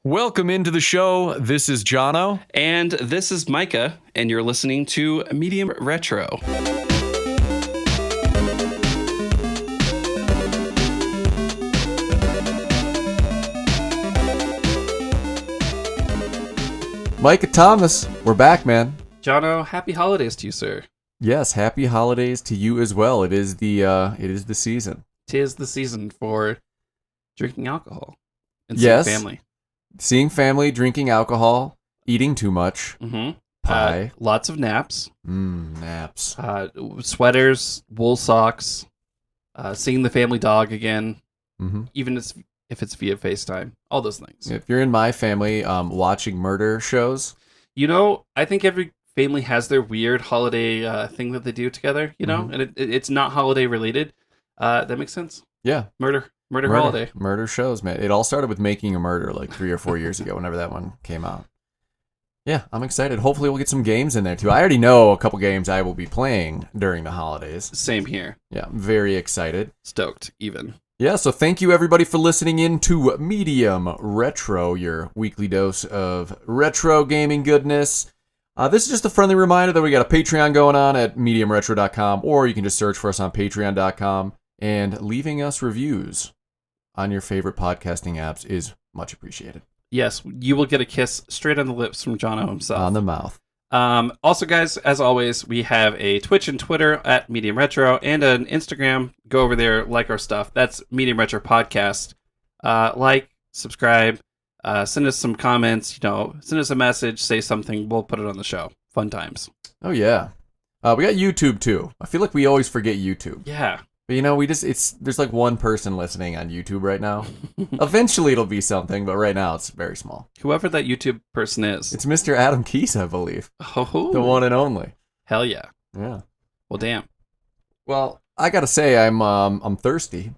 Welcome into the show. This is Jono. And this is Micah, and you're listening to Medium Retro. Micah Thomas, we're back, man. Jono, happy holidays to you, sir. Yes, happy holidays to you as well. It is the season. 'Tis the season for drinking alcohol and Yes. seeing family. Seeing family, drinking alcohol, eating too much, pie, Lots of naps, naps. sweaters, wool socks, seeing the family dog again, even if it's via FaceTime, all those things. If you're in my family, watching murder shows. You know, I think every family has their weird holiday thing that they do together, you know, and it's not holiday related. That makes sense. Yeah. Murder holiday. Murder shows, man. It all started with Making a Murder like 3 or 4 years ago, whenever that one came out. Yeah, I'm excited. Hopefully we'll get some games in there, too. I already know a couple games I will be playing during the holidays. Same here. Yeah, I'm very excited. Stoked, even. Yeah, so thank you, everybody, for listening in to Medium Retro, your weekly dose of retro gaming goodness. This is just a friendly reminder that we got a Patreon going on at mediumretro.com, or you can just search for us on patreon.com, and leaving us reviews on your favorite podcasting apps is much appreciated. Yes, you will get a kiss straight on the lips from Jono himself. On the mouth. Also, guys, as always, we have a Twitch and Twitter at Medium Retro, and an Instagram. Go over there, like our stuff. That's Medium Retro Podcast. Like, subscribe, send us some comments, send us a message, say something. We'll put it on the show. Fun times. Oh, yeah. We got YouTube, too. I feel like we always forget YouTube. Yeah. But there's like one person listening on YouTube right now. Eventually it'll be something, but right now it's very small. Whoever that YouTube person is. It's Mr. Adam Keese, I believe. Oh. The one and only. Hell yeah. Yeah. Well, damn. Well, I gotta say I'm thirsty.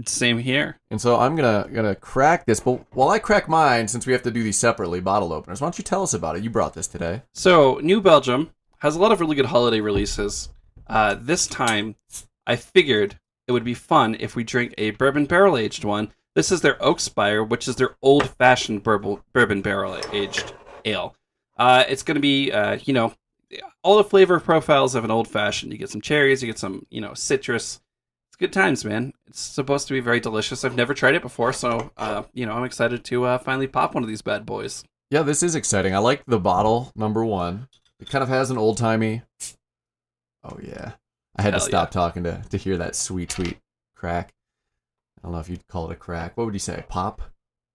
Same here. And so I'm gonna crack this. But while I crack mine, since we have to do these separately, bottle openers, why don't you tell us about it? You brought this today. So, New Belgium has a lot of really good holiday releases. This time, I figured it would be fun if we drink a bourbon barrel-aged one. This is their Oak Spire, which is their old-fashioned bourbon barrel-aged ale. It's going to be, all the flavor profiles of an old-fashioned. You get some cherries, you get some, citrus. It's good times, man. It's supposed to be very delicious. I've never tried it before, so, I'm excited to finally pop one of these bad boys. Yeah, this is exciting. I like the bottle, number one. It kind of has an old-timey... Oh, yeah. I had to stop talking to hear that sweet, sweet crack. I don't know if you'd call it a crack. What would you say? Pop?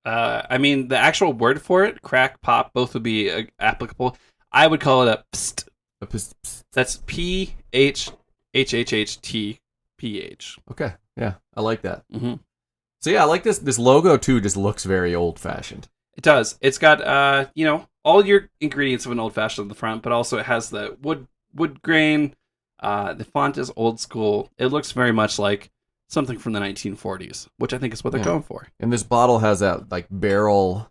The actual word for it, crack, pop, both would be applicable. I would call it a pst. A pst. That's PHHHTPH. Okay, yeah, I like that. Mm-hmm. So yeah, I like this. This logo too just looks very old-fashioned. It does. It's got, all your ingredients of an old-fashioned on the front, but also it has the wood grain. The font is old school. It looks very much like something from the 1940s, which I think is what they're going for. And this bottle has that like barrel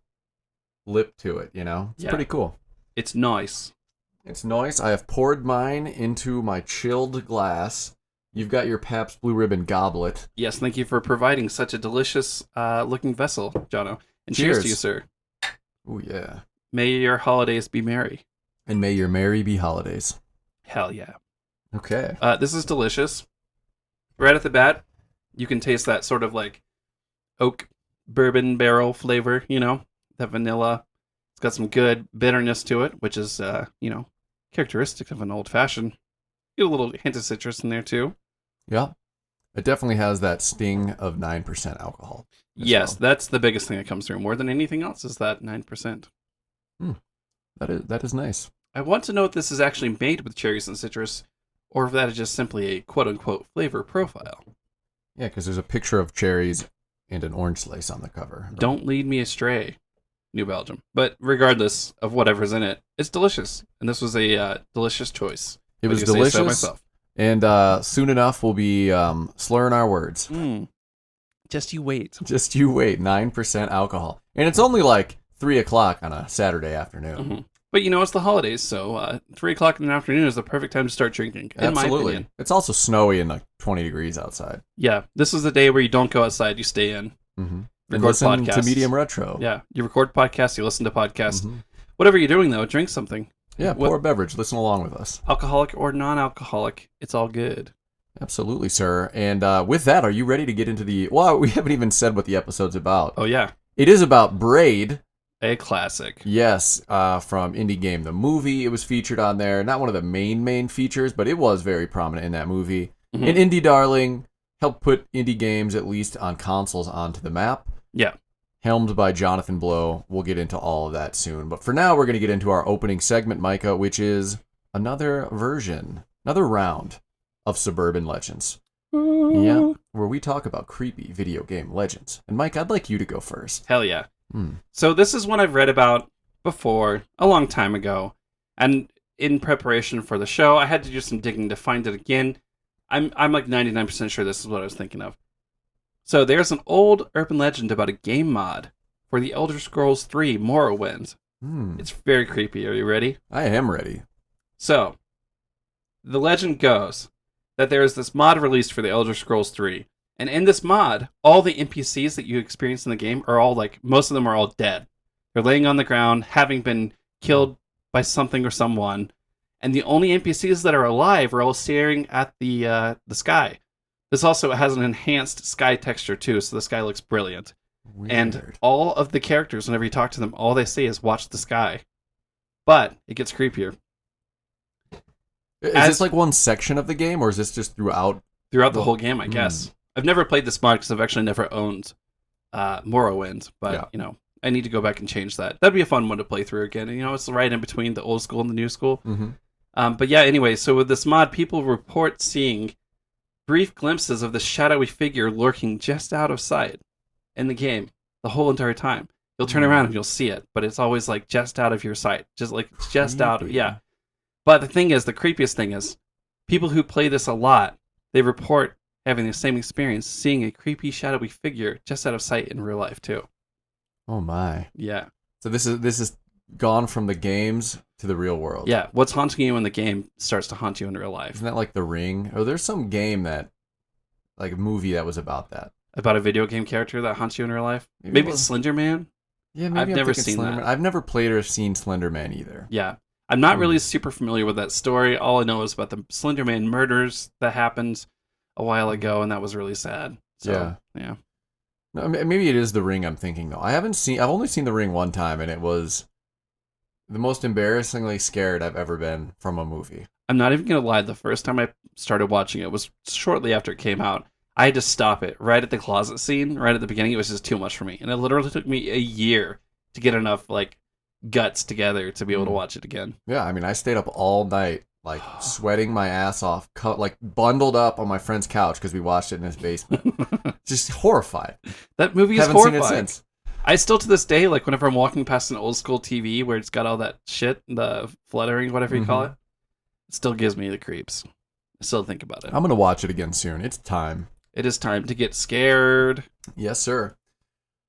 lip to it, It's pretty cool. It's nice. It's nice. I have poured mine into my chilled glass. You've got your Pabst Blue Ribbon goblet. Yes, thank you for providing such a delicious looking vessel, Jono. And cheers to you, sir. Oh, yeah. May your holidays be merry. And may your merry be holidays. Hell yeah. Okay. This is delicious. Right at the bat, you can taste that sort of like oak bourbon barrel flavor, that vanilla. It's got some good bitterness to it, which is, characteristic of an old fashioned. Get a little hint of citrus in there too. Yeah. It definitely has that sting of 9% alcohol. Yes, that's the biggest thing that comes through. More than anything else is that 9%. That is nice. I want to know if this is actually made with cherries and citrus, or if that is just simply a quote-unquote flavor profile. Yeah, because there's a picture of cherries and an orange slice on the cover. Don't lead me astray, New Belgium. But regardless of whatever's in it, it's delicious. And this was a delicious choice. It was delicious. So myself. And soon enough, we'll be slurring our words. Just you wait. Just you wait. 9% alcohol. And it's only like 3 o'clock on a Saturday afternoon. Mm-hmm. But it's the holidays, so 3 o'clock in the afternoon is the perfect time to start drinking, in my opinion. It's also snowy and like 20 degrees outside. Yeah, this is the day where you don't go outside, you stay in. Mm-hmm. record listen podcasts. to Medium Retro. Yeah, you record podcasts, you listen to podcasts. Mhm. Whatever you're doing, though, drink something. Yeah, pour a beverage. Listen along with us. Alcoholic or non-alcoholic, it's all good. Absolutely, sir. And with that, are you ready to get into the... Well, we haven't even said what the episode's about. Oh, yeah. It is about Braid. A classic. Yes, from Indie Game the Movie. It was featured on there. Not one of the main features, but it was very prominent in that movie. Mm-hmm. An indie darling. Helped put indie games, at least on consoles, onto the map. Yeah. Helmed by Jonathan Blow. We'll get into all of that soon. But for now, we're going to get into our opening segment, Micah, which is another round of Suburban Legends. Yeah, where we talk about creepy video game legends. And Mike, I'd like you to go first. Hell yeah. So this is one I've read about before, a long time ago. And in preparation for the show, I had to do some digging to find it again. I'm like 99% sure this is what I was thinking of. So there's an old urban legend about a game mod for the Elder Scrolls 3 Morrowind. It's very creepy. Are you ready? I am ready. So, the legend goes that there is this mod released for the Elder Scrolls 3. And in this mod, all the NPCs that you experience in the game are all most of them are all dead. They're laying on the ground, having been killed by something or someone. And the only NPCs that are alive are all staring at the sky. This also has an enhanced sky texture too, so the sky looks brilliant. Weird. And all of the characters, whenever you talk to them, all they say is watch the sky. But it gets creepier. Is this like one section of the game, or is this just throughout the whole game, I guess. I've never played this mod because I've actually never owned Morrowind, but I need to go back and change that. That'd be a fun one to play through again. And, it's right in between the old school and the new school. But yeah, anyway, so with this mod, people report seeing brief glimpses of the shadowy figure lurking just out of sight in the game the whole entire time. You'll turn around and you'll see it, but it's always just out of your sight. Just out of, yeah. But the creepiest thing is, people who play this a lot, they report having the same experience, seeing a creepy, shadowy figure just out of sight in real life, too. Oh, my. Yeah. So this is gone from the games to the real world. Yeah, what's haunting you in the game starts to haunt you in real life. Isn't that like The Ring? Or there's some game a movie that was about that. About a video game character that haunts you in real life? Maybe it's Slender Man? Yeah, maybe I've never seen that. I've never played or seen Slender Man either. Yeah. I'm not really super familiar with that story. All I know is about the Slender Man murders that happened a while ago, and that was really sad. So, yeah. No, maybe it is The Ring I'm thinking, though. I've only seen The Ring one time, and it was the most embarrassingly scared I've ever been from a movie. I'm not even going to lie. The first time I started watching it was shortly after it came out. I had to stop it right at the closet scene, right at the beginning. It was just too much for me. And it literally took me a year to get enough, guts together to be able to watch it again. Yeah, I mean, I stayed up all night, sweating my ass off, bundled up on my friend's couch because we watched it in his basement. Just horrified. That movie is Haven't horrifying. seen it since. I still, to this day, whenever I'm walking past an old school TV where it's got all that shit, the fluttering, whatever you call it, it still gives me the creeps. I still think about it. I'm going to watch it again soon. It's time. It is time to get scared. Yes, sir.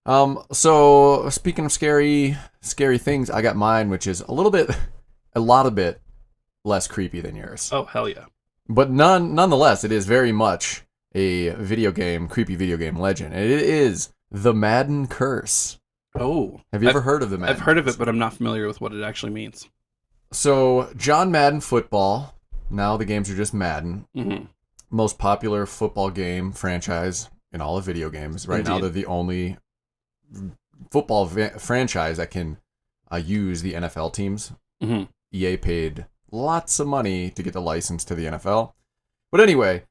So speaking of scary things, I got mine, which is a lot of bit less creepy than yours. Oh, hell yeah. But nonetheless, it is very much a creepy video game legend. And it is the Madden Curse. Oh. Have you ever heard of the Madden? I've heard of it, but I'm not familiar with what it actually means. So, John Madden Football. Now the games are just Madden. Mm-hmm. Most popular football game franchise in all of video games. Right now, they're the only football franchise that can use the NFL teams. Mm-hmm. EA paid lots of money to get the license to the NFL. But anyway,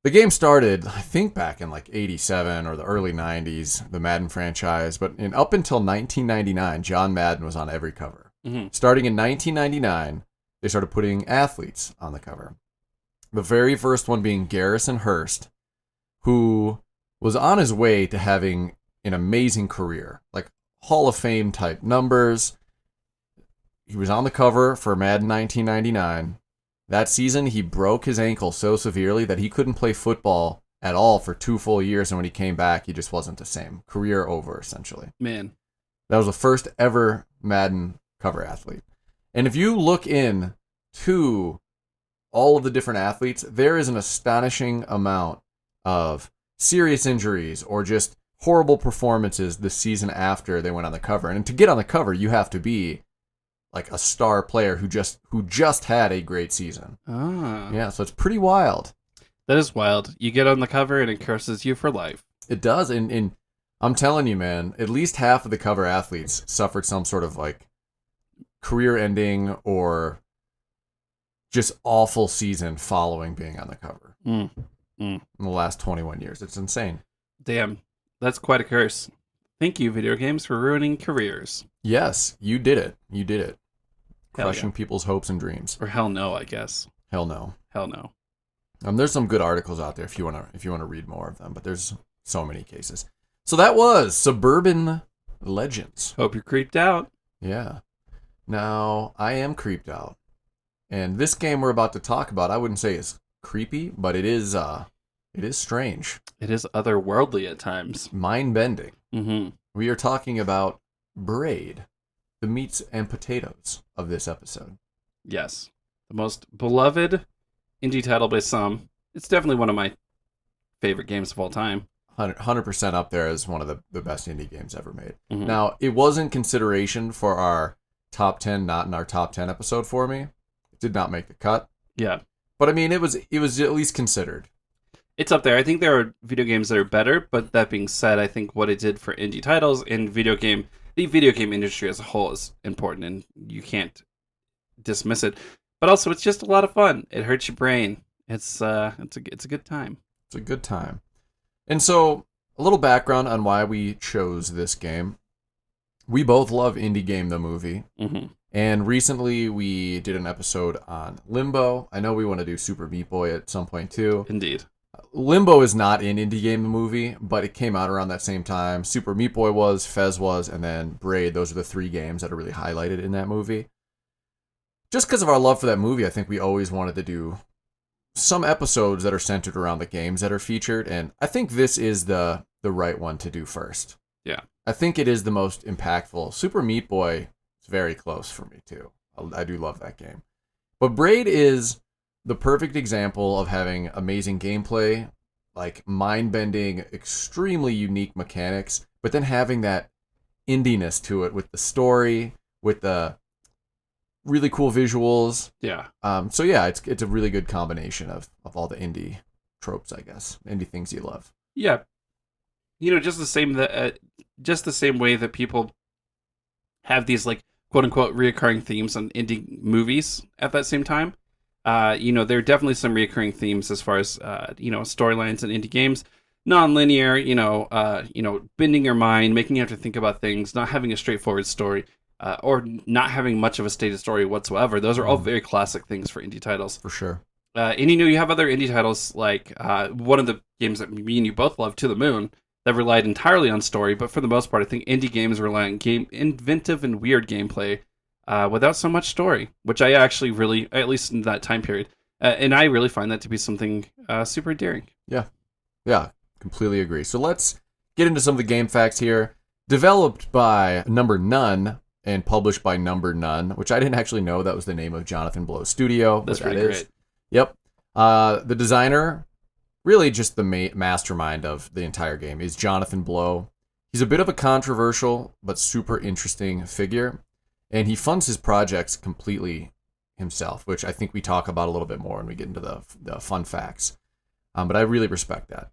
the game started, I think, back in 87 or the early 90s, the Madden franchise. But up until 1999, John Madden was on every cover. Mm-hmm. Starting in 1999, they started putting athletes on the cover. The very first one being Garrison Hurst, who was on his way to having an amazing career, Hall of Fame type numbers. He was on the cover for Madden 1999. That season, he broke his ankle so severely that he couldn't play football at all for 2 full years, and when he came back, he just wasn't the same. Career over, essentially. Man. That was the first ever Madden cover athlete. And if you look in to all of the different athletes, there is an astonishing amount of serious injuries or just horrible performances the season after they went on the cover. And to get on the cover, you have to be like a star player who just had a great season. Yeah, so it's pretty wild. That is wild. You get on the cover and it curses you for life. It does, and I'm telling you, man, at least half of the cover athletes suffered some sort of like career ending or just awful season following being on the cover in the last 21 years. It's insane. Damn, that's quite a curse. Thank you, video games, for ruining careers. Yes, you did it. You did it. Hell Crushing yeah. people's hopes and dreams. Or hell no, I guess. Hell no. Hell no. There's some good articles out there if you want to read more of them, but there's so many cases. So that was Suburban Legends. Hope you're creeped out. Yeah. Now, I am creeped out. And this game we're about to talk about, I wouldn't say is creepy, but it is strange. It is otherworldly at times. Mind-bending. Mm-hmm. We are talking about Braid, the meats and potatoes of this episode. Yes. The most beloved indie title by some. It's definitely one of my favorite games of all time. 100% up there as one of the best indie games ever made. Mm-hmm. Now, it was in consideration for our top 10, not in our top 10 episode for me. It did not make the cut. Yeah. But I mean, it was at least considered. It's up there. I think there are video games that are better, but that being said, I think what it did for indie titles and the video game industry as a whole is important, and you can't dismiss it. But also, it's just a lot of fun. It hurts your brain. It's a good time. It's a good time. And so, a little background on why we chose this game. We both love Indie Game the movie. Mm-hmm. And recently we did an episode on Limbo. I know we want to do Super Meat Boy at some point too. Indeed. Limbo is not in Indie Game the movie, but it came out around that same time. Super Meat Boy was, Fez was, and then Braid. Those are the three games that are really highlighted in that movie. Just because of our love for that movie, I think we always wanted to do some episodes that are centered around the games that are featured, and I think this is the right one to do first. Yeah. I think it is the most impactful. Super Meat Boy is very close for me, too. I do love that game. But Braid is the perfect example of having amazing gameplay, like mind-bending, extremely unique mechanics, but then having that indiness to it with the story, with the really cool visuals. Yeah. So yeah, it's a really good combination of all the indie tropes, I guess. Indie things you love. Yeah. Just the same way that people have these like quote unquote reoccurring themes on indie movies at that same time. There are definitely some reoccurring themes as far as storylines in indie games. Non-linear, bending your mind, making you have to think about things, not having a straightforward story. Or not having much of a stated story whatsoever. Those are all very classic things for indie titles. For sure. And you have other indie titles like one of the games that me and you both love, To the Moon, that relied entirely on story, but for the most part, I think indie games rely on inventive and weird gameplay without so much story, which I actually really, at least in that time period, and I really find that to be something super endearing. Yeah, completely agree. So let's get into some of the game facts here. Developed by Number None, and published by Number None, which I didn't actually know that was the name of Jonathan Blow's studio. That's really great. Yep. The designer, really just the mastermind of the entire game, is Jonathan Blow. He's a bit of a controversial but super interesting figure, and he funds his projects completely himself, which I think we talk about a little bit more when we get into the fun facts. But I really respect that.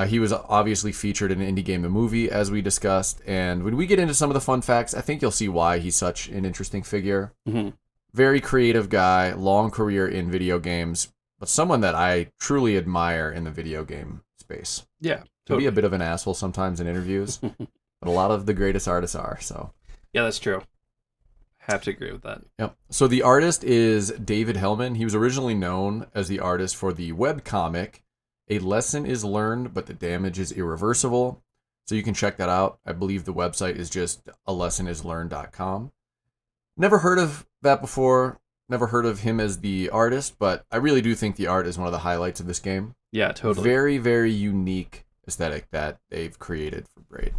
He was obviously featured in Indie Game the movie, as we discussed, and when we get into some of the fun facts, I think you'll see why he's such an interesting figure. Mm-hmm. Very creative guy, long career in video games, but someone that I truly admire in the video game space. Yeah, Can be a bit of an asshole sometimes in interviews, but a lot of the greatest artists are, so. Yeah, that's true. Have to agree with that. Yep. So the artist is David Hellman. He was originally known as the artist for the webcomic A Lesson is Learned, but the Damage is Irreversible. So you can check that out. I believe the website is just alessonislearned.com. Never heard of that before. Never heard of him as the artist, but I really do think the art is one of the highlights of this game. Yeah, totally. Very, very unique aesthetic that they've created for Braid.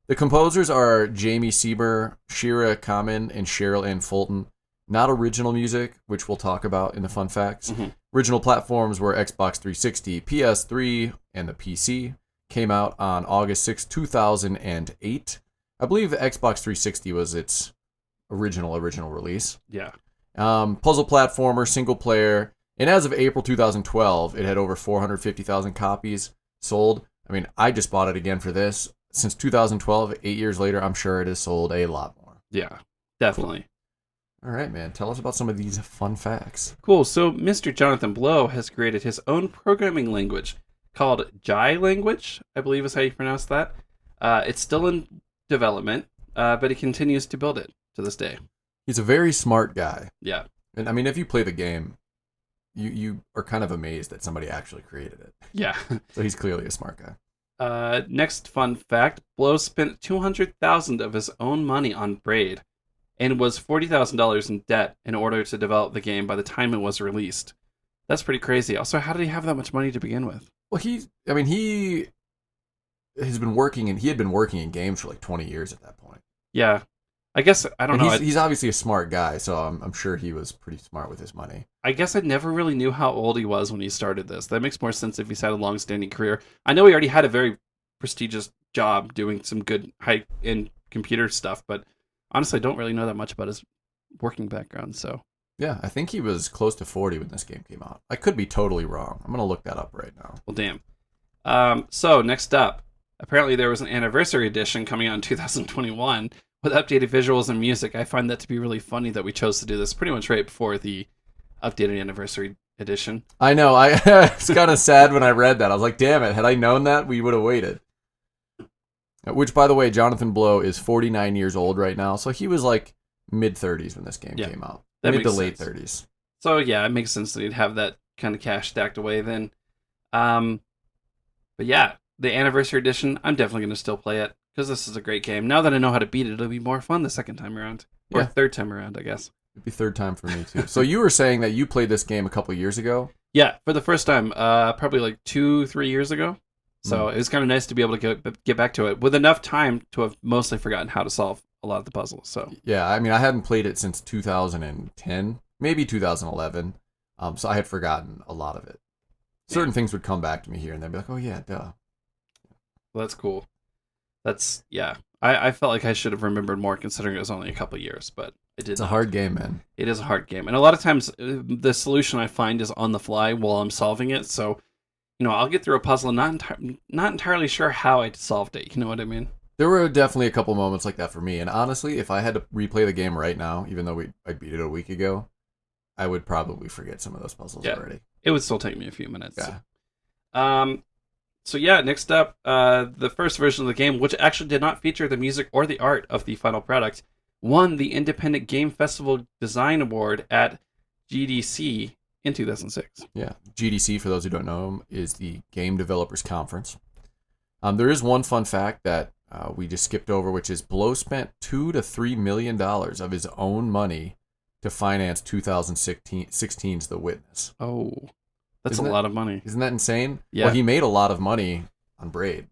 The composers are Jamie Sieber, Shira Kamen, and Cheryl Ann Fulton. Not original music, which we'll talk about in the fun facts. Mm-hmm. Original platforms were Xbox 360, PS3, and the PC. came out on August 6, 2008. I believe the Xbox 360 was its original release. Yeah. Puzzle platformer, single player. And as of April 2012, it had over 450,000 copies sold. I mean, I just bought it again for this. Since 2012, 8 years later, I'm sure it has sold a lot more. Yeah, definitely. Cool. All right, man. Tell us about some of these fun facts. Cool. So Mr. Jonathan Blow has created his own programming language called Jai language, I believe is how you pronounce that. It's still in development, but he continues to build it to this day. He's a very smart guy. Yeah. And I mean, if you play the game, you are kind of amazed that somebody actually created it. Yeah. So he's clearly a smart guy. Next fun fact, Blow spent $200,000 of his own money on Braid and was $40,000 in debt in order to develop the game by the time it was released. That's pretty crazy. Also, how did he have that much money to begin with? Well, he had been working in games for like 20 years at that point. Yeah. I guess, I don't know. He's obviously a smart guy, so I'm sure he was pretty smart with his money. I guess I never really knew how old he was when he started this. That makes more sense if he's had a long-standing career. I know he already had a very prestigious job doing some good high-end computer stuff, but honestly, I don't really know that much about his working background, so... Yeah, I think he was close to 40 when this game came out. I could be totally wrong. I'm going to look that up right now. Well, damn. So, next up, apparently there was an anniversary edition coming out in 2021 with updated visuals and music. I find that to be really funny that we chose to do this pretty much right before the updated anniversary edition. I know. It's kind of sad when I read that. I was like, damn it. Had I known that, we would have waited. Which, by the way, Jonathan Blow is 49 years old right now. So he was like mid-30s when this game came out. Mid to late 30s. So, yeah, it makes sense that he'd have that kind of cash stacked away then. But yeah, the anniversary edition, I'm definitely going to still play it because this is a great game. Now that I know how to beat it, it'll be more fun the second time around. Or third time around, I guess. It'd be third time for me, too. So you were saying that you played this game a couple years ago? Yeah, for the first time, probably like 2-3 years ago. So it was kind of nice to be able to get back to it with enough time to have mostly forgotten how to solve a lot of the puzzles. So yeah, I mean, I hadn't played it since 2010, maybe 2011. So I had forgotten a lot of it. Certain things would come back to me here and then be like, oh yeah, duh. Well, that's cool. That's, yeah. I felt like I should have remembered more considering it was only a couple years, but it did. It's a hard game, man. It is a hard game. And a lot of times the solution I find is on the fly while I'm solving it. So, you know, I'll get through a puzzle and not entirely sure how I solved it. You know what I mean? There were definitely a couple moments like that for me. And honestly, if I had to replay the game right now, even though I beat it a week ago, I would probably forget some of those puzzles already. It would still take me a few minutes. Yeah. So yeah, next up, the first version of the game, which actually did not feature the music or the art of the final product, won the Independent Game Festival Design Award at GDC in 2006. Yeah, GDC, for those who don't know, is the Game Developers Conference. There is one fun fact that we just skipped over, which is Blow spent $2 to $3 million of his own money to finance 2016's The Witness. Oh, that's a lot of money. Isn't that insane? Yeah. Well, he made a lot of money on Braid.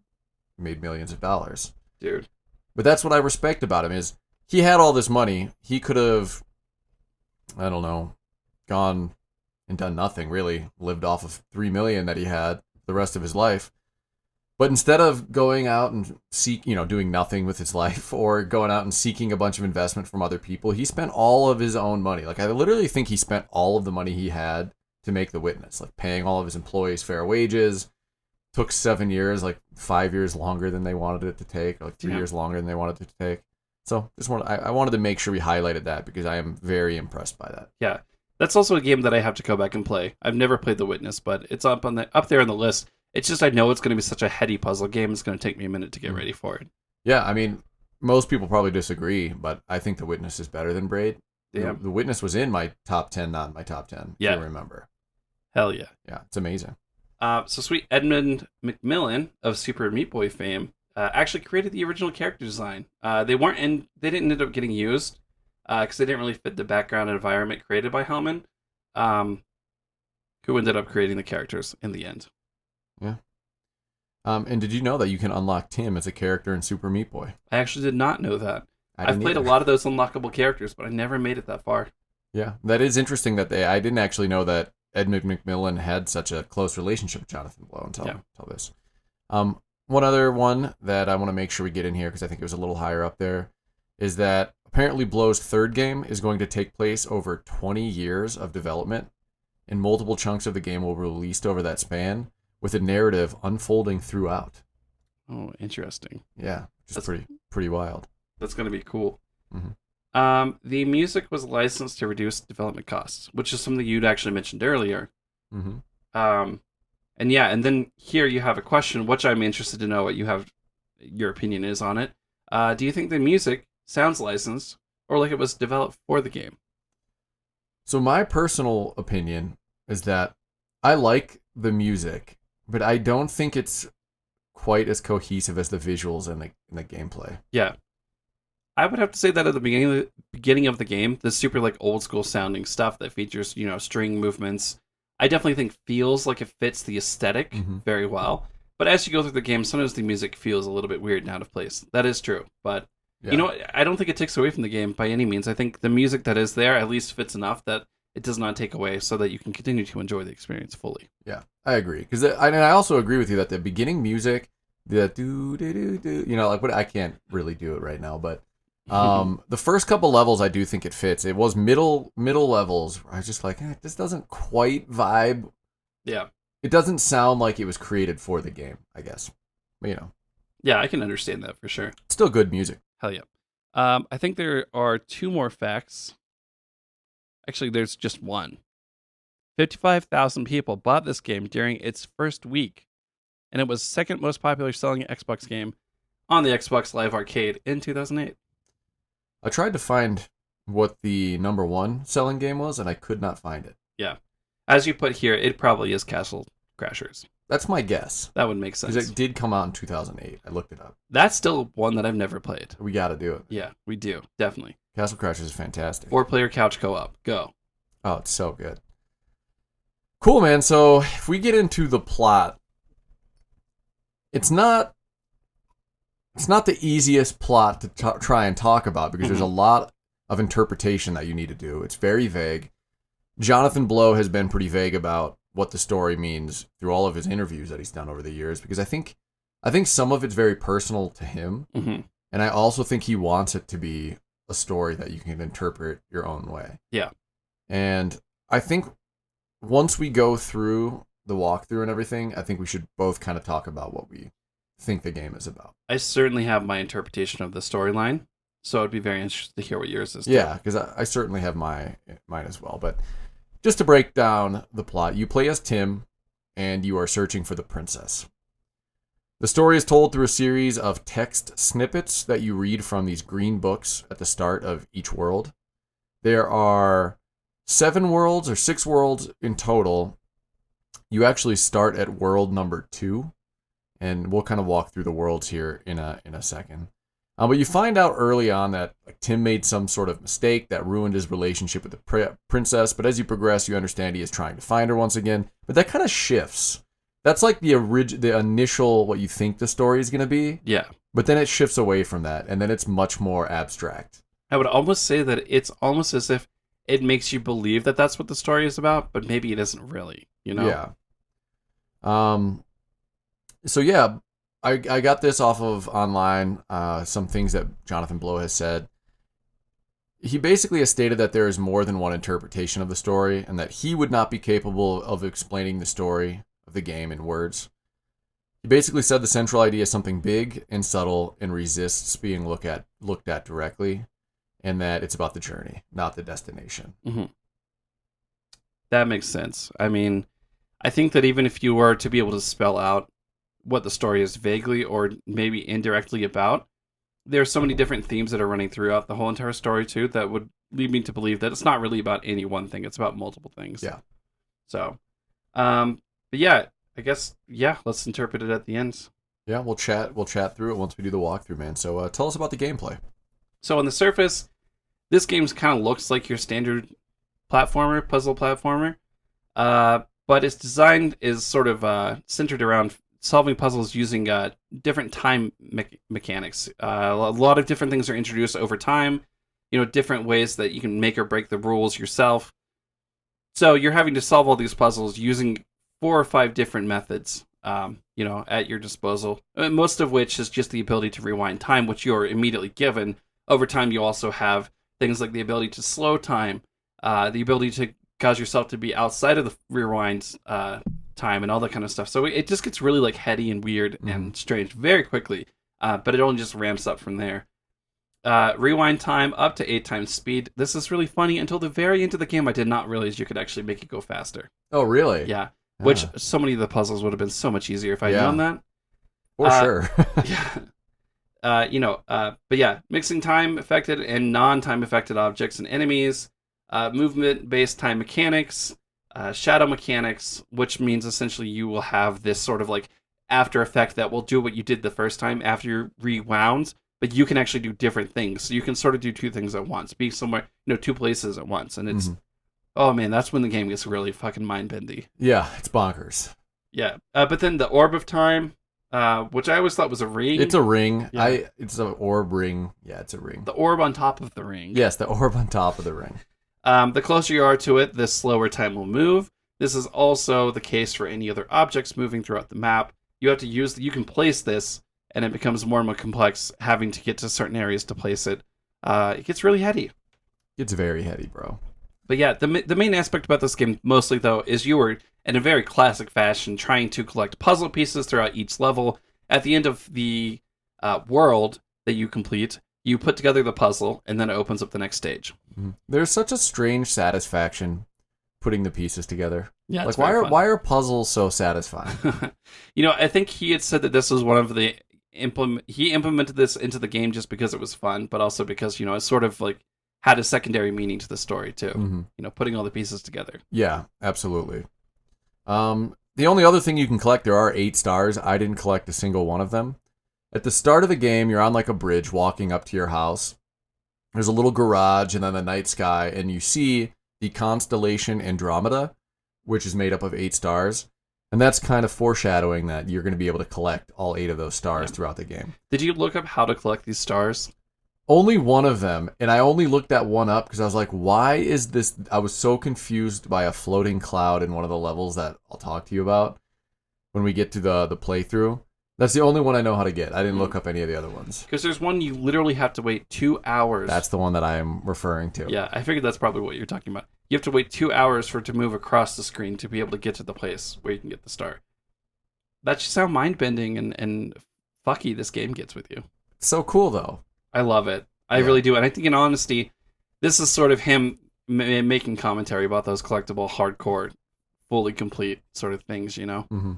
He made millions of dollars. Dude. But that's what I respect about him is he had all this money. He could have, I don't know, gone and done nothing, really. Lived off of $3 million that he had the rest of his life. But instead of going out and doing nothing with his life or going out and seeking a bunch of investment from other people, he spent all of his own money. Like, I literally think he spent all of the money he had to make The Witness, like paying all of his employees fair wages. Took 7 years, like 5 years longer than they wanted it to take, or like 3 years longer than they wanted it to take. So I wanted to make sure we highlighted that because I am very impressed by that. Yeah, that's also a game that I have to go back and play. I've never played The Witness, but it's up there on the list. It's just I know it's going to be such a heady puzzle game. It's going to take me a minute to get ready for it. Yeah, I mean, most people probably disagree, but I think The Witness is better than Braid. Yeah. The Witness was in my top 10, not my top 10. Yeah. If you remember. Hell yeah. Yeah, it's amazing. So sweet Edmund McMillan of Super Meat Boy fame actually created the original character design. They didn't end up getting used because they didn't really fit the background and environment created by Hellman, who ended up creating the characters in the end. Yeah. And did you know that you can unlock Tim as a character in Super Meat Boy? I actually did not know that. I've played either. a lot of those unlockable characters, but I never made it that far. Yeah, that is interesting that I didn't actually know that Edmund McMillan had such a close relationship with Jonathan Blow until this. One one other one that I want to make sure we get in here because I think it was a little higher up there is that apparently Blow's third game is going to take place over 20 years of development, and multiple chunks of the game will be released over that span, with a narrative unfolding throughout. Oh, interesting. Yeah, just pretty wild. That's going to be cool. Mm-hmm. The music was licensed to reduce development costs, which is something you'd actually mentioned earlier. Mm-hmm. And then here you have a question, which I'm interested to know what your opinion is on it. Do you think the music sounds licensed or like it was developed for the game? So my personal opinion is that I like the music, but I don't think it's quite as cohesive as the visuals and the gameplay. Yeah. I would have to say that at the beginning of the game, the super like old school sounding stuff that features, string movements, I definitely think feels like it fits the aesthetic very well. But as you go through the game, sometimes the music feels a little bit weird and out of place. That is true. But, I don't think it takes away from the game by any means. I think the music that is there at least fits enough that it does not take away so that you can continue to enjoy the experience fully. Yeah, I agree. Because I also agree with you that the beginning music, the do-do-do-do, I can't really do it right now, but the first couple levels I do think it fits. It was middle levels where I was just like, this doesn't quite vibe. Yeah. It doesn't sound like it was created for the game, I guess. But, Yeah, I can understand that for sure. Still good music. Hell yeah. I think there are 2 more facts. Actually, there's just one. 55,000 people bought this game during its first week, and it was second most popular selling Xbox game on the Xbox Live Arcade in 2008. I tried to find what the number 1 selling game was, and I could not find it. Yeah. As you put here, it probably is Castle Crashers. That's my guess. That would make sense. Because it did come out in 2008. I looked it up. That's still one that I've never played. We got to do it. Yeah, we do. Definitely. Castle Crashers is fantastic. 4-player couch co-op. Go. Oh, it's so good. Cool, man. So if we get into the plot, it's not the easiest plot to try and talk about because there's a lot of interpretation that you need to do. It's very vague. Jonathan Blow has been pretty vague about what the story means through all of his interviews that he's done over the years because I think some of it's very personal to him, and I also think he wants it to be a story that you can interpret your own way. Yeah. And I think once we go through the walkthrough and everything, I think we should both kind of talk about what we think the game is about. I certainly have my interpretation of the storyline, so I'd be very interested to hear what yours is. Yeah, because I certainly have mine as well. But just to break down the plot, you play as Tim, and you are searching for the princess. The story is told through a series of text snippets that you read from these green books at the start of each world. There are 7 worlds or 6 worlds in total. You actually start at world number 2, and we'll kind of walk through the worlds here in a second. But you find out early on that Tim made some sort of mistake that ruined his relationship with the princess, but as you progress, you understand he is trying to find her once again. But that kind of shifts. That's like the initial what you think the story is going to be. Yeah. But then it shifts away from that, and then it's much more abstract. I would almost say that it's almost as if it makes you believe that that's what the story is about, but maybe it isn't really, Yeah. So yeah, I got this off of online, some things that Jonathan Blow has said. He basically has stated that there is more than one interpretation of the story, and that he would not be capable of explaining the story of the game in words. He basically said the central idea is something big and subtle and resists being looked at directly, and that it's about the journey, not the destination. Mm-hmm. That makes sense. I mean, I think that even if you were to be able to spell out what the story is vaguely or maybe indirectly about, there are so many different themes that are running throughout the whole entire story too that would lead me to believe that it's not really about any one thing. It's about multiple things. Yeah. So, but yeah, I guess, let's interpret it at the end. Yeah, we'll chat through it once we do the walkthrough, man. So tell us about the gameplay. So on the surface, this game kind of looks like your standard puzzle platformer, but its design is sort of centered around solving puzzles using different time mechanics. A lot of different things are introduced over time, different ways that you can make or break the rules yourself. So you're having to solve all these puzzles using 4 or 5 different methods at your disposal. Most of which is just the ability to rewind time, which you're immediately given. Over time, you also have things like the ability to slow time, the ability to cause yourself to be outside of the rewind time, and all that kind of stuff. So it just gets really like heady and weird and strange very quickly, but it only just ramps up from there. Rewind time up to 8 times speed. This is really funny. Until the very end of the game, I did not realize you could actually make it go faster. Oh, really? Yeah. Which so many of the puzzles would have been so much easier if I had known that. For sure. But yeah, mixing time affected and non-time affected objects and enemies, movement-based time mechanics, shadow mechanics, which means essentially you will have this sort of like after effect that will do what you did the first time after you're rewound, but you can actually do different things. So you can sort of do 2 things at once, be somewhere, 2 places at once, and it's oh man, that's when the game gets really fucking mind-bendy. Yeah, it's bonkers. Yeah, but then the Orb of Time, which I always thought was a ring. It's a ring. Yeah. It's an orb ring. Yeah, it's a ring. The orb on top of the ring. Yes, the orb on top of the ring. The closer you are to it, the slower time will move. This is also the case for any other objects moving throughout the map. You can place this, and it becomes more and more complex having to get to certain areas to place it. It gets really heady. It's very heady, bro. But yeah, the main aspect about this game mostly, though, is you are, in a very classic fashion, trying to collect puzzle pieces throughout each level. At the end of the world that you complete, you put together the puzzle, and then it opens up the next stage. There's such a strange satisfaction putting the pieces together. Yeah, like why are puzzles so satisfying? I think he had said that this was one of the he implemented this into the game just because it was fun, but also because it sort of like had a secondary meaning to the story too. Putting all the pieces together. Yeah, absolutely. The only other thing you can collect, there are 8 stars. I didn't collect a single one of them. At the start of the game, you're on like a bridge walking up to your house. There's a little garage and then the night sky, and you see the constellation Andromeda, which is made up of 8 stars. And that's kind of foreshadowing that you're going to be able to collect all 8 of those stars throughout the game. Did you look up how to collect these stars? Only one of them, and I only looked that one up because I was like, why is this? I was so confused by a floating cloud in one of the levels that I'll talk to you about when we get to the playthrough. That's the only one I know how to get. I didn't look up any of the other ones. Because there's one you literally have to wait 2 hours. That's the one that I am referring to. Yeah, I figured that's probably what you're talking about. You have to wait 2 hours for it to move across the screen to be able to get to the place where you can get the star. That just sounds mind-bending and fucky this game gets with you. It's so cool, though. I love it. I really do. And I think in honesty, this is sort of him making commentary about those collectible, hardcore, fully complete sort of things, Mm-hmm.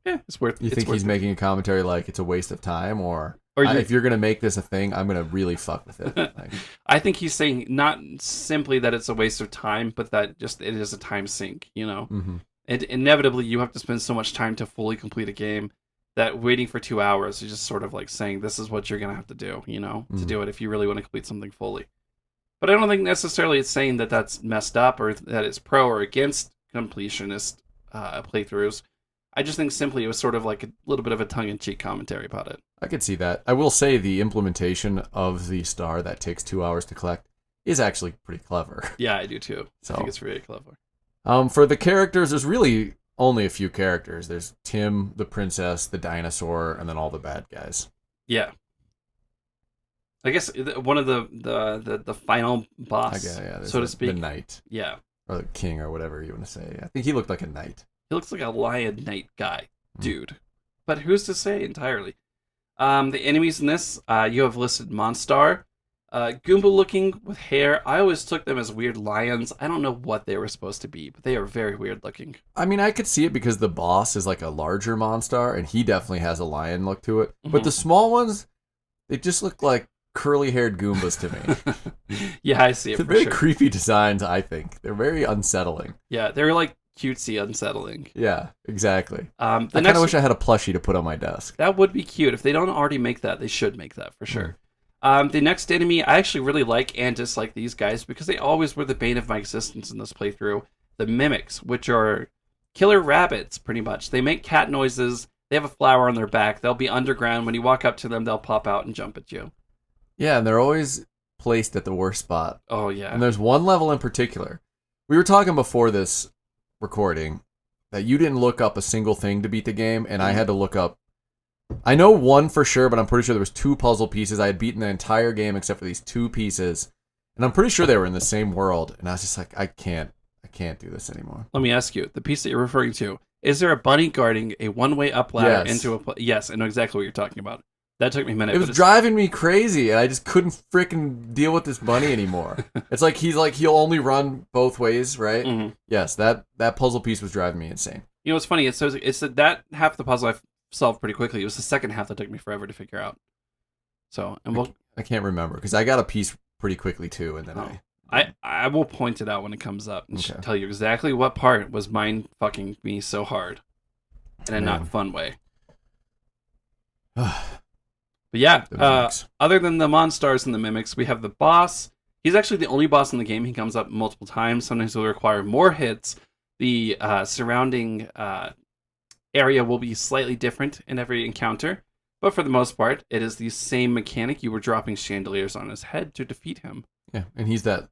Yeah, it's worth it. You think he's making a commentary like it's a waste of time, or if you're going to make this a thing, I'm going to really fuck with it? Like, I think he's saying not simply that it's a waste of time, but that just it is a time sink, Mm-hmm. And inevitably, you have to spend so much time to fully complete a game that waiting for 2 hours is just sort of like saying this is what you're going to have to do, to do it if you really want to complete something fully. But I don't think necessarily it's saying that that's messed up or that it's pro or against completionist playthroughs. I just think simply it was sort of like a little bit of a tongue-in-cheek commentary about it. I could see that. I will say the implementation of the star that takes 2 hours to collect is actually pretty clever. Yeah, I do too. So, I think it's really clever. For the characters, there's really only a few characters. There's Tim, the princess, the dinosaur, and then all the bad guys. Yeah. I guess one of the final boss, so to speak. The knight. Yeah. Or the king, or whatever you want to say. I think he looked like a knight. He looks like a lion knight guy, dude. But who's to say entirely? The enemies in this, you have listed Monstar. Goomba looking with hair. I always took them as weird lions. I don't know what they were supposed to be, but they are very weird looking. I mean, I could see it because the boss is like a larger Monstar, and he definitely has a lion look to it. Mm-hmm. But the small ones, they just look like curly-haired Goombas to me. Yeah, I see it. They're very creepy designs, I think. They're very unsettling. Yeah, they're like cutesy unsettling. Yeah, exactly. I kind of wish I had a plushie to put on my desk. That would be cute. If they don't already make that, they should make that for sure. The next enemy, I actually really like and dislike these guys because they always were the bane of my existence in this playthrough. The Mimics, which are killer rabbits, pretty much. They make cat noises. They have a flower on their back. They'll be underground. When you walk up to them, they'll pop out and jump at you. Yeah, and they're always placed at the worst spot. Oh, yeah. And there's one level in particular. We were talking before this recording, that you didn't look up a single thing to beat the game, and I had to look up. I know one for sure, but I'm pretty sure there was 2 puzzle pieces. I had beaten the entire game except for these 2 pieces, and I'm pretty sure they were in the same world. And I was just like, I can't do this anymore. Let me ask you, the piece that you're referring to, is there a bunny guarding a one-way up ladder Yes. into a... Yes, I know exactly what you're talking about. That took me a minute. It was driving me crazy, and I just couldn't freaking deal with this bunny anymore. It's like he'll only run both ways, right? Mm-hmm. Yes, that puzzle piece was driving me insane. You know what's funny? It's that half the puzzle I've solved pretty quickly. It was the second half that took me forever to figure out. So, and I can't remember because I got a piece pretty quickly too, and then I will point it out when it comes up and Okay. tell you exactly what part was mind fucking me so hard in a not fun way. But yeah, other than the monsters and the mimics, we have the boss. He's actually the only boss in the game. He comes up multiple times. Sometimes he'll require more hits. The surrounding area will be slightly different in every encounter. But for the most part, it is the same mechanic. You were dropping chandeliers on his head to defeat him. Yeah, and he's that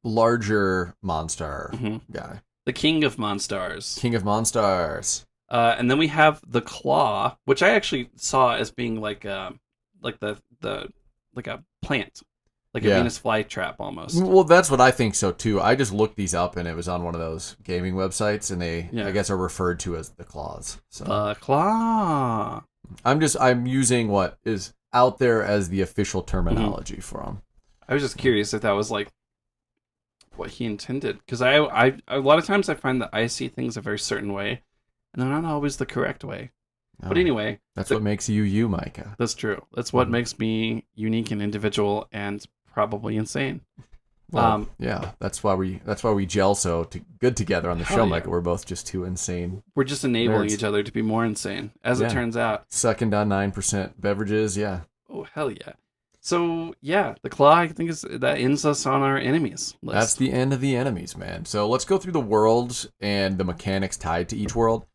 larger monster guy. The king of monsters. King of monsters. And then we have the claw, which I actually saw as being like a plant, like a Venus flytrap almost. Well, that's what I think so too. I just looked these up, and it was on one of those gaming websites, and they, I guess, are referred to as the claws. So the claw. I'm using what is out there as the official terminology for them. I was just curious if that was like what he intended, because I a lot of times I find that I see things a very certain way, and they're not always the correct way. But anyway, that's what makes you, Micah. That's true. That's what makes me unique and individual, and probably insane. Well, yeah, that's why we gel so good together on the show, Micah. We're both just 2 insane. We're just enabling nerds. each other to be more insane, as it turns out. Sucking down 9% beverages, yeah. Oh hell yeah! So yeah, the claw, I think, that ends us on our enemies list. That's the end of the enemies, man. So let's go through the worlds and the mechanics tied to each world.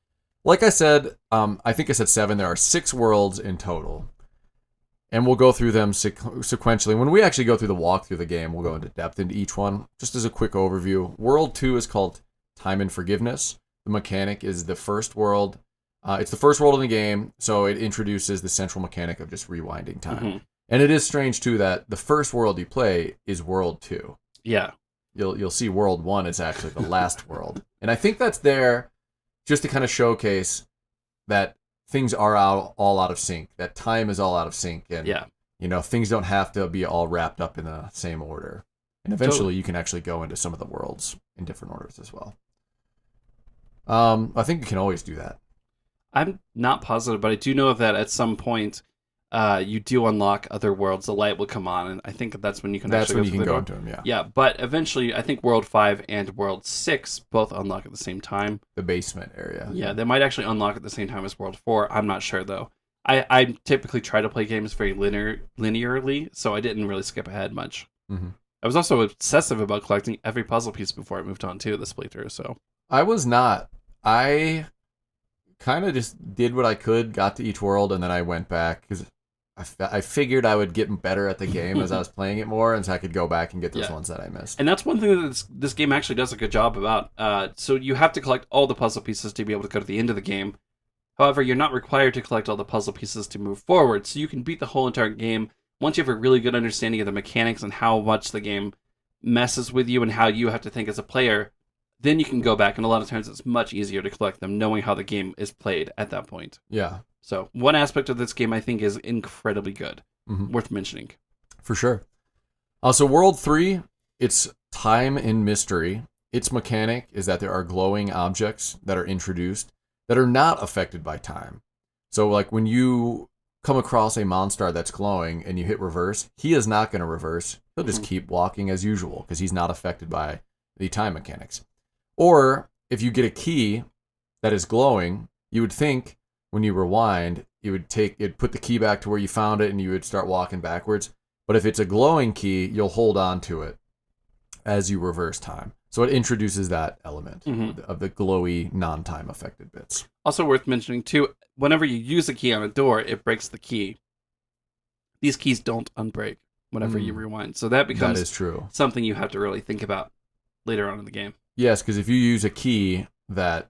Like I said, I think I said 7. There are 6 worlds in total. And we'll go through them sequentially. When we actually go through the walkthrough of the game, we'll go into depth into each one. Just as a quick overview, World 2 is called Time and Forgiveness. The mechanic is the first world. It's the first world in the game, so it introduces the central mechanic of just rewinding time. Mm-hmm. And it is strange, too, that the first world you play is World 2. Yeah. You'll see World 1 is actually the last world. And I think that's there just to kind of showcase that things are all out of sync, that time is all out of sync, and things don't have to be all wrapped up in the same order. And eventually you can actually go into some of the worlds in different orders as well. I think you can always do that. I'm not positive, but I do know that at some point you do unlock other worlds. The light will come on, and I think that's when you can go into them, Yeah, but eventually I think World 5 and World 6 both unlock at the same time. The basement area. Yeah, they might actually unlock at the same time as World 4. I'm not sure, though. I typically try to play games very linearly, so I didn't really skip ahead much. Mm-hmm. I was also obsessive about collecting every puzzle piece before I moved on to this playthrough, so... I was not. I kind of just did what I could, got to each world, and then I went back, because I figured I would get better at the game as I was playing it more, and so I could go back and get those ones that I missed. And that's one thing that this game actually does a good job about. So you have to collect all the puzzle pieces to be able to go to the end of the game. However, you're not required to collect all the puzzle pieces to move forward, so you can beat the whole entire game once you have a really good understanding of the mechanics and how much the game messes with you and how you have to think as a player. Then you can go back, and a lot of times it's much easier to collect them knowing how the game is played at that point. Yeah. So one aspect of this game I think is incredibly good, worth mentioning. For sure. So World 3, it's time and mystery. Its mechanic is that there are glowing objects that are introduced that are not affected by time. So like when you come across a monster that's glowing and you hit reverse, he is not going to reverse. He'll just keep walking as usual because he's not affected by the time mechanics. Or if you get a key that is glowing, you would think when you rewind, it'd put the key back to where you found it and you would start walking backwards. But if it's a glowing key, you'll hold on to it as you reverse time. So it introduces that element of the glowy, non-time affected bits. Also worth mentioning too, whenever you use a key on a door, it breaks the key. These keys don't unbreak whenever you rewind. So that becomes something you have to really think about later on in the game. Yes, because if you use a key that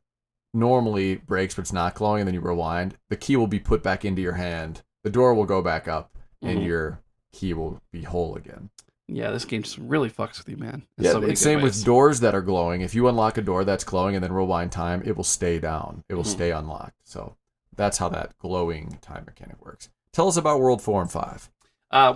normally breaks, but it's not glowing, and then you rewind, the key will be put back into your hand. The door will go back up, and your key will be whole again. Yeah, this game just really fucks with you, man. It's same with doors that are glowing. If you unlock a door that's glowing and then rewind time, it will stay down. It will stay unlocked. So that's how that glowing time mechanic works. Tell us about World 4 and 5.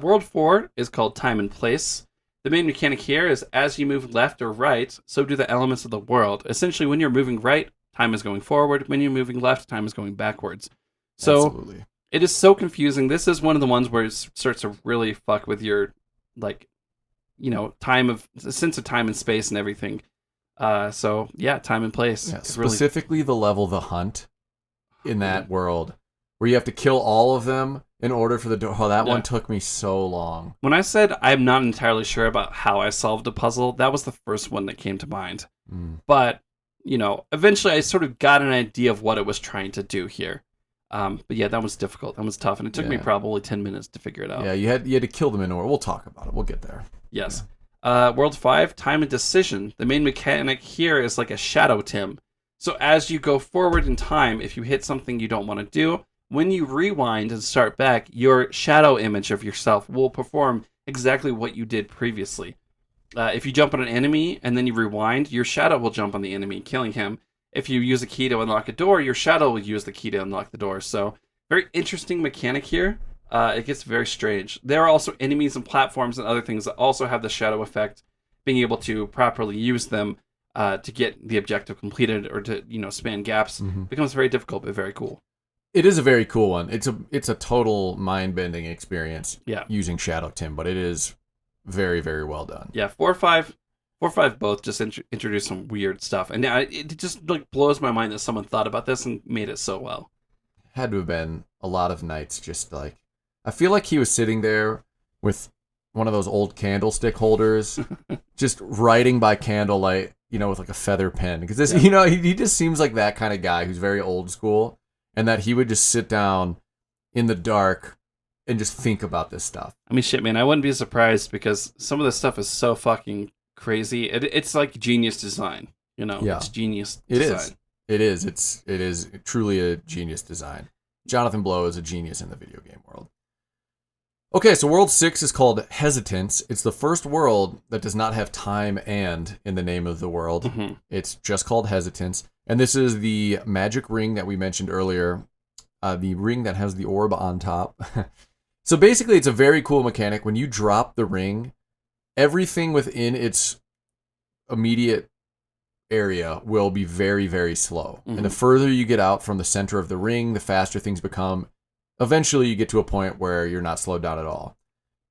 World 4 is called Time and Place. The main mechanic here is as you move left or right, so do the elements of the world. Essentially, when you're moving right, time is going forward. When you're moving left, time is going backwards. So Absolutely. It is so confusing. This is one of the ones where it starts to really fuck with your, like, sense of time and space and everything. So yeah, time and place. Yeah, specifically the level The Hunt in that world, where you have to kill all of them in order for the door. Oh, that one took me so long. When I said I'm not entirely sure about how I solved a puzzle, that was the first one that came to mind. But, eventually I sort of got an idea of what it was trying to do here. But yeah, that was difficult. That was tough. And it took me probably 10 minutes to figure it out. Yeah, you had to kill them in order. We'll talk about it. We'll get there. Yes. World 5, Time and Decision. The main mechanic here is like a shadow Tim. So as you go forward in time, if you hit something you don't want to do, when you rewind and start back, your shadow image of yourself will perform exactly what you did previously. If you jump on an enemy and then you rewind, your shadow will jump on the enemy, killing him. If you use a key to unlock a door, your shadow will use the key to unlock the door. So, very interesting mechanic here. It gets very strange. There are also enemies and platforms and other things that also have the shadow effect. Being able to properly use them to get the objective completed or to span gaps becomes very difficult but very cool. It is a very cool one. It's a total mind-bending experience using Shadow Tim, but it is very, very well done. Yeah, 4 or 5 both just introduce some weird stuff. And it just blows my mind that someone thought about this and made it so well. Had to have been a lot of nights just I feel like he was sitting there with one of those old candlestick holders, just writing by candlelight, with a feather pen. Because this, he just seems like that kind of guy who's very old school. And that he would just sit down in the dark and just think about this stuff. I mean, shit, man, I wouldn't be surprised because some of this stuff is so fucking crazy. It's like genius design, It's genius design. It is. It is truly a genius design. Jonathan Blow is a genius in the video game world. Okay, so World 6 is called Hesitance. It's the first world that does not have time and in the name of the world. It's just called Hesitance. And this is the magic ring that we mentioned earlier, the ring that has the orb on top. So basically, it's a very cool mechanic. When you drop the ring, everything within its immediate area will be very, very slow. And the further you get out from the center of the ring, the faster things become. Eventually, you get to a point where you're not slowed down at all.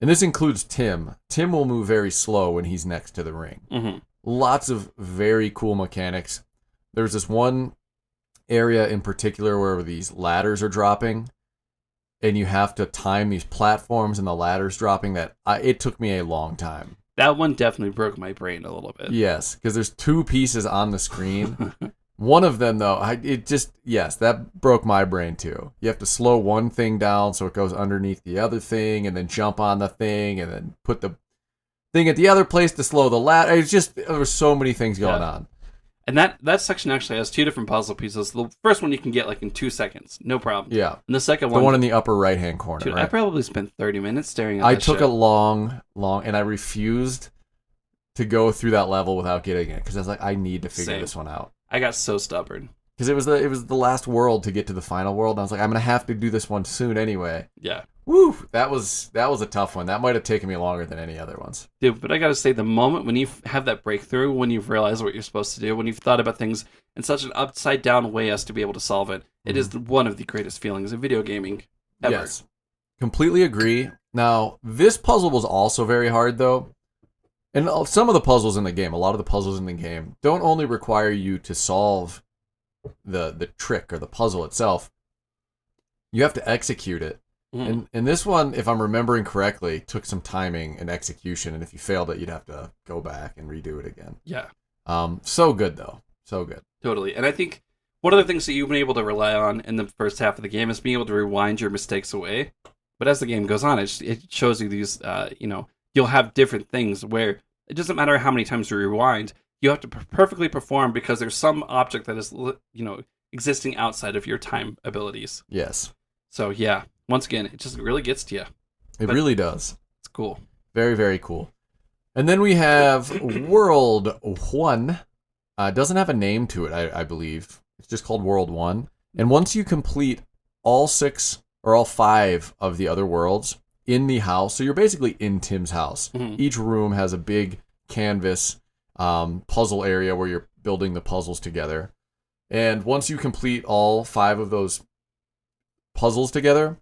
And this includes Tim. Tim will move very slow when he's next to the ring. Lots of very cool mechanics. There's this one area in particular where these ladders are dropping, and you have to time these platforms and the ladders dropping. It took me a long time. That one definitely broke my brain a little bit. Yes, because there's 2 pieces on the screen. One of them, though, that broke my brain too. You have to slow one thing down so it goes underneath the other thing, and then jump on the thing, and then put the thing at the other place to slow the ladder. There were so many things going on. And that section actually has 2 different puzzle pieces. The first one you can get in 2 seconds, no problem. Yeah. And the second one, the one in the upper right-hand corner. Dude, right? I probably spent 30 minutes staring at I that took shit. a long, and I refused to go through that level without getting it because I was like, I need to figure this one out. I got so stubborn because it was the last world to get to the final world. And I was like, I'm gonna have to do this one soon anyway. Yeah. Woo! That was a tough one. That might have taken me longer than any other ones. Dude, but I gotta say, the moment when you have that breakthrough, when you've realized what you're supposed to do, when you've thought about things in such an upside down way as to be able to solve it, it is one of the greatest feelings of video gaming ever. Yes, completely agree. Now, this puzzle was also very hard though. And some of the puzzles in the game, a lot of the puzzles in the game, don't only require you to solve the trick or the puzzle itself. You have to execute it. And this one, if I'm remembering correctly, took some timing and execution. And if you failed it, you'd have to go back and redo it again. Yeah. So good, though. So good. Totally. And I think one of the things that you've been able to rely on in the first half of the game is being able to rewind your mistakes away. But as the game goes on, it shows you these, you'll have different things where it doesn't matter how many times you rewind, you have to perfectly perform because there's some object that is, existing outside of your time abilities. Yes. So yeah, once again, it just really gets to you. It really does. It's cool. Very, very cool. And then we have World 1. It doesn't have a name to it, I believe. It's just called World 1. And once you complete all 6 or all 5 of the other worlds in the house, so you're basically in Tim's house. Mhm. Each room has a big canvas puzzle area where you're building the puzzles together. And once you complete all 5 of those puzzles together,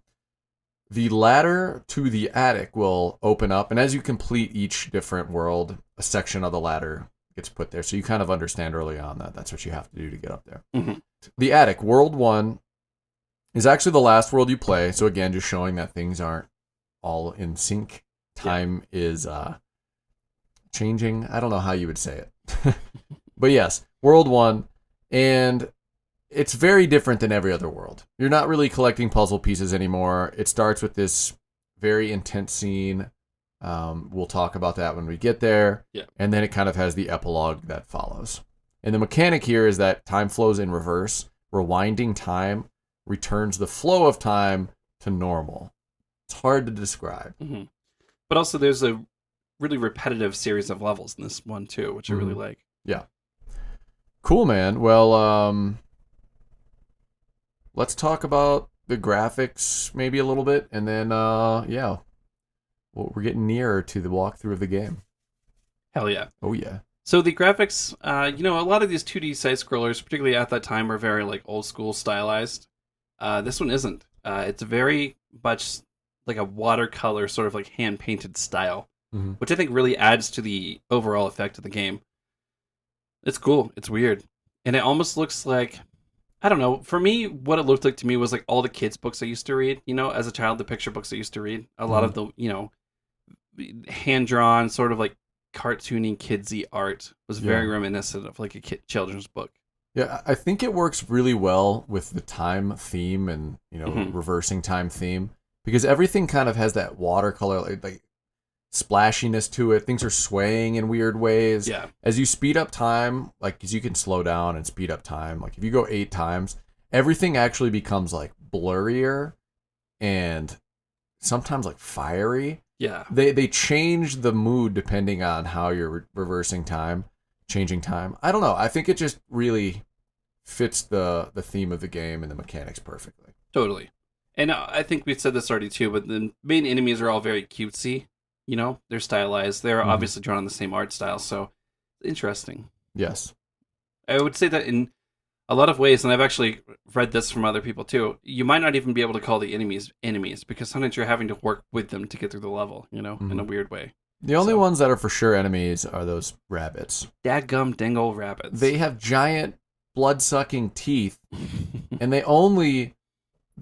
the ladder to the attic will open up. And as you complete each different world, a section of the ladder gets put there. So you kind of understand early on that that's what you have to do to get up there. Mhm. The attic, World 1, is actually the last world you play. So again, just showing that things aren't all in sync. Time is changing. I don't know how you would say it. But yes, World 1. And it's very different than every other world. You're not really collecting puzzle pieces anymore. It starts with this very intense scene. We'll talk about that when we get there. Yeah. And then it kind of has the epilogue that follows. And the mechanic here is that time flows in reverse. Rewinding time returns the flow of time to normal. It's hard to describe. Mm-hmm. But also there's a really repetitive series of levels in this one too, which I really like. Yeah. Cool, man. Well, let's talk about the graphics maybe a little bit, and then, yeah, we're getting nearer to the walkthrough of the game. Hell yeah. Oh, yeah. So the graphics, a lot of these 2D side-scrollers, particularly at that time, were very like old-school stylized. This one isn't. It's very much like a watercolor, sort of like hand-painted style, which I think really adds to the overall effect of the game. It's cool. It's weird. And it almost looks like, I don't know, for me, what it looked like to me was like all the kids' books I used to read, as a child, the picture books I used to read. A lot of the, hand-drawn, sort of like cartoony, kidsy art was very reminiscent of like a children's book. Yeah, I think it works really well with the time theme and, reversing time theme, because everything kind of has that watercolor, like splashiness to it. Things are swaying in weird ways. Yeah. As you speed up time, like, because you can slow down and speed up time. Like, if you go 8 times, everything actually becomes, like, blurrier and sometimes, like, fiery. Yeah. They change the mood depending on how you're reversing time, changing time. I don't know. I think it just really fits the theme of the game and the mechanics perfectly. Totally. And I think we've said this already, too, but the main enemies are all very cutesy. They're stylized. They're obviously drawn on the same art style, so interesting. Yes. I would say that in a lot of ways, and I've actually read this from other people too, you might not even be able to call the enemies because sometimes you're having to work with them to get through the level, in a weird way. The only ones that are for sure enemies are those rabbits. Dadgum dingle rabbits. They have giant blood-sucking teeth, and they only,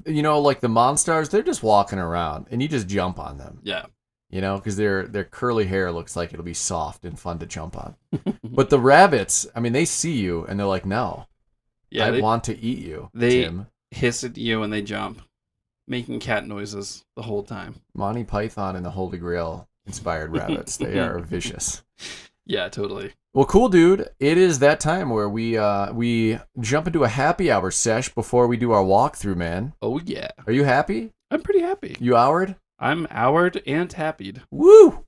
like the Monstars, they're just walking around, and you just jump on them. Yeah. Because their curly hair looks like it'll be soft and fun to jump on. But the rabbits, I mean, they see you and they're like, no, I want to eat you, Tim. Hiss at you and they jump, making cat noises the whole time. Monty Python and the Holy Grail inspired rabbits. They are vicious. Yeah, totally. Well, cool, dude. It is that time where we jump into a happy hour sesh before we do our walkthrough, man. Oh, yeah. Are you happy? I'm pretty happy. You houred? I'm houred and happied. Woo!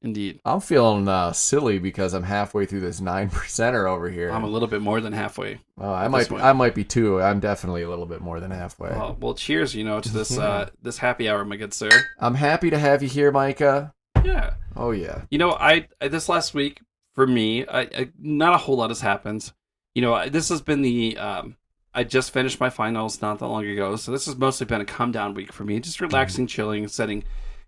Indeed. I'm feeling silly because I'm halfway through this 9%er over here. I'm a little bit more than halfway. Oh, I might be too. I'm definitely a little bit more than halfway. Well, cheers, to this this happy hour, my good sir. I'm happy to have you here, Micah. Yeah. Oh yeah. I this last week for me, I not a whole lot has happened. This has been the I just finished my finals not that long ago, so this has mostly been a come down week for me, just relaxing, chilling, setting,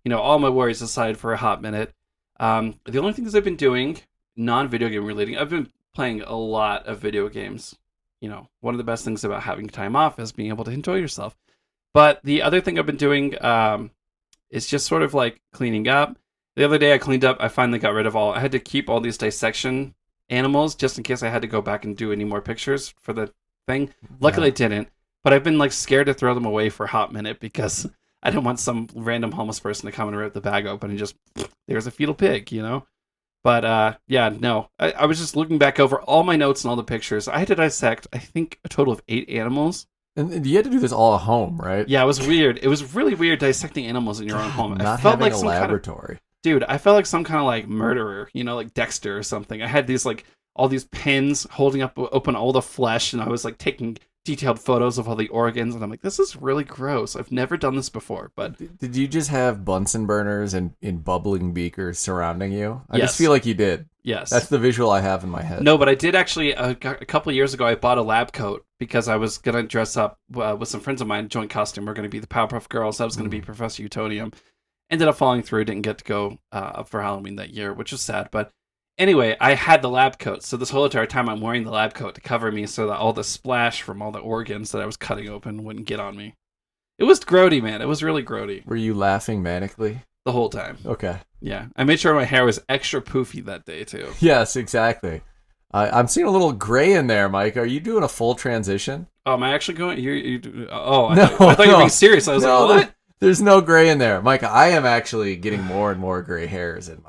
all my worries aside for a hot minute. The only things I've been doing, non-video game relating, I've been playing a lot of video games. One of the best things about having time off is being able to enjoy yourself. But the other thing I've been doing is just sort of like cleaning up. The other day I cleaned up, I finally got rid of I had to keep all these dissection animals just in case I had to go back and do any more pictures for the thing. Luckily I didn't, but I've been like scared to throw them away for a hot minute because I don't want some random homeless person to come and rip the bag open and just, there's a fetal pig, But yeah, no. I was just looking back over all my notes and all the pictures. I had to dissect, I think, a total of 8 animals. And you had to do this all at home, right? Yeah, it was weird. It was really weird dissecting animals in your own home. Not I felt having like a some laboratory. dude, I felt like some kind of like murderer, like Dexter or something. I had these like all these pins holding up open all the flesh, and I was like taking detailed photos of all the organs, and I'm like, this is really gross. I've never done this before. But Did you just have Bunsen burners and in bubbling beakers surrounding you? I Yes. just feel like you did. yes, That's the visual I have in my head. no, but I did actually a couple of years ago. I bought a lab coat because I was gonna dress up with some friends of mine, joint costume. We're gonna be the Powerpuff Girls. I was gonna be Professor Utonium. Ended up falling through. Didn't get to go up for Halloween that year, which was sad. But anyway, I had the lab coat, so this whole entire time I'm wearing the lab coat to cover me, so that all the splash from all the organs that I was cutting open wouldn't get on me. It was grody, man. It was really grody Were you laughing manically? the whole time. Okay. Yeah, I made sure my hair was extra poofy that day too. Yes, exactly. I'm seeing a little gray in there, Mike. Are you doing a full transition? Oh, am I actually going? I No, thought you were no. being serious. I was No, like, what? There's no gray in there, Mike. I am actually getting more and more gray hairs in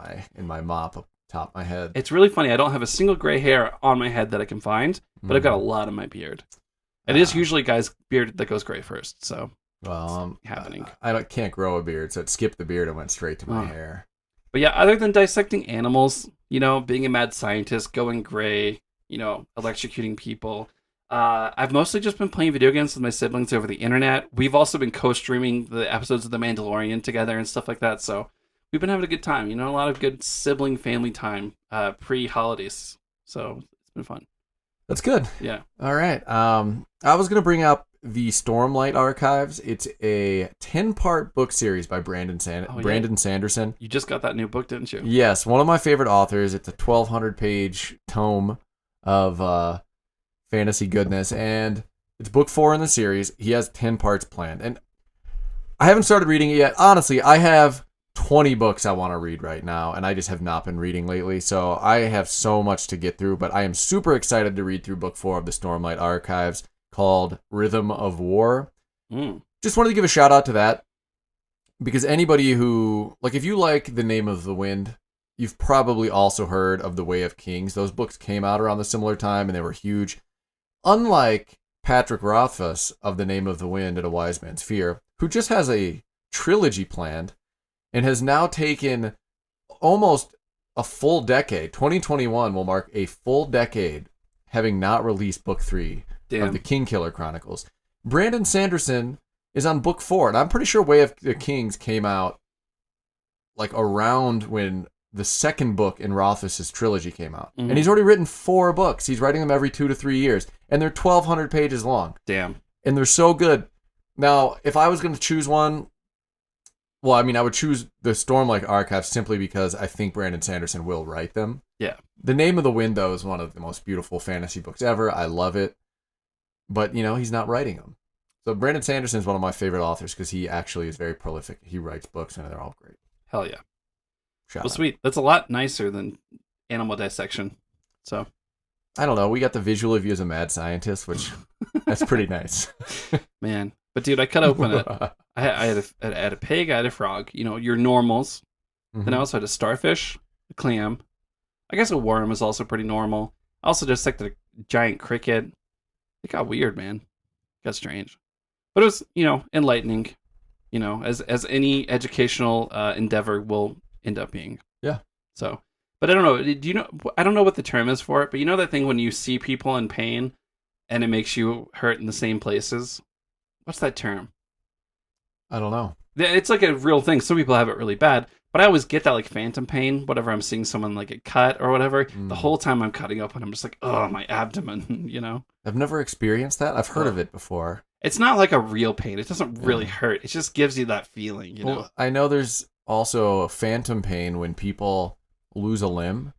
my mop up top of my head. It's really funny. I don't have a single gray hair on my head that I can find, but I've got a lot on my beard. It is usually guy's beard that goes gray first, so Well, happening. can't grow a beard, so it skipped the beard and went straight to my hair. But yeah, other than dissecting animals, being a mad scientist, going gray, electrocuting people, I've mostly just been playing video games with my siblings over the internet. We've also been co-streaming the episodes of The Mandalorian together and stuff like that, so we've been having a good time. A lot of good sibling family time pre-holidays, so it's been fun. That's good. Yeah. All right. I was going to bring up the Stormlight Archives. It's a 10-part book series by Brandon Sanderson. You just got that new book, didn't you? Yes, one of my favorite authors. It's a 1,200-page tome of fantasy goodness, and it's book 4 in the series. He has 10 parts planned, and I haven't started reading it yet. Honestly, I have 20 books I want to read right now, and I just have not been reading lately, so I have so much to get through, but I am super excited to read through book 4 of the Stormlight Archives, called Rhythm of War. Just wanted to give a shout out to that, because anybody who, if you like The Name of the Wind, you've probably also heard of The Way of Kings. Those books came out around the similar time, and they were huge. Unlike Patrick Rothfuss of The Name of the Wind and A Wise Man's Fear, who just has a trilogy planned, and has now taken almost a full decade. 2021 will mark a full decade having not released book 3 of the Kingkiller Chronicles. Brandon Sanderson is on book 4, and I'm pretty sure Way of the Kings came out around when the second book in Rothfuss's trilogy came out. And he's already written 4 books. He's writing them every 2 to 3 years, and they're 1,200 pages long. Damn. And they're so good. Now, if I was going to choose one, I would choose the Stormlight Archives simply because I think Brandon Sanderson will write them. Yeah. The Name of the Wind, though, is one of the most beautiful fantasy books ever. I love it. But, he's not writing them. So Brandon Sanderson is one of my favorite authors because he actually is very prolific. He writes books, and they're all great. Hell yeah. Shout Well, out. sweet. That's a lot nicer than animal dissection. So I don't know. We got the visual of you as a mad scientist, which that's pretty nice. Man. But, dude, I cut open it. I had a pig, I had a frog. Your normals. Then I also had a starfish, a clam. I guess a worm is also pretty normal. I also dissected a giant cricket. It got weird, man. It got strange. But it was, enlightening, as any educational endeavor will end up being. Yeah. So, but I don't know. I don't know what the term is for it, but that thing when you see people in pain and it makes you hurt in the same places? What's that term? I don't know. It's like a real thing. Some people have it really bad, but I always get that phantom pain whenever I'm seeing someone get cut or whatever. The whole time I'm cutting open, I'm just like, oh, my abdomen, I've never experienced that. I've heard of it before. It's not like a real pain. It doesn't really hurt. It just gives you that feeling, Well, I know there's also phantom pain when people lose a limb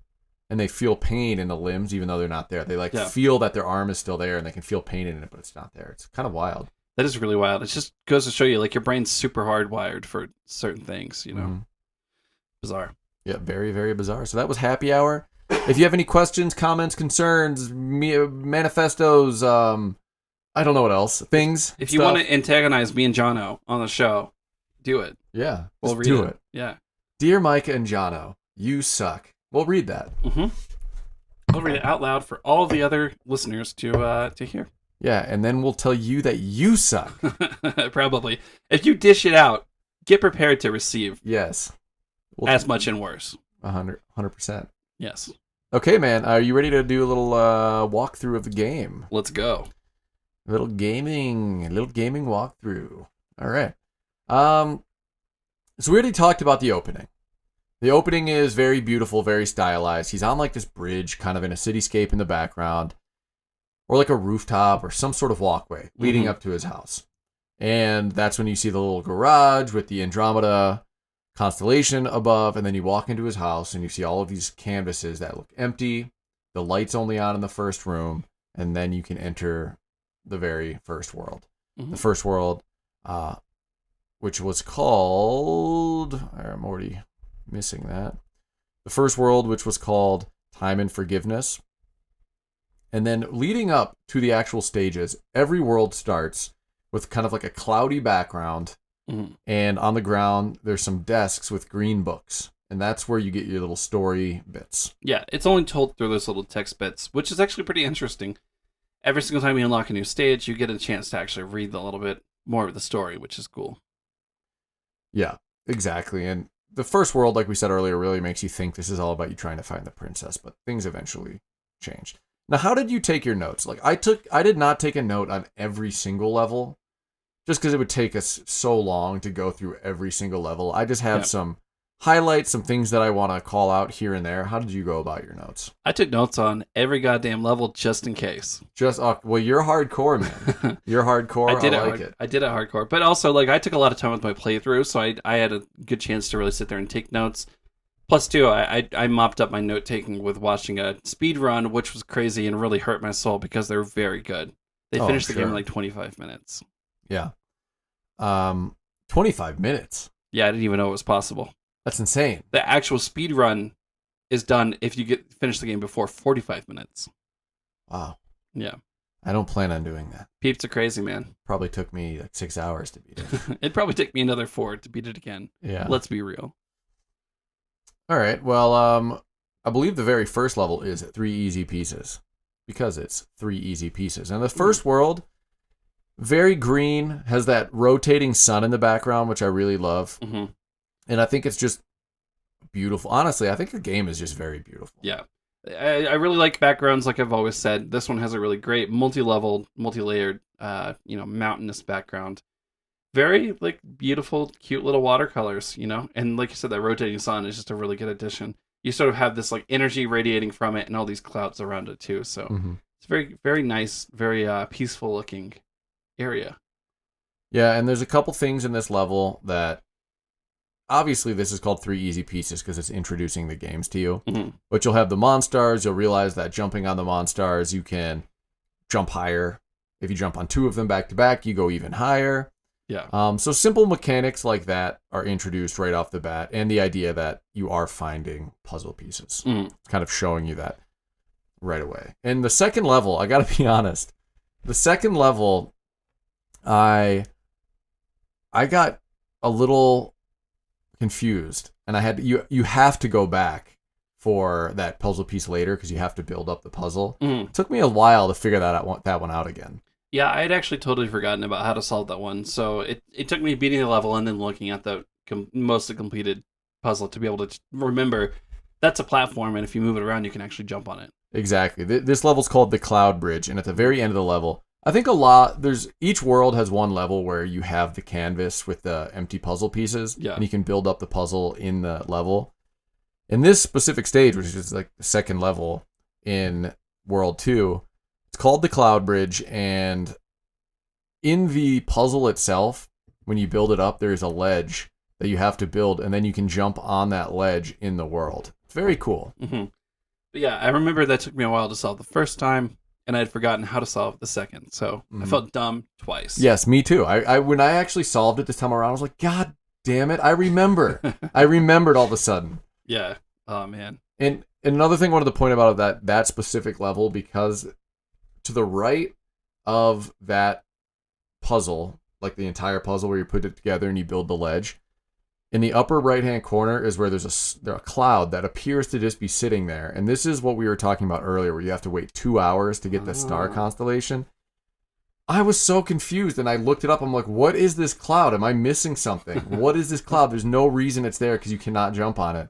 and they feel pain in the limbs even though they're not there. They feel that their arm is still there and they can feel pain in it, but it's not there. It's kind of wild. That is really wild. It just goes to show you, your brain's super hardwired for certain things, Bizarre. Yeah, very, very bizarre. So that was Happy Hour. If you have any questions, comments, concerns, manifestos, I don't know what else, things. If you want to antagonize me and Jono on the show, do it. Yeah, We'll just read do it. Yeah. Dear Micah and Jono, you suck. We'll read that. Mm-hmm. I'll read it out loud for all of the other listeners to hear. Yeah, and then we'll tell you that you suck. Probably. If you dish it out, get prepared to receive Yes. as much and worse. 100%. Yes. Okay, man. Are you ready to do a little walkthrough of the game? Let's go. A little gaming walkthrough. All right. So we already talked about the opening. The opening is very beautiful, very stylized. He's on like this bridge, kind of in a cityscape in the background, or like a rooftop or some sort of walkway leading up to his house. And that's when you see the little garage with the Andromeda constellation above, and then you walk into his house and you see all of these canvases that look empty. The light's only on in the first room, and then you can enter the very first world. The first world, which was called... I'm already missing that. The first world, which was called Time and Forgiveness. And then leading up to the actual stages, every world starts with kind of like a cloudy background. And on the ground, there's some desks with green books. And that's where you get your little story bits. Yeah, it's only told through those little text bits, which is actually pretty interesting. Every single time you unlock a new stage, you get a chance to actually read a little bit more of the story, which is cool. Yeah, exactly. And the first world, like we said earlier, really makes you think this is all about you trying to find the princess, but things eventually changed. Now, how did you take your notes? Like, I did not take a note on every single level, just because it would take us so long to go through every single level. I just have some highlights, some things that I want to call out here and there. How did you go about your notes? I took notes on every goddamn level just in case. Well, you're hardcore, man. You're hardcore. I like it. I did it hardcore, but also like I took a lot of time with my playthrough, so I had a good chance to really sit there and take notes. Plus, too, I mopped up my note taking with watching a speed run, which was crazy and really hurt my soul because they're very good. They finished the game in like 25 minutes. Yeah. 25 minutes. Yeah, I didn't even know it was possible. That's insane. The actual speed run is done if you finish the game before 45 minutes. Wow. Yeah. I don't plan on doing that. Peeps are crazy, man. Probably took me like 6 hours to beat it. It'd probably take me another 4 to beat it again. Yeah. Let's be real. All right. Well, I believe the very first level is 3 easy pieces because it's 3 easy pieces. And the first world, very green, has that rotating sun in the background, which I really love. And I think it's just beautiful. Honestly, I think the game is just very beautiful. Yeah. I really like backgrounds, like I've always said. This one has a really great multi-level, multi-layered, mountainous background. Very, like, beautiful, cute little watercolors, And like you said, that rotating sun is just a really good addition. You sort of have this, like, energy radiating from it and all these clouds around it, too. So it's very, very nice, very peaceful-looking area. Yeah, and there's a couple things in this level that... Obviously, this is called 3 easy pieces because it's introducing the games to you. But you'll have the Monstars. You'll realize that jumping on the Monstars, you can jump higher. If you jump on 2 of them back to back, you go even higher. Yeah. So simple mechanics like that are introduced right off the bat, and the idea that you are finding puzzle pieces. It's kind of showing you that right away. And the second level, I got to be honest, the second level, I got a little confused, and I had you have to go back for that puzzle piece later because you have to build up the puzzle. It took me a while to figure that one out again. Yeah, I had actually totally forgotten about how to solve that one, so it took me beating the level and then looking at the mostly completed puzzle to be able to remember that's a platform, and if you move it around, you can actually jump on it. Exactly. This level's called the Cloud Bridge, and at the very end of the level, I think each world has one level where you have the canvas with the empty puzzle pieces, and you can build up the puzzle in the level. In this specific stage, which is like the second level in World 2, it's called the Cloud Bridge, and in the puzzle itself, when you build it up, there's a ledge that you have to build, and then you can jump on that ledge in the world. It's very cool. But yeah, I remember that took me a while to solve the first time, and I had forgotten how to solve the second, so I felt dumb twice. Yes, me too. I when I actually solved it this time around, I was like, God damn it, I remember. I remembered all of a sudden. Yeah. Oh, man. And another thing I wanted to point about that specific level, because to the right of that puzzle, like the entire puzzle where you put it together and you build the ledge, In the upper right-hand corner is where there's a cloud that appears to just be sitting there. And this is what we were talking about earlier, where you have to wait 2 hours to get the star constellation. I was so confused, and I looked it up. I'm like, what is this cloud? Am I missing something? What is this cloud? There's no reason it's there because you cannot jump on it.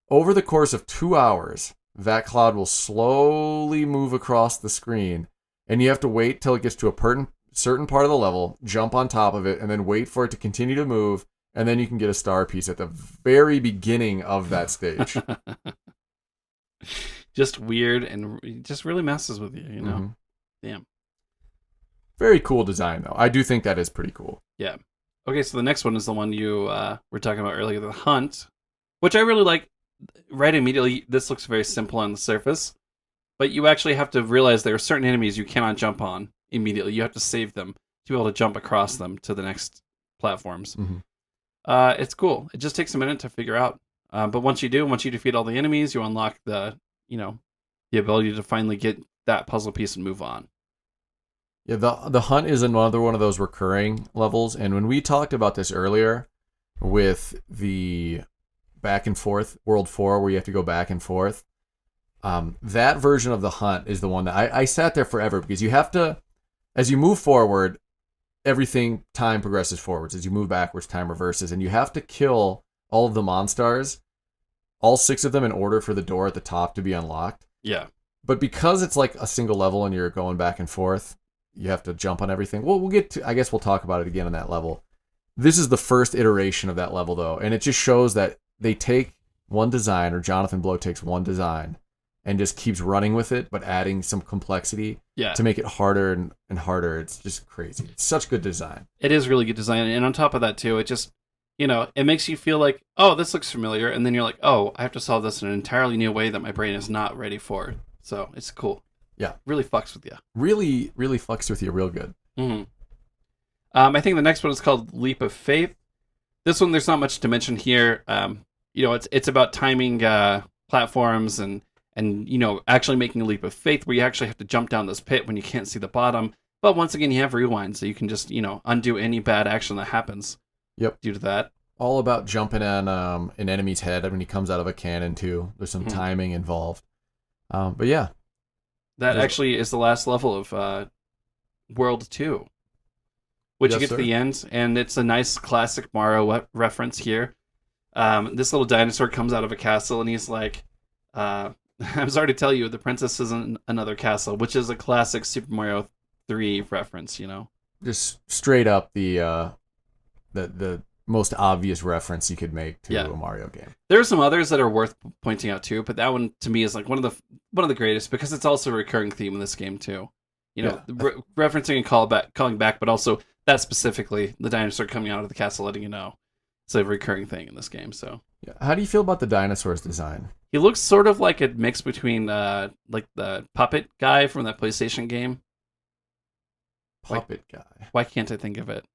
Over the course of 2 hours, that cloud will slowly move across the screen, and you have to wait till it gets to a certain part of the level, jump on top of it, and then wait for it to continue to move, and then you can get a star piece at the very beginning of that stage. Just weird, and it just really messes with you, you know? Mm-hmm. Damn. Very cool design, though. I do think that is pretty cool. Yeah. Okay, so the next one is the one you were talking about earlier, the hunt, which I really like. Right immediately, this looks very simple on the surface, but you actually have to realize there are certain enemies you cannot jump on immediately. You have to save them to be able to jump across them to the next platforms. Mm-hmm. It's cool. It just takes a minute to figure out. But once you defeat all the enemies, you unlock the ability to finally get that puzzle piece and move on. Yeah, the hunt is another one of those recurring levels, and when we talked about this earlier with the back and forth World 4, where you have to go back and forth, that version of the hunt is the one that I sat there forever, because you have to, as you move forward, time progresses forwards. As you move backwards, time reverses, and you have to kill all of the monsters, all 6 of them, in order for the door at the top to be unlocked. Yeah. But because it's like a single level and you're going back and forth, you have to jump on everything. Well, I guess we'll talk about it again on that level. This is the first iteration of that level, though, and it just shows that they take one design, or Jonathan Blow takes one design, and just keeps running with it, but adding some complexity to make it harder and harder. It's just crazy. It's such good design. It is really good design, and on top of that, too, it just, it makes you feel like, oh, this looks familiar, and then you're like, oh, I have to solve this in an entirely new way that my brain is not ready for. So it's cool. Yeah. Really fucks with you. Really, really fucks with you real good. Mm-hmm. I think the next one is called Leap of Faith. This one, there's not much to mention here. It's about timing platforms and actually making a leap of faith where you actually have to jump down this pit when you can't see the bottom. But once again, you have rewind, so you can just, undo any bad action that happens. Yep. Due to that. All about jumping on an enemy's head when he comes out of a cannon, too. There's some timing involved. But yeah. That actually is the last level of World 2. Which you get to the end, and it's a nice classic Mario reference here. This little dinosaur comes out of a castle, and he's like, I'm sorry to tell you, the princess is in another castle, which is a classic Super Mario 3 reference, Just straight up the most obvious reference you could make to a Mario game. There are some others that are worth pointing out too, but that one to me is like one of the greatest, because it's also a recurring theme in this game too. Referencing and calling back, but also that specifically, the dinosaur coming out of the castle letting you know. It's a recurring thing in this game. So yeah. How do you feel about the dinosaur's design? He looks sort of like a mix between like the puppet guy from that PlayStation game. Puppet guy. Why can't I think of it?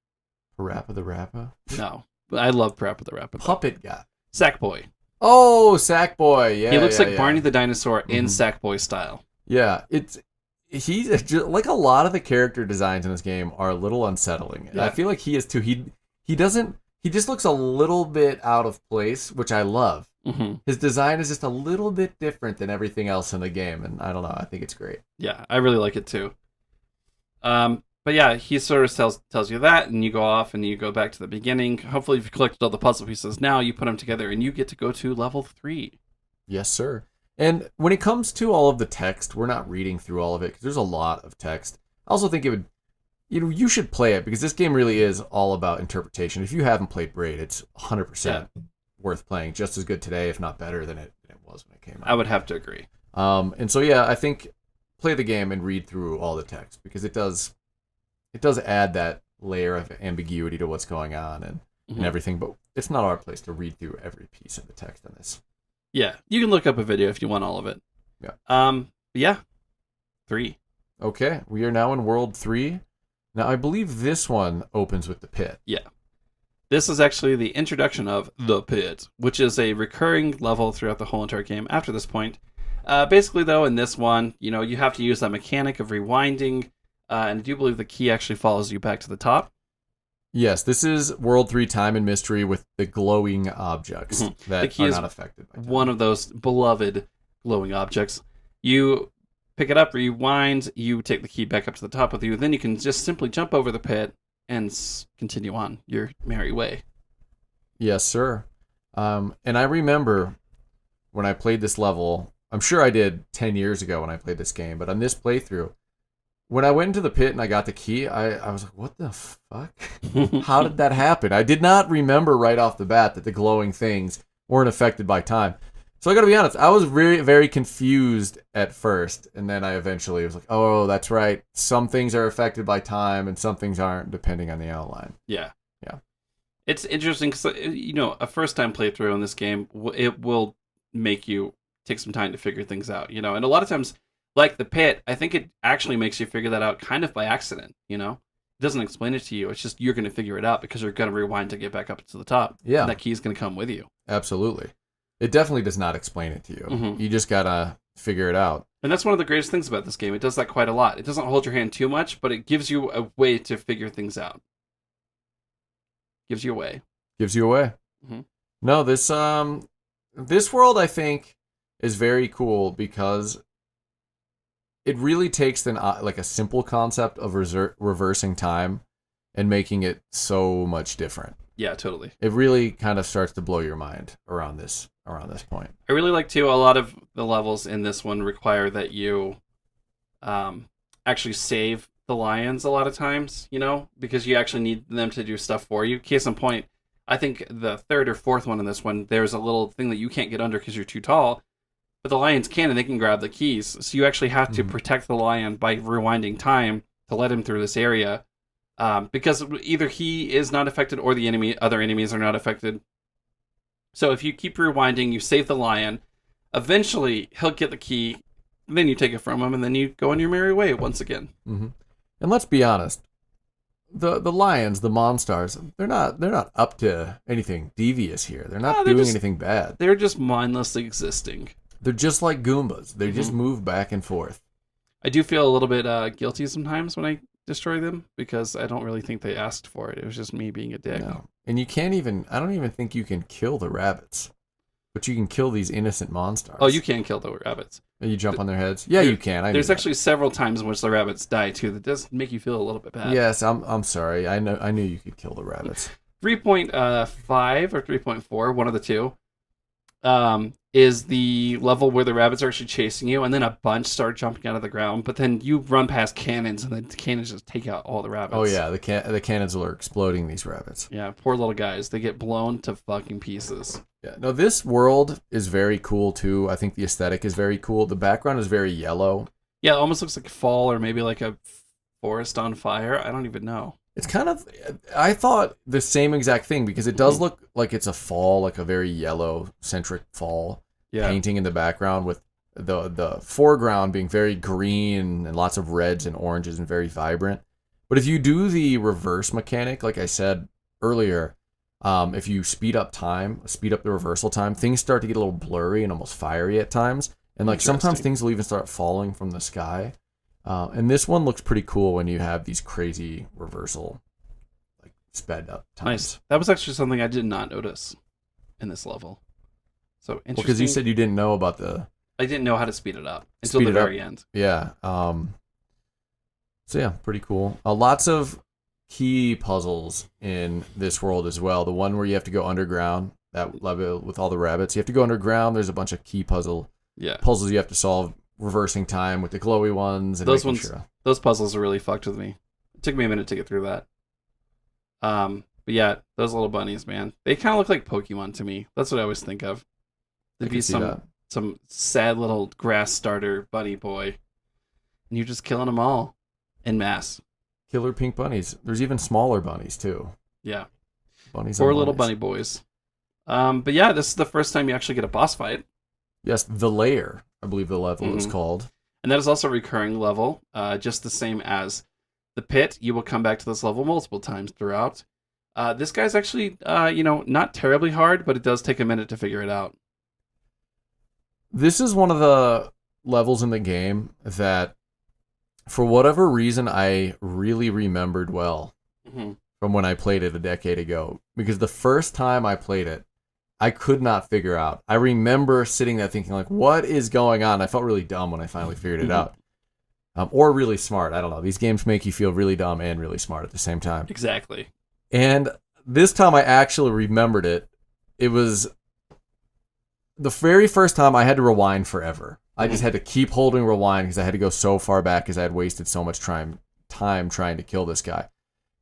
Parappa the Rappa? No. I love Parappa the Rappa. Puppet guy. Sackboy. Oh, Sackboy. Yeah. He looks like Barney the dinosaur in Sackboy style. Yeah. He's just, like, a lot of the character designs in this game are a little unsettling. Yeah. I feel like he is too. He just looks a little bit out of place, which I love. Mm-hmm. His design is just a little bit different than everything else in the game, and I don't know. I think it's great. Yeah, I really like it too. But yeah, he sort of tells you that, and you go off and you go back to the beginning. Hopefully, if you collected all the puzzle pieces now, you put them together and you get to go to level 3. Yes, sir. And when it comes to all of the text, we're not reading through all of it because there's a lot of text. I also think it would, you should play it because this game really is all about interpretation. If you haven't played Braid, it's 100% worth playing. Just as good today, if not better than it was when it came out. I would have to agree. And so yeah, I think play the game and read through all the text because it does add that layer of ambiguity to what's going on and everything. But it's not our place to read through every piece of the text in this. Yeah, you can look up a video if you want all of it. Yeah. 3. Okay, we are now in World 3. Now, I believe this one opens with the pit. Yeah. This is actually the introduction of the pit, which is a recurring level throughout the whole entire game after this point. Basically, though, in this one, you have to use that mechanic of rewinding, and I do believe the key actually follows you back to the top. Yes, this is World 3 Time and Mystery with the glowing objects The that key are is not affected by time. one of those beloved glowing objects. You pick it up, rewind, you take the key back up to the top with you, then you can just simply jump over the pit and continue on your merry way. Yes, sir. And I remember when I played this level, I'm sure I did 10 years ago when I played this game, but on this playthrough, when I went into the pit and I got the key, I was like, what the fuck? How did that happen? I did not remember right off the bat that the glowing things weren't affected by time. So I got to be honest, I was very, very confused at first. And then I eventually was like, oh, that's right. Some things are affected by time and some things aren't, depending on the outline. Yeah. Yeah. It's interesting because, a first-time playthrough in this game, it will make you take some time to figure things out, And a lot of times, like the pit, I think it actually makes you figure that out kind of by accident, It doesn't explain it to you. It's just you're going to figure it out because you're going to rewind to get back up to the top. Yeah. And that key is going to come with you. Absolutely. It definitely does not explain it to you. Mm-hmm. You just got to figure it out. And that's one of the greatest things about this game. It does that quite a lot. It doesn't hold your hand too much, but it gives you a way to figure things out. Gives you a way. Gives you away. Mm-hmm. No, this world, I think, is very cool because it really takes like a simple concept of reversing time and making it so much different. Yeah, totally. It really kind of starts to blow your mind around this point. I really like, too, a lot of the levels in this one require that you actually save the lions a lot of times, because you actually need them to do stuff for you. Case in point, I think the third or fourth one in this one, there's a little thing that you can't get under because you're too tall, but the lions can, and they can grab the keys. So you actually have to protect the lion by rewinding time to let him through this area, because either he is not affected or the other enemies are not affected. So if you keep rewinding, you save the lion, eventually he'll get the key, then you take it from him, and then you go on your merry way once again. Mm-hmm. And let's be honest, the lions, the monsters, they're not up to anything devious here. They're not doing anything bad. They're just mindlessly existing. They're just like Goombas. They just move back and forth. I do feel a little bit guilty sometimes when I destroy them because I don't really think they asked for it. It was just me being a dick. No. And I don't even think you can kill the rabbits. But you can kill these innocent monsters. Oh, you can kill the rabbits. You jump on their heads? Yeah, you can. There's actually several times in which the rabbits die, too. That does make you feel a little bit bad. Yes, I'm sorry. I knew you could kill the rabbits. 3.5 or 3.4, one of the two, is the level where the rabbits are actually chasing you, and then a bunch start jumping out of the ground, but then you run past cannons, and the cannons just take out all the rabbits. Oh, yeah, the cannons are exploding these rabbits. Yeah, poor little guys. They get blown to fucking pieces. Yeah, no, this world is very cool, too. I think the aesthetic is very cool. The background is very yellow. Yeah, it almost looks like fall or maybe like a forest on fire. I don't even know. It's kind of, I thought the same exact thing because it does look like it's a fall, like a very yellow-centric fall. Yeah. Painting in the background with the foreground being very green and lots of reds and oranges and very vibrant. But if you do the reverse mechanic, like I said earlier, if you speed up the reversal time, things start to get a little blurry and almost fiery at times. And like sometimes things will even start falling from the sky. And this one looks pretty cool when you have these crazy reversal, like sped up times. Nice. That was actually something I did not notice in this level. So interesting. Well, because you said you didn't know about I didn't know how to speed it up until the very end. Yeah. So yeah, pretty cool. Lots of key puzzles in this world as well. The one where you have to go underground, that level with all the rabbits. You have to go underground. There's a bunch of key puzzles you have to solve, reversing time with the glowy ones. And those puzzles are really fucked with me. It took me a minute to get through that. But yeah, those little bunnies, man, they kind of look like Pokemon to me. That's what I always think of. There'd be some sad little grass starter bunny boy, and you're just killing them all en masse. Killer pink bunnies. There's even smaller bunnies too. Yeah, bunnies. Poor little bunny boys. But yeah, this is the first time you actually get a boss fight. Yes, the lair, I believe the level is called. And that is also a recurring level, just the same as the pit. You will come back to this level multiple times throughout. This guy's actually, not terribly hard, but it does take a minute to figure it out. This is one of the levels in the game that, for whatever reason, I really remembered well. Mm-hmm. from when I played it a decade ago. Because the first time I played it, I could not figure out. I remember sitting there thinking, like, what is going on? I felt really dumb when I finally figured it out. Or really smart. I don't know. These games make you feel really dumb and really smart at the same time. Exactly. And this time I actually remembered it. It was the very first time I had to rewind forever. I just had to keep holding rewind because I had to go so far back because I had wasted so much time trying to kill this guy.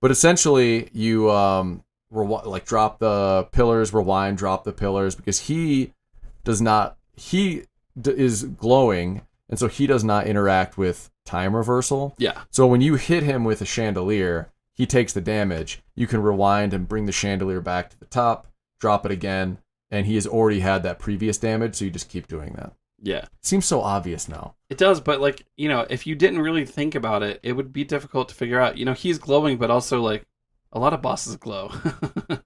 But essentially, you drop the pillars, rewind, drop the pillars, because he is glowing, and so he does not interact with time reversal. Yeah. So when you hit him with a chandelier, he takes the damage. You can rewind and bring the chandelier back to the top, drop it again, and he has already had that previous damage, so you just keep doing that. Yeah. It seems so obvious now. It does, but like, if you didn't really think about it, it would be difficult to figure out. He's glowing, but also like a lot of bosses glow. But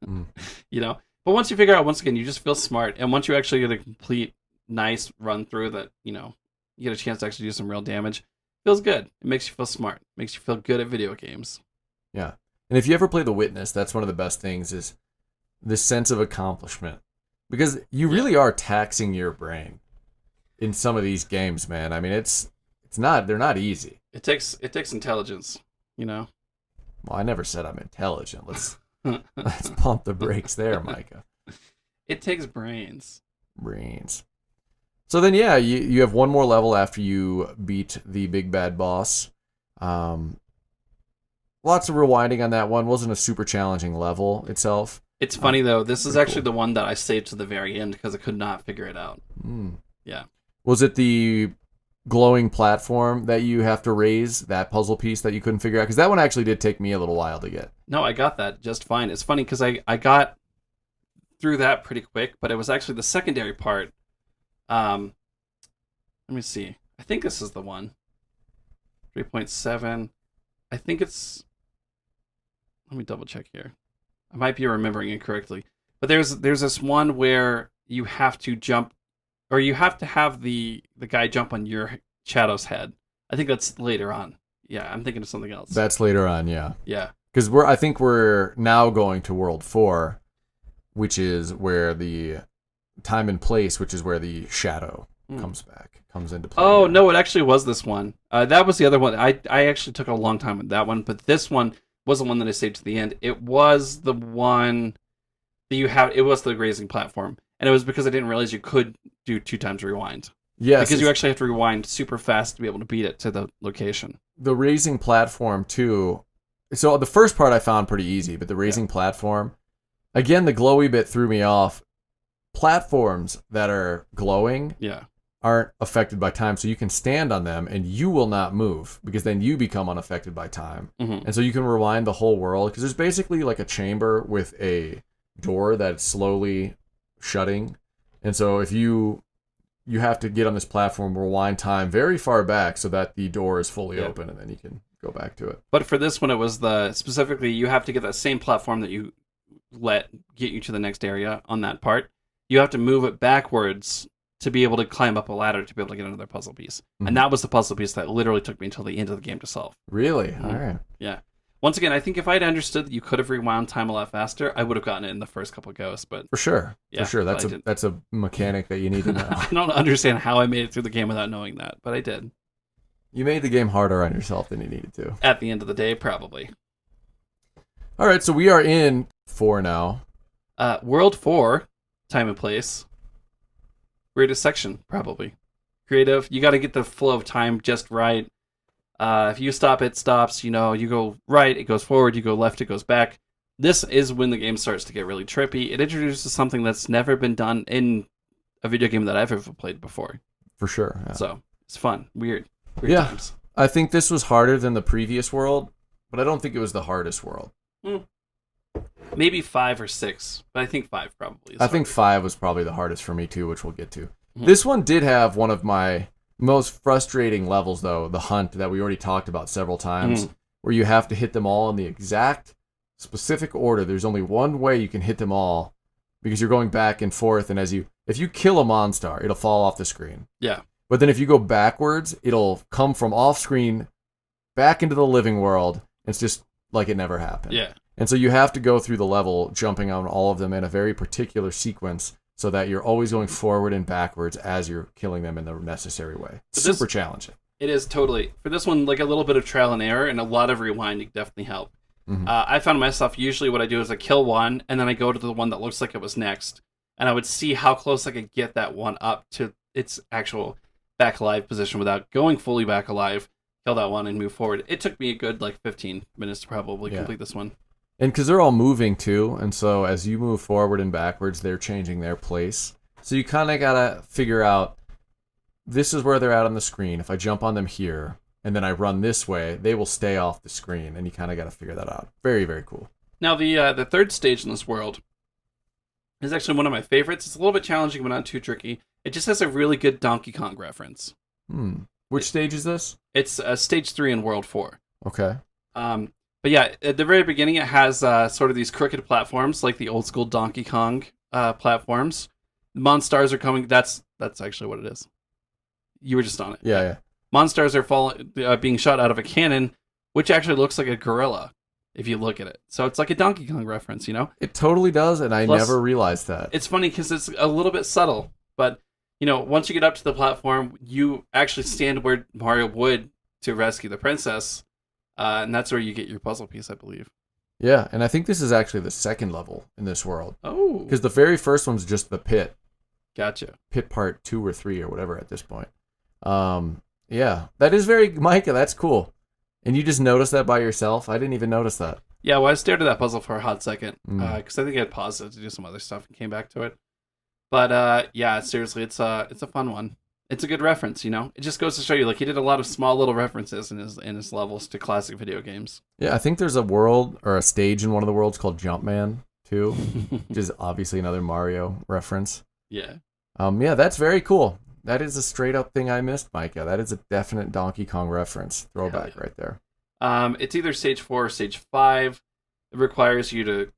once you figure out, once again, you just feel smart, and once you actually get a complete nice run through that, you get a chance to actually do some real damage. Feels good. It makes you feel smart. Makes you feel good at video games. Yeah. And if you ever play The Witness, that's one of the best things, is this sense of accomplishment. Because you really are taxing your brain in some of these games, man. I mean, they're not easy. It takes intelligence, Well, I never said I'm intelligent. Let's pump the brakes there, Micah. It takes brains. So then, yeah, you have one more level after you beat the big bad boss. Lots of rewinding on that one. Wasn't a super challenging level itself. It's funny, though. This is actually the one that I saved to the very end because I could not figure it out. Yeah. Was it the glowing platform that you have to raise, that puzzle piece that you couldn't figure out? Because that one actually did take me a little while to get. No, I got that just fine. It's funny because I got through that pretty quick, but it was actually the secondary part. Let me see. I think this is the one. 3.7. I think it's... Let me double check here. I might be remembering incorrectly. But there's this one where you have to jump, or you have to have the guy jump on your Shadow's head. I think that's later on. Yeah, I'm thinking of something else. That's later on, yeah. Yeah. Because I think we're now going to World 4, which is where the time and place, which is where the Shadow comes into play. Oh, no, it actually was this one. That was the other one. I actually took a long time with that one, but this one was the one that I saved to the end. It was the one that it was the grazing platform. And it was because I didn't realize you could do 2 times rewind. Yes. Because you actually have to rewind super fast to be able to beat it to the location. The raising platform, too. So the first part I found pretty easy, but the raising platform, again, the glowy bit threw me off. Platforms that are glowing aren't affected by time, so you can stand on them and you will not move, because then you become unaffected by time. And so you can rewind the whole world, because there's basically like a chamber with a door that's slowly shutting, and so if you have to get on this platform, rewind time very far back so that the door is fully open, and then you can go back to it. But for this one, it was specifically you have to get that same platform that you let get you to the next area on that part. You have to move it backwards to be able to climb up a ladder to be able to get another puzzle piece. And that was the puzzle piece that literally took me until the end of the game to solve. Really? All right. Yeah. Once again, I think if I'd understood that you could have rewound time a lot faster, I would have gotten it in the first couple goes. But for sure. That's a mechanic that you need to know. I don't understand how I made it through the game without knowing that, but I did. You made the game harder on yourself than you needed to. At the end of the day, probably. All right, so we are in 4 now. World 4, time and place. Greatest section, probably. Creative. You got to get the flow of time just right. If you stop, it stops. You go right, it goes forward. You go left, it goes back. This is when the game starts to get really trippy. It introduces something that's never been done in a video game that I've ever played before. For sure. Yeah. So it's fun. Weird times. I think this was harder than the previous world, but I don't think it was the hardest world. Maybe 5 or 6, but I think 5 probably is. I think 5 was probably the hardest for me too, which we'll get to. This one did have one of my most frustrating levels, though, the hunt that we already talked about several times, where you have to hit them all in the exact specific order. There's only one way you can hit them all, because you're going back and forth, and if you kill a Monstar, it'll fall off the screen. Yeah. But then if you go backwards, it'll come from off screen back into the living world. It's just like it never happened. Yeah. And so you have to go through the level jumping on all of them in a very particular sequence so that you're always going forward and backwards as you're killing them in the necessary way. Super challenging. It is totally. For this one, like a little bit of trial and error and a lot of rewinding definitely help. I found myself, usually what I do is I kill one, and then I go to the one that looks like it was next, and I would see how close I could get that one up to its actual back alive position without going fully back alive, kill that one, and move forward. It took me a good, 15 minutes to probably complete this one. And because they're all moving, too, and so as you move forward and backwards, they're changing their place. So you kind of got to figure out, this is where they're at on the screen. If I jump on them here, and then I run this way, they will stay off the screen, and you kind of got to figure that out. Very, very cool. Now, the third stage in this world is actually one of my favorites. It's a little bit challenging, but not too tricky. It just has a really good Donkey Kong reference. Which stage is this? It's stage 3 in World 4. Okay. But yeah, at the very beginning, it has sort of these crooked platforms, like the old school Donkey Kong platforms. Monstars are coming. That's actually what it is. You were just on it. Yeah. Monstars are being shot out of a cannon, which actually looks like a gorilla if you look at it. So it's like a Donkey Kong reference, you know? It totally does, and I never realized that. It's funny because it's a little bit subtle, but once you get up to the platform, you actually stand where Mario would to rescue the princess, and that's where you get your puzzle piece, I believe. Yeah, and I think this is actually the second level in this world. Oh. Because the very first one's just the pit. Gotcha. Pit part 2 or 3 or whatever at this point. Yeah, that is very, Micah, that's cool. And you just noticed that by yourself? I didn't even notice that. Yeah, well, I stared at that puzzle for a hot second, because I think I had paused it to do some other stuff and came back to it. But yeah, seriously, it's a fun one. It's a good reference, It just goes to show you, he did a lot of small little references in his levels to classic video games. Yeah, I think there's a world or a stage in one of the worlds called Jumpman too, which is obviously another Mario reference. Yeah. Yeah, that's very cool. That is a straight up thing I missed, Micah. That is a definite Donkey Kong reference. Throwback right there. It's either stage 4 or stage 5. It requires you to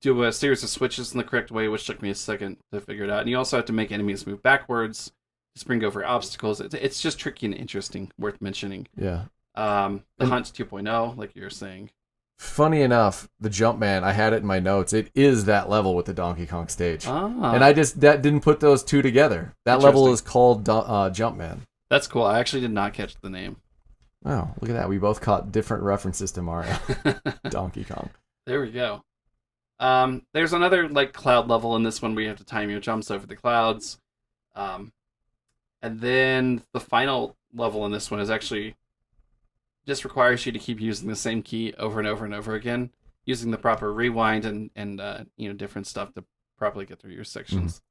do a series of switches in the correct way, which took me a second to figure it out. And you also have to make enemies move backwards, spring over obstacles. It's just tricky and interesting, worth mentioning. Yeah. The Hunt 2.0, like you were saying. Funny enough, the Jumpman, I had it in my notes. It is that level with the Donkey Kong stage. Ah. And I didn't put those two together. That level is called Jumpman. That's cool. I actually did not catch the name. Oh, look at that. We both caught different references to Mario. Donkey Kong. There we go. There's another cloud level in this one where you have to time your jumps over the clouds. And then the final level in this one is actually just requires you to keep using the same key over and over and over again, using the proper rewind and different stuff to properly get through your sections.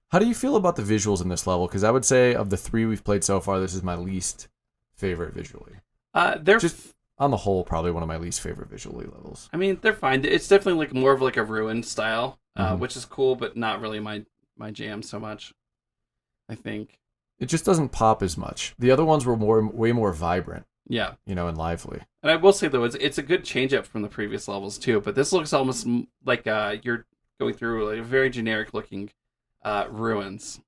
How do you feel about the visuals in this level? Because I would say of the 3 we've played so far, this is my least favorite visually. They're just on the whole probably one of my least favorite visually levels. I mean, they're fine. It's definitely more of a ruined style, which is cool, but not really my jam so much, I think. It just doesn't pop as much. The other ones were way more vibrant. Yeah. And lively. And I will say, though, it's a good change up from the previous levels, too. But this looks almost like you're going through a very generic-looking ruins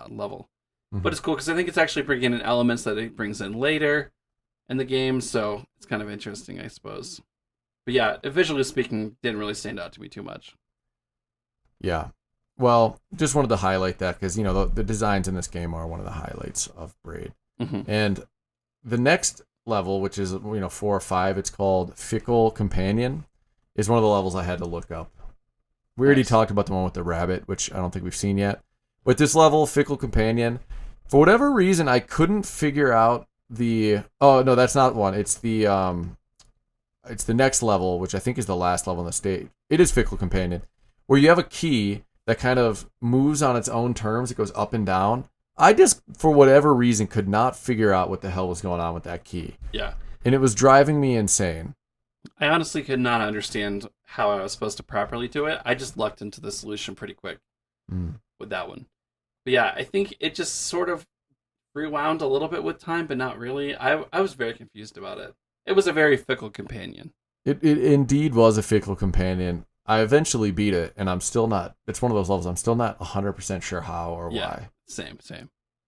level. But it's cool because I think it's actually bringing in elements that it brings in later in the game. So it's kind of interesting, I suppose. But yeah, visually speaking, didn't really stand out to me too much. Yeah. Well, just wanted to highlight that because, the designs in this game are one of the highlights of Braid. And the next level, which is 4 or 5, it's called Fickle Companion, is one of the levels I had to look up. We already talked about the one with the rabbit, which I don't think we've seen yet. But this level, Fickle Companion, for whatever reason, I couldn't figure out oh no, that's not one. It's the next level, which I think is the last level in the stage. It is Fickle Companion, where you have a key that kind of moves on its own terms. It goes up and down. I just, for whatever reason, could not figure out what the hell was going on with that key. Yeah. And it was driving me insane. I honestly could not understand how I was supposed to properly do it. I just lucked into the solution pretty quick with that one. But yeah, I think it just sort of rewound a little bit with time, but not really. I was very confused about it. It was a very fickle companion. It indeed was a fickle companion. I eventually beat it, and I'm still not... It's one of those levels I'm still not 100% sure how or why. Same.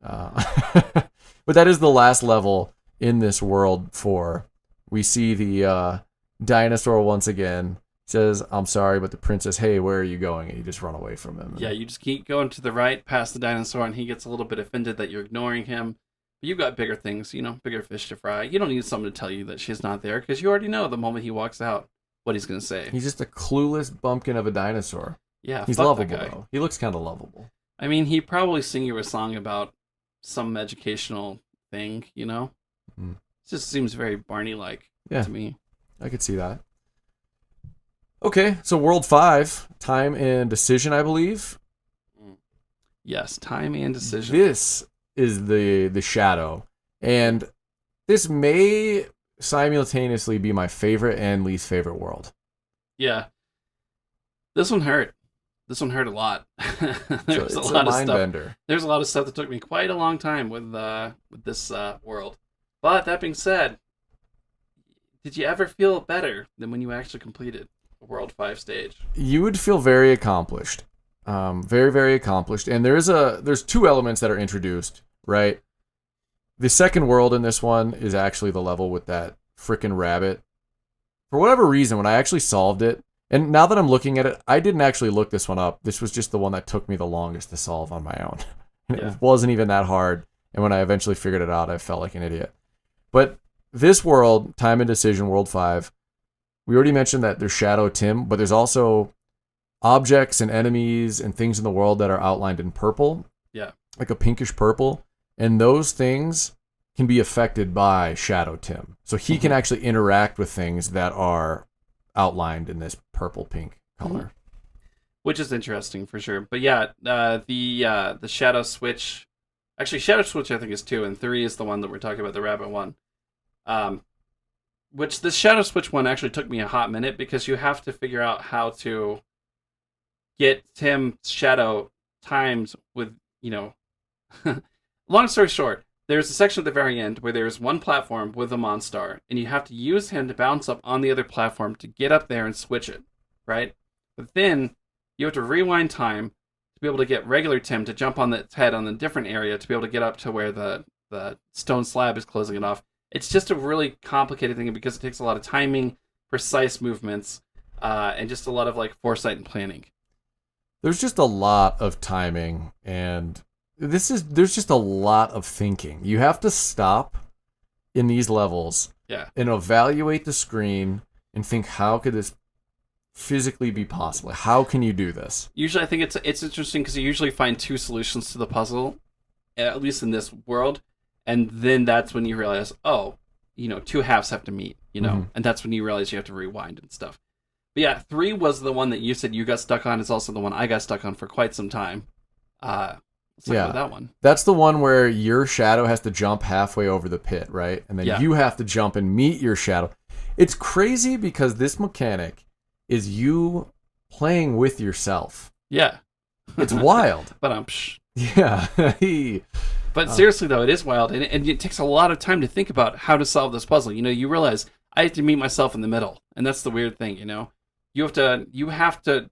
But that is the last level in this world 4. We see the dinosaur once again, says, I'm sorry, but the prince says, hey, where are you going? And you just run away from him. Yeah, you just keep going to the right past the dinosaur, and he gets a little bit offended that you're ignoring him. But you've got bigger things, bigger fish to fry. You don't need someone to tell you that she's not there, because you already know the moment he walks out what he's going to say. He's just a clueless bumpkin of a dinosaur. Yeah, he's lovable, though. He looks kind of lovable. I mean, he'd probably sing you a song about some educational thing, It just seems very Barney-like to me. I could see that. Okay, so World 5, Time and Decision, I believe. Yes, Time and Decision. This is the shadow. And this may simultaneously be my favorite and least favorite world. Yeah. This one hurt. This one hurt a lot. There's a lot of stuff. Bender. There's a lot of stuff that took me quite a long time with this world. But that being said, did you ever feel better than when you actually completed a World 5 stage? You would feel very accomplished. Very, very accomplished. And there's two elements that are introduced, right? The second world in this one is actually the level with that frickin' rabbit. For whatever reason, when I actually solved it, and now that I'm looking at it, I didn't actually look this one up. This was just the one that took me the longest to solve on my own. And it wasn't even that hard. And when I eventually figured it out, I felt like an idiot. But this world, Time and Decision, World 5, we already mentioned that there's Shadow Tim, but there's also objects and enemies and things in the world that are outlined in purple. Yeah. Like a pinkish purple. And those things can be affected by Shadow Tim. So he can actually interact with things that are outlined in this purple-pink color. Which is interesting for sure. But yeah, the Shadow Switch... Actually, Shadow Switch I think is 2, and 3 is the one that we're talking about, the rabbit one. Which the Shadow Switch one actually took me a hot minute, because you have to figure out how to get Tim's shadow timed with, Long story short, there's a section at the very end where there's one platform with a Monstar, and you have to use him to bounce up on the other platform to get up there and switch it, right? But then you have to rewind time to be able to get regular Tim to jump on its head on a different area to be able to get up to where the stone slab is closing it off. It's just a really complicated thing because it takes a lot of timing, precise movements, and just a lot of foresight and planning. There's just a lot of timing, and there's just a lot of thinking. You have to stop in these levels and evaluate the screen and think, how could this physically be possible? How can you do this? Usually I think it's interesting because you usually find two solutions to the puzzle, at least in this world, and then that's when you realize, two halves have to meet, and that's when you realize you have to rewind and stuff. But yeah, 3 was the one that you said you got stuck on. It's also the one I got stuck on for quite some time. Let's talk about that one. That's the one where your shadow has to jump halfway over the pit, right? And then you have to jump and meet your shadow. It's crazy because this mechanic is you playing with yourself. Yeah. It's wild. But yeah. But seriously, though, it is wild. And it takes a lot of time to think about how to solve this puzzle. You realize I have to meet myself in the middle. And that's the weird thing, You have to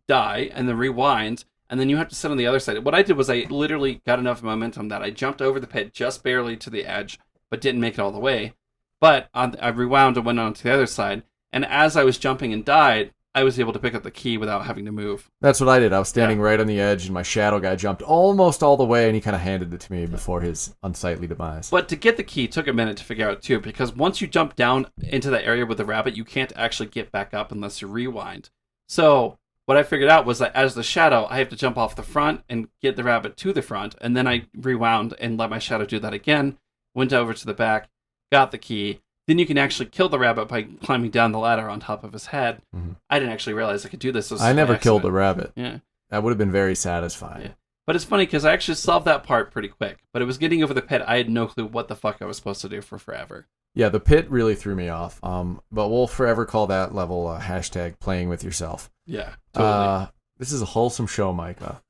die and then rewind. And then you have to sit on the other side. What I did was I literally got enough momentum that I jumped over the pit just barely to the edge, but didn't make it all the way. But I rewound and went on to the other side. And as I was jumping and died, I was able to pick up the key without having to move. That's what I did. I was standing right on the edge, and my shadow guy jumped almost all the way, and he kind of handed it to me before his unsightly demise. But to get the key took a minute to figure out, too, because once you jump down into that area with the rabbit, you can't actually get back up unless you rewind. So what I figured out was that as the shadow, I have to jump off the front and get the rabbit to the front, and then I rewound and let my shadow do that again, went over to the back, got the key. Then you can actually kill the rabbit by climbing down the ladder on top of his head. Mm-hmm. I didn't actually realize I could do this. I never killed a rabbit. Yeah. That would have been very satisfying. Yeah. But it's funny because I actually solved that part pretty quick. But it was getting over the pit. I had no clue what the fuck I was supposed to do for forever. Yeah, the pit really threw me off. But we'll forever call that level #, playing with yourself. Yeah, totally. This is a wholesome show, Micah.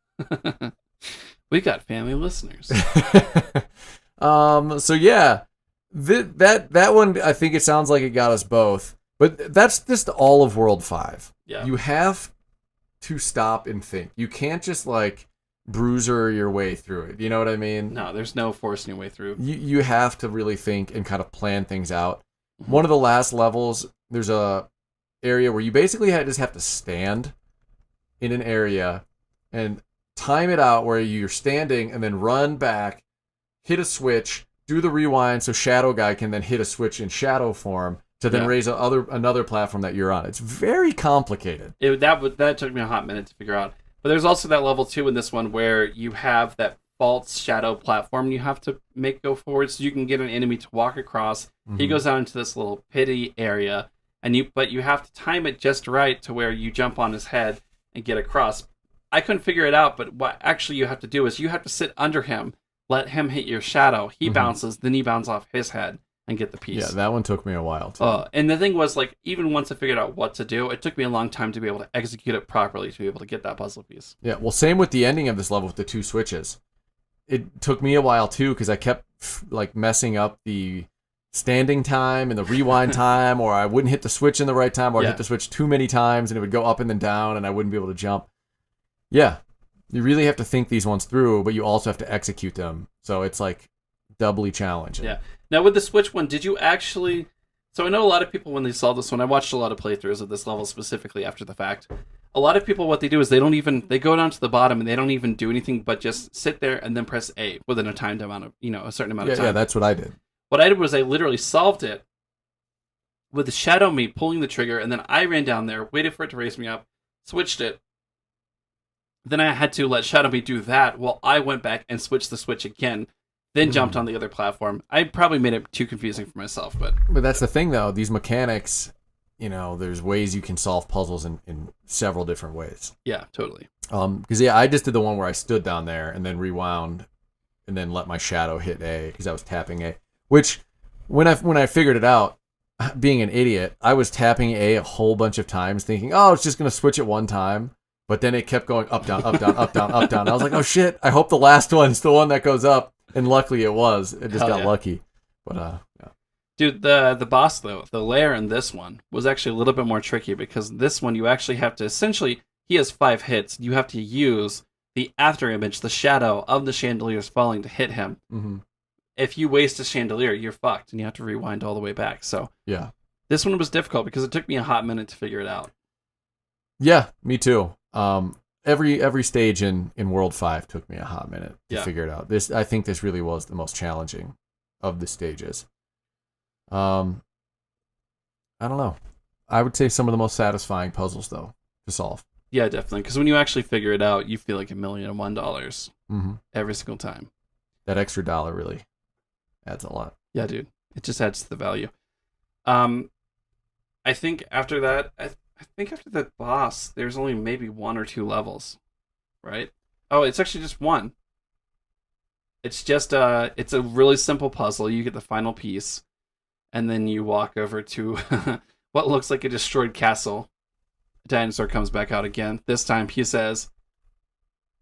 We got family listeners. So yeah. That one, I think it sounds like it got us both. But that's just all of World 5. Yeah. You have to stop and think. You can't just bruiser your way through it. You know what I mean? No, there's no forcing your way through. You have to really think and kind of plan things out. Mm-hmm. One of the last levels, there's a area where you basically just have to stand in an area and time it out where you're standing and then run back, hit a switch, do the rewind so Shadow Guy can then hit a switch in shadow form to then raise another platform that you're on. It's very complicated. That took me a hot minute to figure out. But there's also that level 2 in this one where you have that false shadow platform you have to make go forward so you can get an enemy to walk across. Mm-hmm. He goes out into this little pity area, but you have to time it just right to where you jump on his head and get across. I couldn't figure it out, but what actually you have to do is you have to sit under him, let him hit your shadow. He bounces, then you bounce off his head and get the piece. Yeah, that one took me a while too. And the thing was, like, even once I figured out what to do, it took me a long time to be able to execute it properly to be able to get that puzzle piece. Yeah, well, same with the ending of this level with the 2 switches. It took me a while too because I kept like messing up the standing time and the rewind time, or I wouldn't hit the switch in the right time, or I'd hit the switch too many times and it would go up and then down and I wouldn't be able to jump. Yeah, you really have to think these ones through, but you also have to execute them. So it's like doubly challenging. Yeah. Now with the switch one, did you actually... So I know a lot of people, when they saw this one, I watched a lot of playthroughs of this level specifically after the fact. A lot of people, what they do is they go down to the bottom and they don't even do anything but just sit there and then press A within a timed amount of, a certain amount of time. Yeah, that's what I did. What I did was I literally solved it with the Shadow Me pulling the trigger, and then I ran down there, waited for it to raise me up, switched it. Then I had to let Shadow Me do that while I went back and switched the switch again, then jumped on the other platform. I probably made it too confusing for myself, but that's the thing, though. These mechanics, there's ways you can solve puzzles in several different ways. Yeah, totally. Because I just did the one where I stood down there and then rewound, and then let my shadow hit A because I was tapping A. Which, when I figured it out, being an idiot, I was tapping A a whole bunch of times, thinking, oh, it's just gonna switch it one time. But then it kept going up, down, up, down, up, down, up, down. I was like, oh shit! I hope the last one's the one that goes up. And luckily it was. It just got lucky. But yeah. Dude, the boss though, the lair in this one was actually a little bit more tricky because this one you actually have to essentially, he has 5 hits. You have to use the after image, the shadow of the chandeliers falling to hit him. Mm-hmm. If you waste a chandelier, you're fucked and you have to rewind all the way back. So yeah, this one was difficult because it took me a hot minute to figure it out. Yeah, me too. Every stage in World 5 took me a hot minute to figure it out. I think this really was the most challenging of the stages. I don't know. I would say some of the most satisfying puzzles, though, to solve. Yeah, definitely. Because when you actually figure it out, you feel like $1,000,001 every single time. That extra dollar really adds a lot. Yeah, dude. It just adds to the value. I think after that... I think after the boss, there's only maybe 1 or 2 levels, right? Oh, it's actually just 1. It's just it's a really simple puzzle. You get the final piece, and then you walk over to what looks like a destroyed castle. A dinosaur comes back out again. This time he says,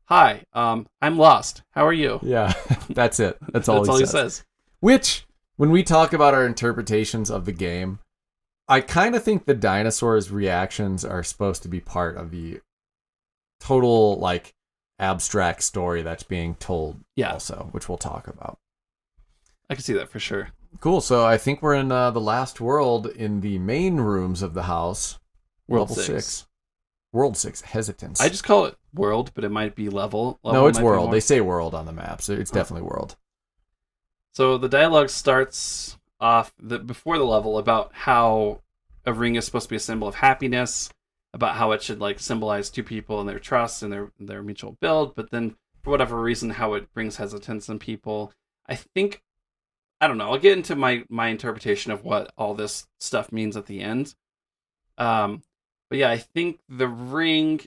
"Hi, I'm lost. How are you?" Yeah, that's it. That's all he says. Which, when we talk about our interpretations of the game, I kind of think the dinosaurs' reactions are supposed to be part of the total, like, abstract story that's being told also, which we'll talk about. I can see that for sure. Cool. So I think we're in the last world in the main rooms of the house. World level 6. World 6. Hesitance. I just call it world, but it might be level. No, it's world. They say world on the map, so it's definitely world. So the dialogue starts off before the level about how a ring is supposed to be a symbol of happiness, about how it should like symbolize 2 people and their trust and their mutual build, but then for whatever reason how it brings hesitance in people. I don't know, I'll get into my interpretation of what all this stuff means at the end. But yeah, I think the ring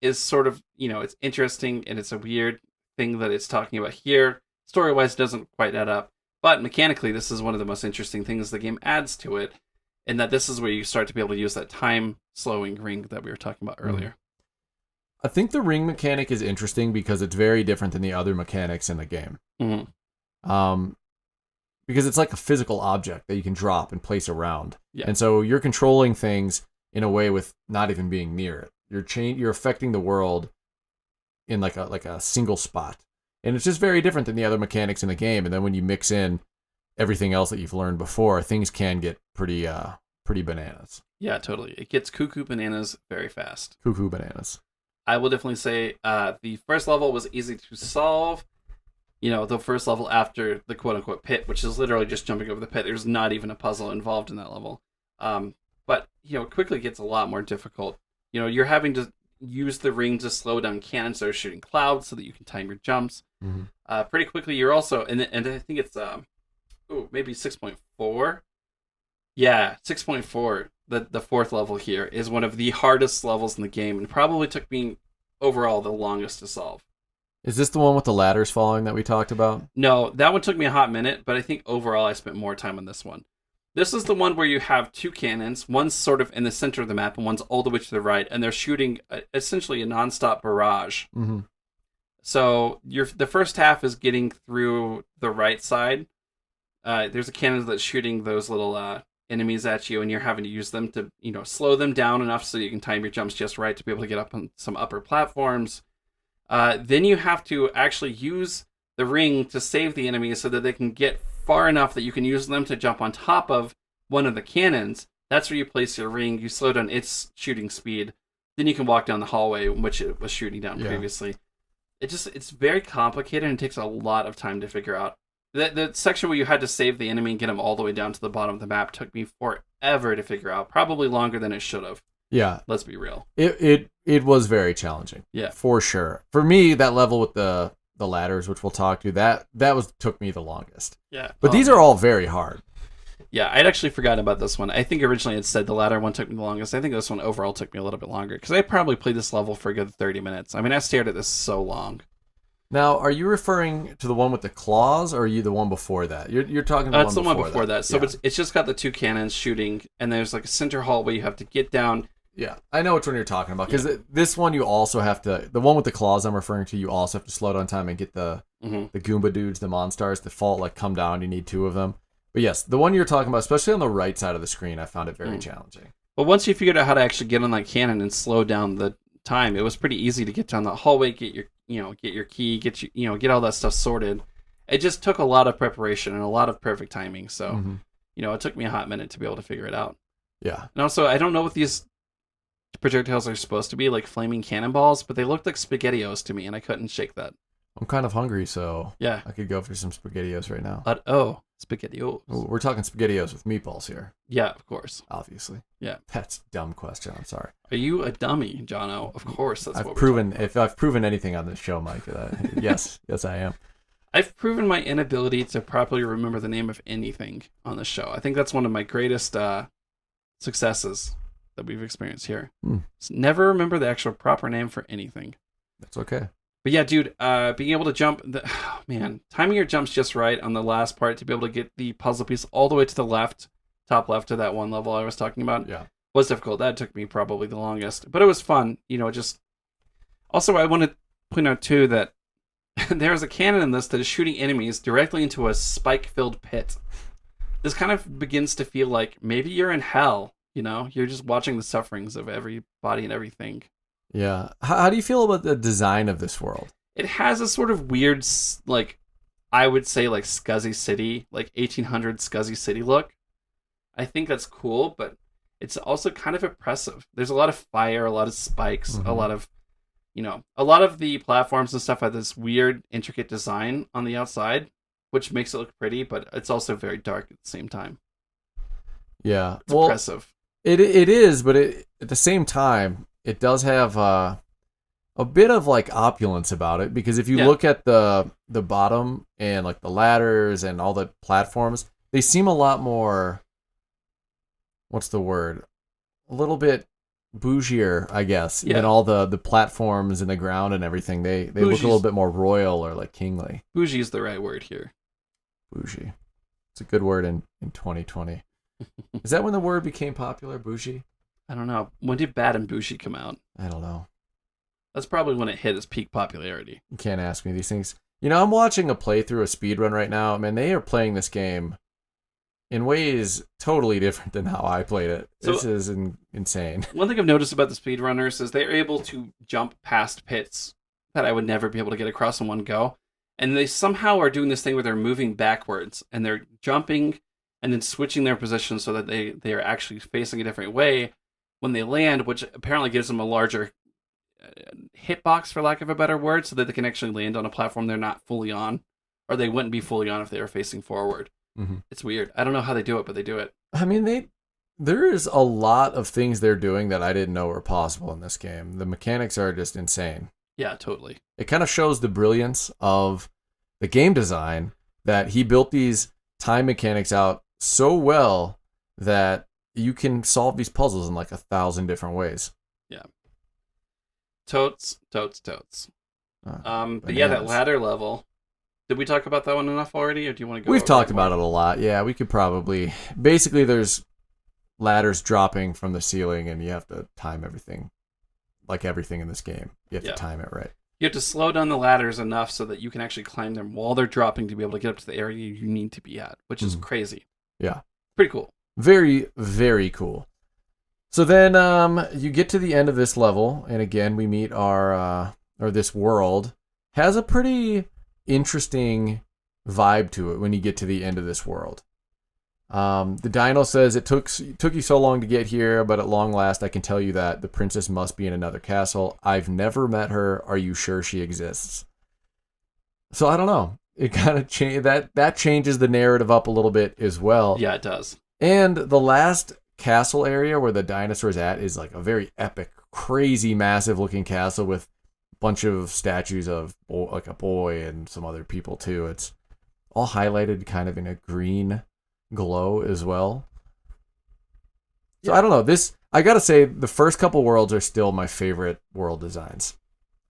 is sort of, it's interesting and it's a weird thing that it's talking about here. Story-wise, it doesn't quite add up. But mechanically, this is one of the most interesting things the game adds to it, in that this is where you start to be able to use that time-slowing ring that we were talking about earlier. I think the ring mechanic is interesting because it's very different than the other mechanics in the game. Mm-hmm. Because it's like a physical object that you can drop and place around. Yeah. And so you're controlling things in a way with not even being near it. You're affecting the world in like a single spot. And it's just very different than the other mechanics in the game. And then when you mix in everything else that you've learned before, things can get pretty pretty bananas. Yeah, totally. It gets cuckoo bananas very fast. Cuckoo bananas. I will definitely say the first level was easy to solve. The first level after the quote-unquote pit, which is literally just jumping over the pit. There's not even a puzzle involved in that level. But it quickly gets a lot more difficult. You're having to use the ring to slow down cannons that are shooting clouds so that you can time your jumps. Mm-hmm. Pretty quickly, you're also... And I think it's maybe 6.4. Yeah, 6.4. The fourth level here is one of the hardest levels in the game and probably took me overall the longest to solve. Is this the one with the ladders falling that we talked about? No, that one took me a hot minute, but I think overall I spent more time on this one. This is the one where you have two cannons. One's sort of in the center of the map and one's all the way to the right, and they're shooting essentially a nonstop barrage. Mm-hmm. So the first half is getting through the right side. There's a cannon that's shooting those little enemies at you, and you're having to use them to slow them down enough so you can time your jumps just right to be able to get up on some upper platforms. Then you have to actually use the ring to save the enemies so that they can get far enough that you can use them to jump on top of one of the cannons. That's where you place your ring. You slow down its shooting speed. Then you can walk down the hallway in which it was shooting down previously. It's very complicated and it takes a lot of time to figure out. The section where you had to save the enemy and get him all the way down to the bottom of the map took me forever to figure out. Probably longer than it should have. Yeah. Let's be real. It was very challenging. Yeah. For sure. For me, that level with the ladders, which we'll talk to, that took me the longest. Yeah. But these are all very hard. Yeah, I'd actually forgotten about this one. I think originally it said the ladder one took me the longest. I think this one overall took me a little bit longer because I probably played this level for a good 30 minutes. I mean, I stared at this so long. Now, are you referring to the one with the claws, or are you the one before that? You're talking about the one before that. So it's just got the two cannons shooting, and there's like a center hallway you have to get down. Yeah, I know which one you're talking about, because this one you also have to, the one with the claws I'm referring to, you also have to slow down time and get the Goomba dudes, the Monstars, to fall, like come down, you need two of them. But yes, the one you're talking about, especially on the right side of the screen, I found it very challenging. But once you figured out how to actually get on that cannon and slow down the time, it was pretty easy to get down the hallway, get your key, get all that stuff sorted. It just took a lot of preparation and a lot of perfect timing. So, it took me a hot minute to be able to figure it out. Yeah. And also, I don't know what these projectiles are supposed to be, like flaming cannonballs, but they looked like SpaghettiOs to me, and I couldn't shake that. I'm kind of hungry, so yeah, I could go for some SpaghettiOs right now. SpaghettiOs. We're talking SpaghettiOs with meatballs here. Yeah, of course. Obviously. Yeah. That's a dumb question. I'm sorry. Are you a dummy, Jono? Of course, that's what if I've proven anything on this show, Mike, yes, I am. I've proven my inability to properly remember the name of anything on the show. I think that's one of my greatest successes that we've experienced here. Never remember the actual proper name for anything. That's okay. But yeah, dude, being able to jump, timing your jumps just right on the last part to be able to get the puzzle piece all the way to the left, top left of that one level I was talking about, was difficult. That took me probably the longest, but it was fun. Also, I want to point out too that there's a cannon in this that is shooting enemies directly into a spike-filled pit. This kind of begins to feel like maybe you're in hell. You're just watching the sufferings of everybody and everything. Yeah. How do you feel about the design of this world? It has a sort of weird, I would say, Scuzzy City, 1800 Scuzzy City look. I think that's cool, but it's also kind of oppressive. There's a lot of fire, a lot of spikes, a lot of, a lot of the platforms and stuff have this weird, intricate design on the outside, which makes it look pretty, but it's also very dark at the same time. Yeah. It's oppressive. It is, but at the same time, it does have a bit of opulence about it, because if you look at the bottom and the ladders and all the platforms, they seem a lot more, what's the word? A little bit bougier, I guess, than all the platforms and the ground and everything. They look a little bit more royal or kingly. Bougie is the right word here. Bougie. It's a good word in 2020. Is that when the word became popular, bougie? I don't know. When did Bad and Bougie come out? I don't know. That's probably when it hit its peak popularity. You can't ask me these things. I'm watching a playthrough, a speedrun right now. Man, they are playing this game in ways totally different than how I played it. This is insane. One thing I've noticed about the speedrunners is they're able to jump past pits that I would never be able to get across in one go. And they somehow are doing this thing where they're moving backwards and they're jumping and then switching their position so that they are actually facing a different way when they land, which apparently gives them a larger hitbox, for lack of a better word, so that they can actually land on a platform they're not fully on, or they wouldn't be fully on if they were facing forward. Mm-hmm. It's weird. I don't know how they do it, but they do it. I mean, there is a lot of things they're doing that I didn't know were possible in this game. The mechanics are just insane. Yeah, totally. It kind of shows the brilliance of the game design that he built these time mechanics out so well that you can solve these puzzles in like 1,000 different ways. Yeah. Totes. But Bananas. yeah, that ladder level. Did we talk about that one enough already, or do you want to go? We've talked about it a lot. Yeah, we could probably. Basically, there's ladders dropping from the ceiling, and you have to time everything. Like everything in this game, you have to time it right. You have to slow down the ladders enough so that you can actually climb them while they're dropping to be able to get up to the area you need to be at, which is crazy. Yeah. Pretty cool. Very, very cool. So then you get to the end of this level, and again, we meet or this world has a pretty interesting vibe to it when you get to the end of this world. The dino says, it took you so long to get here, but at long last I can tell you that the princess must be in another castle. I've never met her. Are you sure she exists? So I don't know. It kind of that changes the narrative up a little bit as well. Yeah, it does. And the last castle area where the dinosaur's at is like a very epic, crazy, massive looking castle with a bunch of statues of like a boy and some other people too. It's all highlighted kind of in a green glow as well. So I don't know. I gotta say, the first couple worlds are still my favorite world designs.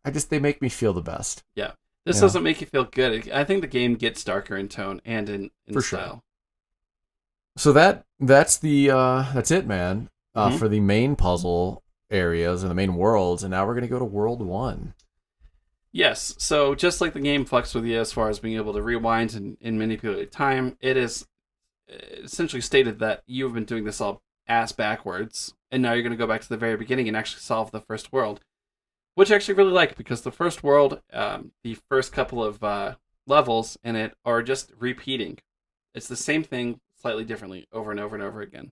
They make me feel the best. Yeah. This doesn't make you feel good. I think the game gets darker in tone and in for style. Sure. So that's it, man. For the main puzzle areas and the main worlds, and now we're gonna go to World 1. Yes. So just like the game fucks with you as far as being able to rewind and manipulate time, it is essentially stated that you've been doing this all ass backwards, and now you're going to go back to the very beginning and actually solve the first world, which I actually really like, because the first world, the first couple of levels in it are just repeating. It's the same thing slightly differently over and over and over again,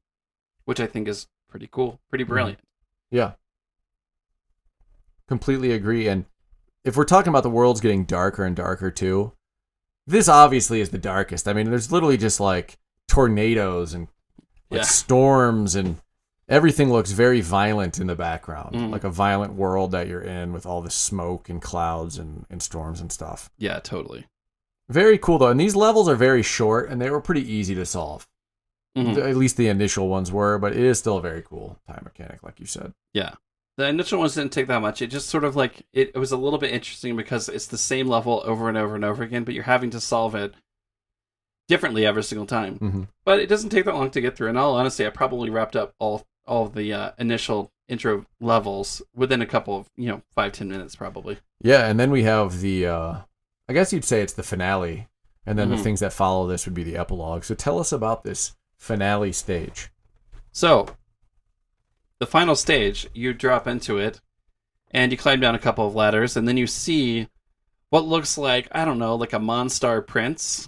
which I think is pretty cool, pretty brilliant. Yeah, completely agree. And if we're talking about the worlds getting darker and darker too, this obviously is the darkest. I mean, there's literally just like tornadoes and storms, and everything looks very violent in the background, like a violent world that you're in with all this smoke and clouds and storms and stuff. Yeah, totally. Very cool though, and these levels are very short and they were pretty easy to solve. At least the initial ones were, but it is still a very cool time mechanic, like you said. Yeah. The initial ones didn't take that much. It just sort of like, it was a little bit interesting because it's the same level over and over and over again, but you're having to solve it differently every single time. But it doesn't take that long to get through. In all honesty, I probably wrapped up all of the initial intro levels within a couple of 5-10 minutes probably. Yeah, and then we have the I guess you'd say it's the finale, and then the things that follow this would be the epilogue. So tell us about this finale stage. So the final stage, you drop into it and you climb down a couple of ladders, and then you see what looks like, I don't know, like a Monstar prince.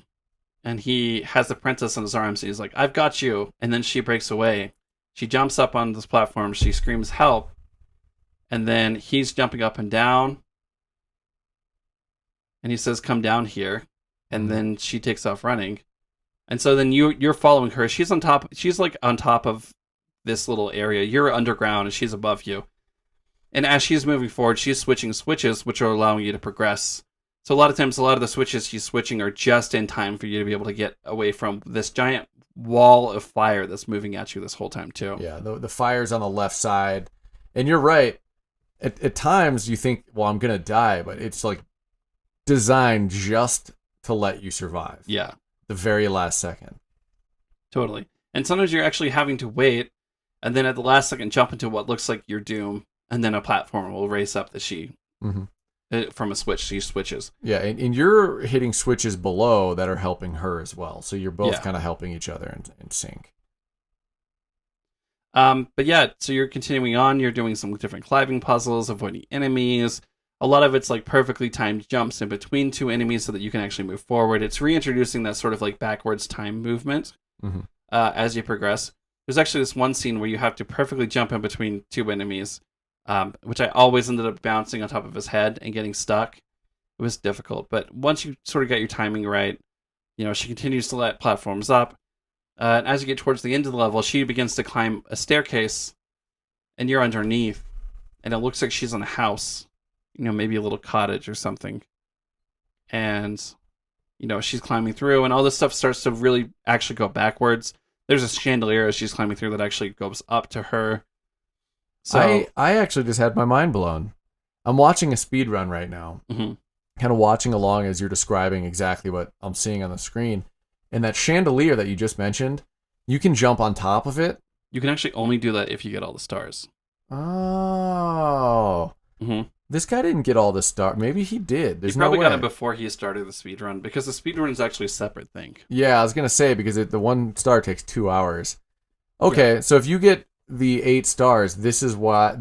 And he has the princess in his arms. And he's like, I've got you. And then she breaks away. She jumps up on this platform. She screams, help. And then he's jumping up and down. And he says, come down here. And then she takes off running. And so then you're following her. She's on top. She's like on top of this little area. You're underground and she's above you. And as she's moving forward, she's switching switches, which are allowing you to progress. So a lot of times, a lot of the switches she's switching are just in time for you to be able to get away from this giant wall of fire that's moving at you this whole time too. Yeah, the fire's on the left side. And you're right. At times you think, well, I'm going to die, but it's like designed just to let you survive. Yeah. The very last second. Totally. And sometimes you're actually having to wait, and then at the last second jump into what looks like your doom, and then a platform will race up that she... from a switch, she switches. Yeah, and you're hitting switches below that are helping her as well. So you're both kind of helping each other in sync. But yeah, so you're continuing on. You're doing some different climbing puzzles, avoiding enemies. A lot of it's like perfectly timed jumps in between two enemies so that you can actually move forward. It's reintroducing that sort of like backwards time movement. as you progress. There's actually this one scene where you have to perfectly jump in between two enemies, which I always ended up bouncing on top of his head and getting stuck. It was difficult, but once you sort of got your timing right, she continues to let platforms up. And as you get towards the end of the level, she begins to climb a staircase, and you're underneath, and it looks like she's in a house, maybe a little cottage or something. And, she's climbing through, and all this stuff starts to really actually go backwards. There's a chandelier as she's climbing through that actually goes up to her. So I actually just had my mind blown. I'm watching a speed run right now, kind of watching along as you're describing exactly what I'm seeing on the screen. And that chandelier that you just mentioned, you can jump on top of it. You can actually only do that if you get all the stars. Oh. This guy didn't get all the stars. Maybe he did. There's he probably no way. got it before he started the speedrun, because the speedrun is actually a separate thing. Yeah, I was going to say, because the one star takes 2 hours. Okay, so if you get the 8 stars, this is what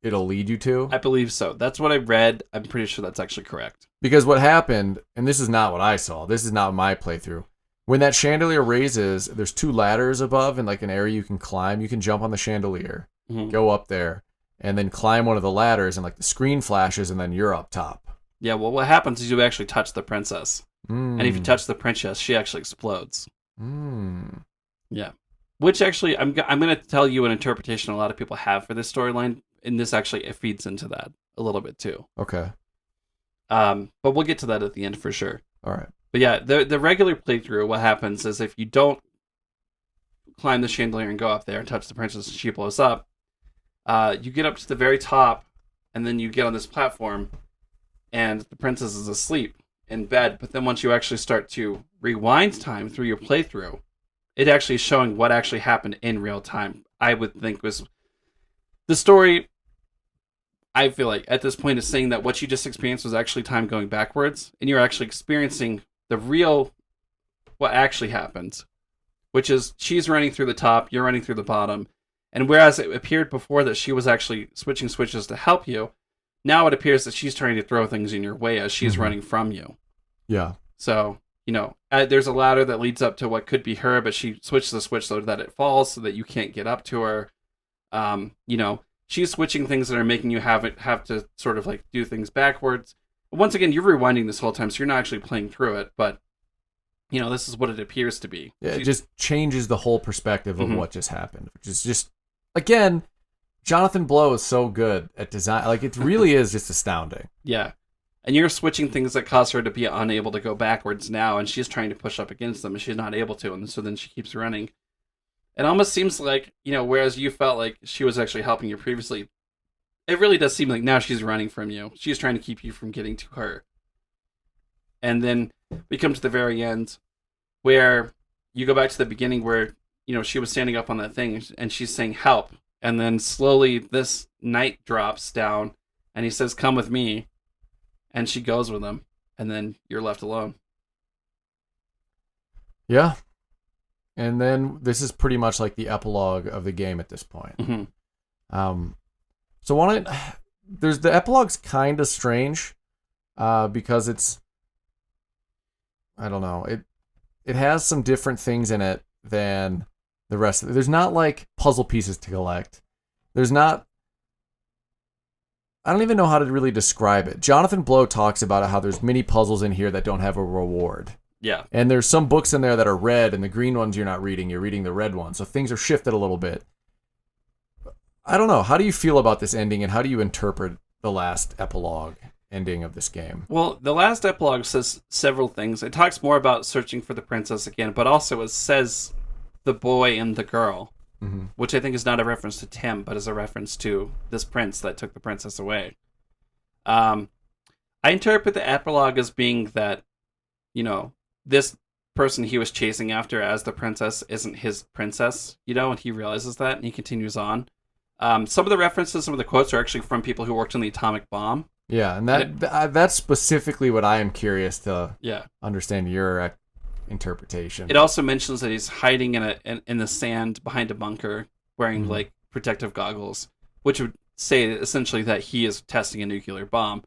it'll lead you to? I believe so. That's what I read. I'm pretty sure that's actually correct. Because what happened, and this is not what I saw, this is not my playthrough. When that chandelier raises, there's 2 ladders above and like an area you can climb. You can jump on the chandelier, go up there, and then climb one of the ladders, and like the screen flashes, and then you're up top. Yeah, well, what happens is you actually touch the princess. And if you touch the princess, she actually explodes. Yeah. Which actually, I'm going to tell you an interpretation a lot of people have for this storyline, and this actually it feeds into that a little bit too. Okay. But we'll get to that at the end for sure. All right. But yeah, the regular playthrough, what happens is if you don't climb the chandelier and go up there and touch the princess and she blows up, you get up to the very top, and then you get on this platform, and the princess is asleep in bed. But then once you actually start to rewind time through your playthrough, it actually is showing what actually happened in real time. I would think was the story. I feel like at this point is saying that what you just experienced was actually time going backwards, and you're actually experiencing the real what actually happened, which is she's running through the top, you're running through the bottom. And whereas it appeared before that she was actually switching switches to help you, now it appears that she's trying to throw things in your way as she's running from you. Yeah. So, there's a ladder that leads up to what could be her, but she switches the switch so that it falls so that you can't get up to her. She's switching things that are making you have to sort of like do things backwards. Once again, you're rewinding this whole time, so you're not actually playing through it, but this is what it appears to be. Yeah, it just changes the whole perspective of what just happened, which is just, again, Jonathan Blow is so good at design. Like, it really is just astounding. Yeah. And you're switching things that cause her to be unable to go backwards now, and she's trying to push up against them, and she's not able to, and so then she keeps running. It almost seems like, whereas you felt like she was actually helping you previously, it really does seem like now she's running from you. She's trying to keep you from getting to her. And then we come to the very end where you go back to the beginning where, she was standing up on that thing and she's saying help. And then slowly this knight drops down and he says, "Come with me." And she goes with him. And then you're left alone. Yeah. And then this is pretty much like the epilogue of the game at this point. So there's the epilogue's kind of strange because it's, I don't know, it has some different things in it than the rest of it. There's not like puzzle pieces to collect. There's not, I don't even know how to really describe it. Jonathan Blow talks about how there's many puzzles in here that don't have a reward. Yeah. And there's some books in there that are red, and the green ones you're not reading. You're reading the red ones. So things are shifted a little bit. I don't know. How do you feel about this ending, and how do you interpret the last epilogue ending of this game? Well, the last epilogue says several things. It talks more about searching for the princess again, but also it says the boy and the girl, which I think is not a reference to Tim, but is a reference to this prince that took the princess away. I interpret the epilogue as being that, this person he was chasing after as the princess isn't his princess, and he realizes that and he continues on. Some of the references, some of the quotes are actually from people who worked on the atomic bomb. Yeah, and that's specifically what I am curious to understand your interpretation. It also mentions that he's hiding in the sand behind a bunker wearing like protective goggles, which would say essentially that he is testing a nuclear bomb.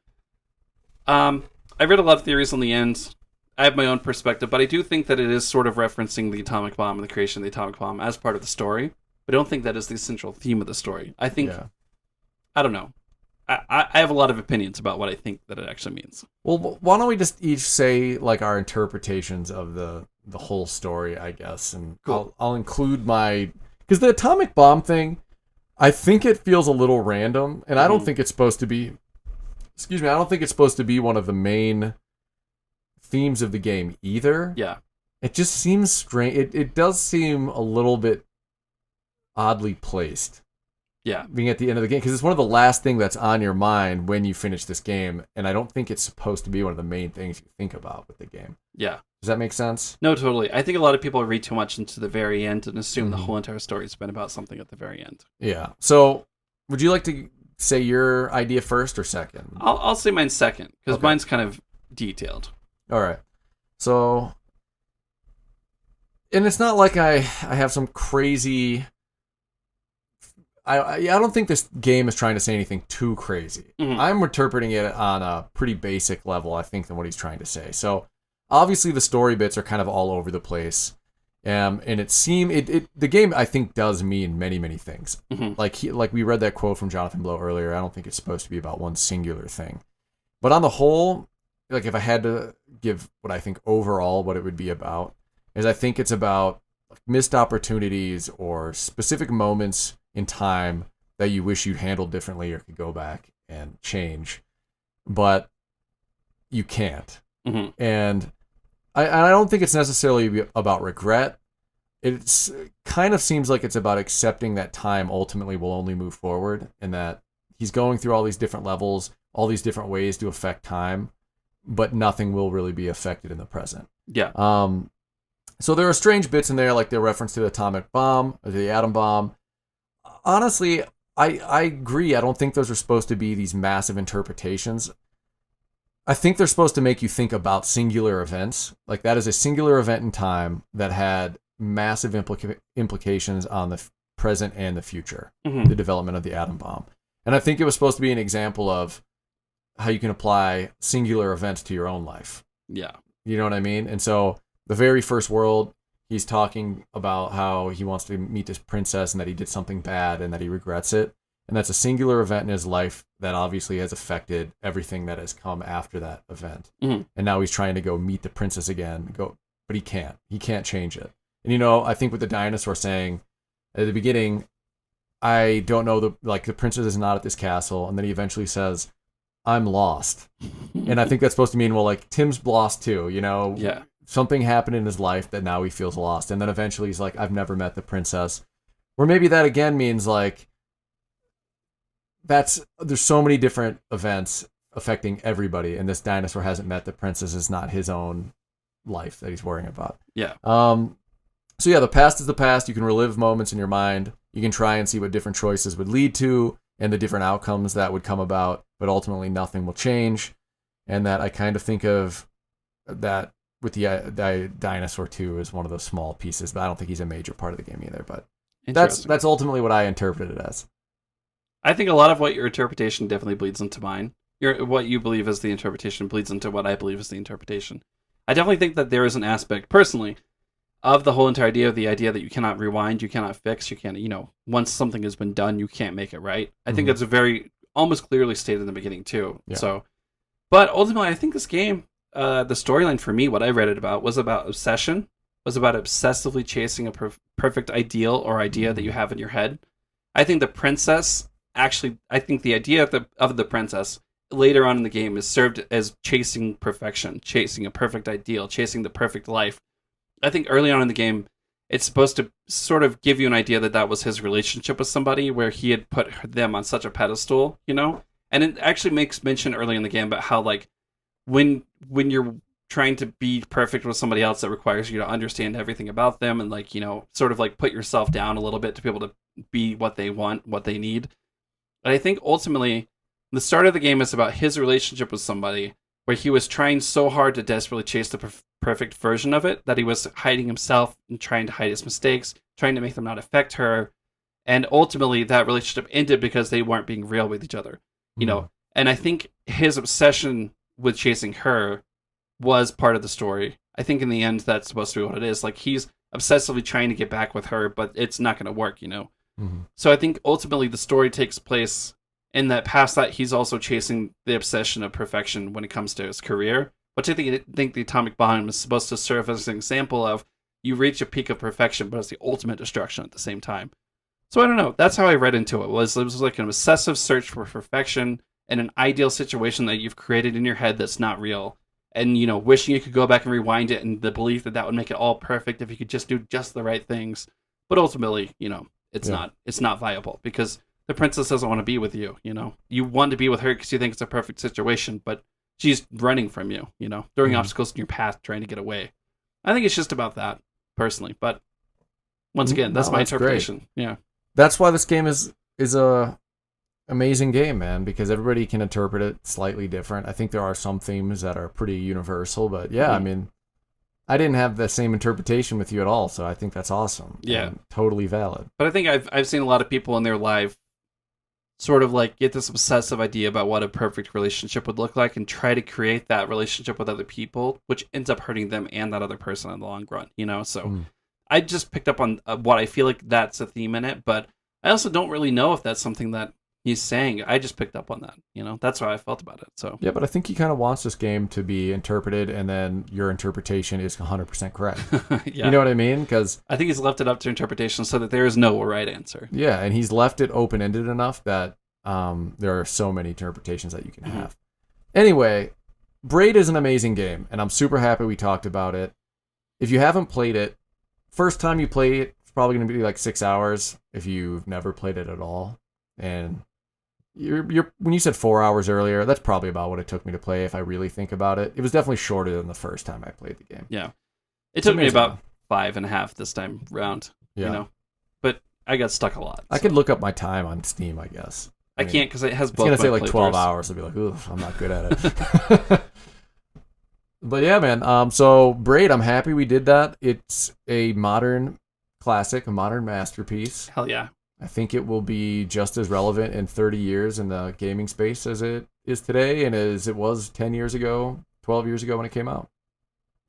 I read a lot of theories on the end. I have my own perspective, but I do think that it is sort of referencing the atomic bomb and the creation of the atomic bomb as part of the story. But I don't think that is the central theme of the story. I think, I don't know. I have a lot of opinions about what I think that it actually means. Well, why don't we just each say like our interpretations of the whole story, I guess, and Cool. I'll include my, because the atomic bomb thing, I think it feels a little random, and I don't think it's supposed to be. Excuse me, I don't think it's supposed to be one of the main themes of the game either. Yeah. It just seems strange. It does seem a little bit oddly placed. Yeah. Being at the end of the game, because it's one of the last things that's on your mind when you finish this game, and I don't think it's supposed to be one of the main things you think about with the game. Yeah. Does that make sense? No, totally. I think a lot of people read too much into the very end and assume the whole entire story's been about something at the very end. Yeah. So, would you like to say your idea first or second? I'll say mine second, because Okay. mine's kind of detailed. All right. So, and it's not like I have some crazy. I don't think this game is trying to say anything too crazy. Mhm. I'm interpreting it on a pretty basic level, I think, than what he's trying to say. So, obviously, the story bits are kind of all over the place, and the game I think does mean many things. Mhm. Like we read that quote from Jonathan Blow earlier. I don't think it's supposed to be about one singular thing, but on the whole, like if I had to give what I think overall what it would be about, is I think it's about missed opportunities or specific moments in time that you wish you'd handled differently or could go back and change, but you can't. Mhm. And I don't think it's necessarily about regret. It's kind of seems like it's about accepting that time ultimately will only move forward, and that he's going through all these different levels, all these different ways to affect time, but nothing will really be affected in the present. Yeah. So there are strange bits in there, like the reference to the atomic bomb or the atom bomb. Honestly, I agree. I don't think those are supposed to be these massive interpretations. I think they're supposed to make you think about singular events. Like that is a singular event in time that had massive implications on the present and the future, the development of the atom bomb. And I think it was supposed to be an example of how you can apply singular events to your own life. Yeah. You know what I mean? And so the very first world, he's talking about how he wants to meet this princess and that he did something bad and that he regrets it. And that's a singular event in his life that obviously has affected everything that has come after that event. Mhm. And now he's trying to go meet the princess again, but he can't. He can't change it. And you know, I think with the dinosaur saying at the beginning, I don't know, the princess is not at this castle, and then he eventually says, I'm lost. And I think that's supposed to mean, well, like Tim's lost too, you know? Yeah. Something happened in his life that now he feels lost. And then eventually he's like, I've never met the princess. Or maybe that again means like there's so many different events affecting everybody, and this dinosaur hasn't met the princess. It's not his own life that he's worrying about. Yeah. So yeah, the past is the past. You can relive moments in your mind. You can try and see what different choices would lead to and the different outcomes that would come about, but ultimately nothing will change. And that I kind of think of that with the dinosaur too as one of those small pieces, but I don't think he's a major part of the game either. But that's ultimately what I interpret it as. I think a lot of what your interpretation definitely bleeds into mine. What you believe is the interpretation bleeds into what I believe is the interpretation. I definitely think that there is an aspect, personally, of the whole entire idea of the idea that you cannot rewind, you cannot fix, you can't, once something has been done, you can't make it right. I think that's a very almost clearly stated in the beginning too. Yeah. So, but ultimately, I think this game, the storyline for me, what I read it about, was about obsession, was about obsessively chasing a perfect ideal or idea that you have in your head. I think the princess, actually, I think the idea of the princess later on in the game is served as chasing perfection, chasing a perfect ideal, chasing the perfect life. I think early on in the game, it's supposed to sort of give you an idea that was his relationship with somebody where he had put them on such a pedestal, And it actually makes mention early in the game about how, like, when you're trying to be perfect with somebody else, that requires you to understand everything about them and, like, sort of like put yourself down a little bit to be able to be what they want, what they need. And I think ultimately, the start of the game is about his relationship with somebody where he was trying so hard to desperately chase the perfect version of it that he was hiding himself and trying to hide his mistakes, trying to make them not affect her. And ultimately, that relationship ended because they weren't being real with each other, And I think his obsession with chasing her was part of the story. I think in the end that's supposed to be what it is. Like, he's obsessively trying to get back with her, but it's not going to work, Mhm. So I think ultimately the story takes place in that past that he's also chasing the obsession of perfection when it comes to his career, which I think the atomic bomb is supposed to serve as an example of you reach a peak of perfection, but it's the ultimate destruction at the same time. So I don't know. That's how I read into it. It was like an obsessive search for perfection in an ideal situation that you've created in your head that's not real. And, wishing you could go back and rewind it, and the belief that that would make it all perfect if you could just do just the right things. But ultimately, it's not viable because the princess doesn't want to be with you. You want to be with her because you think it's a perfect situation, but she's running from you, throwing obstacles in your path, trying to get away. I think it's just about that, personally. But once again, that's my interpretation. Great. Yeah. That's why this game is a amazing game, man, because everybody can interpret it slightly different. I think there are some themes that are pretty universal, but yeah, I mean, I didn't have the same interpretation with you at all, so I think that's awesome. Yeah. Totally valid. But I think I've seen a lot of people in their life sort of like get this obsessive idea about what a perfect relationship would look like and try to create that relationship with other people, which ends up hurting them and that other person in the long run, So I just picked up on what I feel like that's a theme in it, but I also don't really know if that's something that he's saying. I just picked up on that, That's how I felt about it. So yeah, but I think he kind of wants this game to be interpreted, and then your interpretation is 100% correct. Yeah. You know what I mean? Because I think he's left it up to interpretation so that there is no right answer. yeah, and he's left it open-ended enough that there are so many interpretations that you can have. Anyway, Braid is an amazing game, and I'm super happy we talked about it. If you haven't played it, first time you play it, it's probably going to be like 6 hours if you've never played it at all. And you're when you said 4 hours earlier, that's probably about what it took me to play if I really think about it. It was definitely shorter than the first time I played the game. Yeah. It took me about 5.5 this time round, But I got stuck a lot. I could look up my time on Steam, I guess. I can't because it has both. It's going to say like 12 hours. I'd be like, ooh, I'm not good at it. But yeah, man. So Braid, I'm happy we did that. It's a modern classic, a modern masterpiece. Hell yeah. I think it will be just as relevant in 30 years in the gaming space as it is today and as it was 10 years ago, 12 years ago when it came out.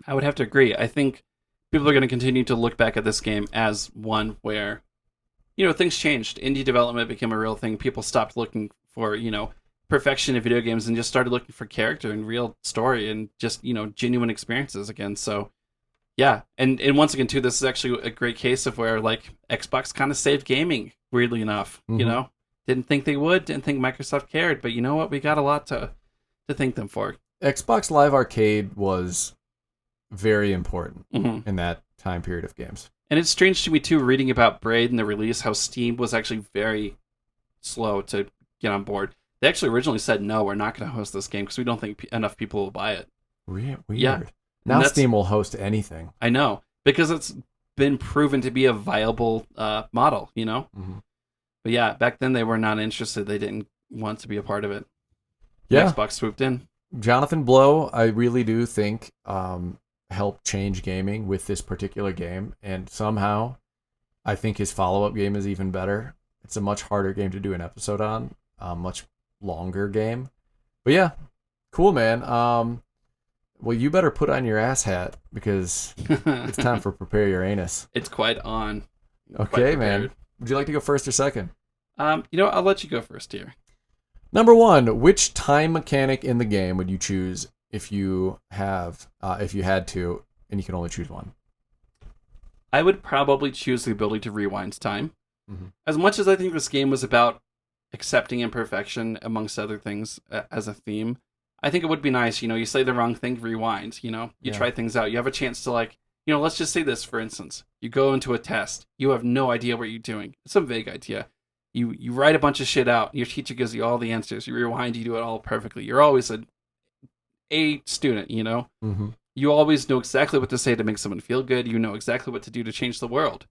I would have to agree. I think people are going to continue to look back at this game as one where, things changed. Indie development became a real thing. People stopped looking for, perfection in video games and just started looking for character and real story and just, genuine experiences again. So, yeah. And once again, too, this is actually a great case of where, like, Xbox kind of saved gaming, weirdly enough. Didn't think they would, didn't think Microsoft cared, but you know what? We got a lot to thank them for. Xbox Live Arcade was very important in that time period of games. And it's strange to me, too, reading about Braid and the release, how Steam was actually very slow to get on board. They actually originally said, no, we're not going to host this game because we don't think enough people will buy it. Weird. Yeah. Now Steam will host anything. I know, because it's been proven to be a viable model, But yeah, back then they were not interested. They didn't want to be a part of it. Yeah. Xbox swooped in. Jonathan Blow, I really do think, helped change gaming with this particular game. And somehow, I think his follow-up game is even better. It's a much harder game to do an episode on. Much longer game. But yeah, cool, man. Well, you better put on your ass hat because it's time for Prepare Your Anus. It's quite on. Okay, man. Would you like to go first or second? I'll let you go first here. Number 1, which time mechanic in the game would you choose if you had to, and you can only choose one? I would probably choose the ability to rewind time. As much as I think this game was about accepting imperfection, amongst other things, as a theme, I think it would be nice, you say the wrong thing, rewind, you try things out. You have a chance to, like, let's just say this, for instance. You go into a test. You have no idea what you're doing. It's some vague idea. You write a bunch of shit out. Your teacher gives you all the answers. You rewind, you do it all perfectly. You're always a student, You always know exactly what to say to make someone feel good. You know exactly what to do to change the world.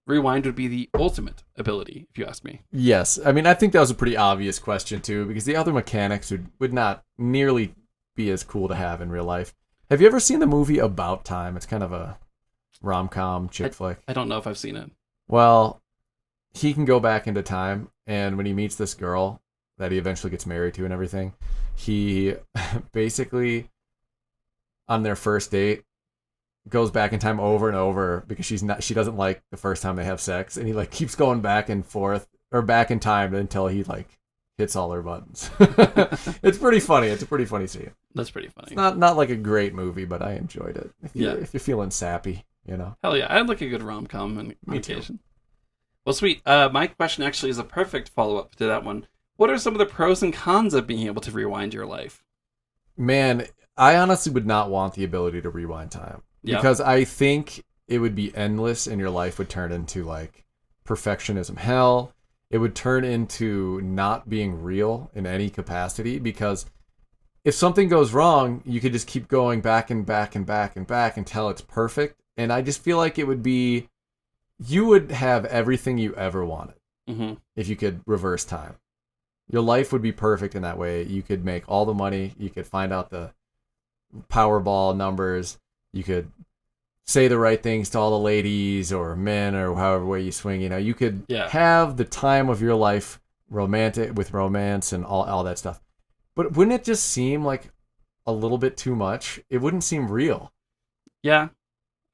Rewind would be the ultimate ability, if you ask me. Yes. I mean, I think that was a pretty obvious question, too, because the other mechanics would not nearly be as cool to have in real life. Have you ever seen the movie About Time? It's kind of a rom-com chick flick. I don't know if I've seen it. Well, he can go back into time, and when he meets this girl that he eventually gets married to and everything, he basically on their first date goes back in time over and over because she doesn't like the first time they have sex, and he like keeps going back and forth or back in time until he like hits all her buttons. It's pretty funny. It's a pretty funny scene. That's pretty funny. It's not like a great movie, but I enjoyed it. If Yeah. you're feeling sappy, you know. Hell yeah, I'd like a good rom-com on Me too. occasion. Well, sweet. My question actually is a perfect follow-up to that one. What are some of the pros and cons of being able to rewind your life? Man, I honestly would not want the ability to rewind time. Yeah. Because I think it would be endless and your life would turn into like perfectionism hell. It would turn into not being real in any capacity, because if something goes wrong, you could just keep going back and back and back and back until it's perfect. And I just feel like you would have everything you ever wanted if you could reverse time. Your life would be perfect in that way. You could make all the money. You could find out the Powerball numbers. You could say the right things to all the ladies or men or however way you swing. You know, you could have the time of your life with romance and all that stuff. But wouldn't it just seem like a little bit too much? It wouldn't seem real. Yeah,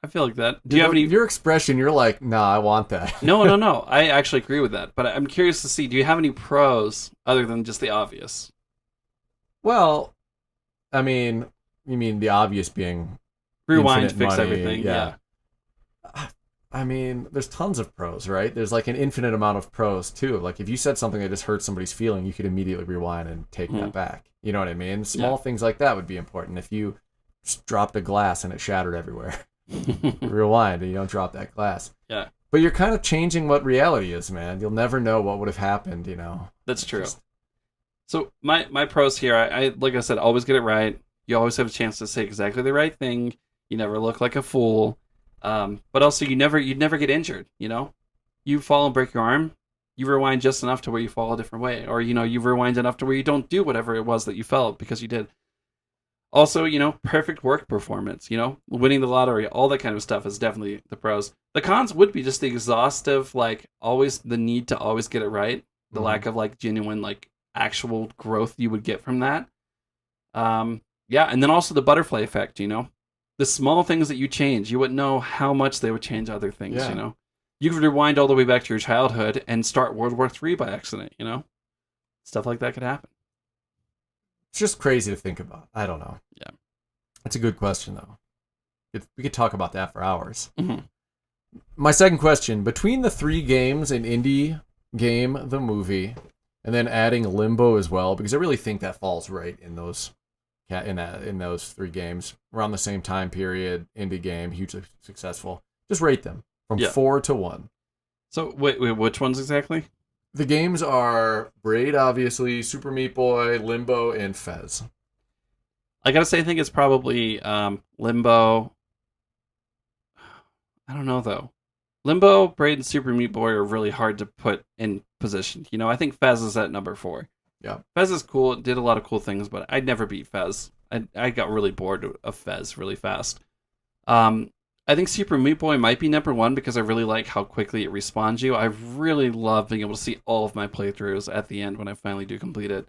I feel like that. Do you have any... Your expression, you're like, nah, I want that. No. I actually agree with that. But I'm curious to see, do you have any pros other than just the obvious? Well, I mean, you mean the obvious being... Rewind, fix money, everything, yeah. I mean, there's tons of pros, right? There's like an infinite amount of pros too. Like if you said something that just hurt somebody's feeling, you could immediately rewind and take that back. You know what I mean? Small things like that would be important. If you just dropped a glass and it shattered everywhere, rewind and you don't drop that glass. Yeah. But you're kind of changing what reality is, man. You'll never know what would have happened, you know? That's true. So my pros here, I like I said, always get it right. You always have a chance to say exactly the right thing. You never look like a fool. But also you'd never get injured, you know? You fall and break your arm, you rewind just enough to where you fall a different way. Or, you know, you rewind enough to where you don't do whatever it was that you felt because you did. Also, you know, perfect work performance, you know, winning the lottery, all that kind of stuff is definitely the pros. The cons would be just the exhaustive, like, always the need to always get it right. The lack of, like, genuine, like, actual growth you would get from that. Yeah, and then also the butterfly effect, you know? The small things that you change, you wouldn't know how much they would change other things, you know? You could rewind all the way back to your childhood and start World War III by accident, you know? Stuff like that could happen. It's just crazy to think about. I don't know. Yeah. That's a good question, though. We could talk about that for hours. My second question, between the 3 games, an indie game, the movie, and then adding Limbo as well, because I really think that falls right in those in those 3 games around the same time period. Indie game, hugely successful. Just rate them from 4 to 1. So wait, which ones exactly? The games are Braid, obviously, Super Meat Boy, Limbo, and Fez. I gotta say, I think it's probably Limbo. I don't know though. Limbo, Braid, and Super Meat Boy are really hard to put in position. You know, I think Fez is at number 4. Yeah. Fez is cool. It did a lot of cool things, but I'd never beat Fez. I got really bored of Fez really fast. I think Super Meat Boy might be number 1 because I really like how quickly it respawns you. I really love being able to see all of my playthroughs at the end when I finally do complete it.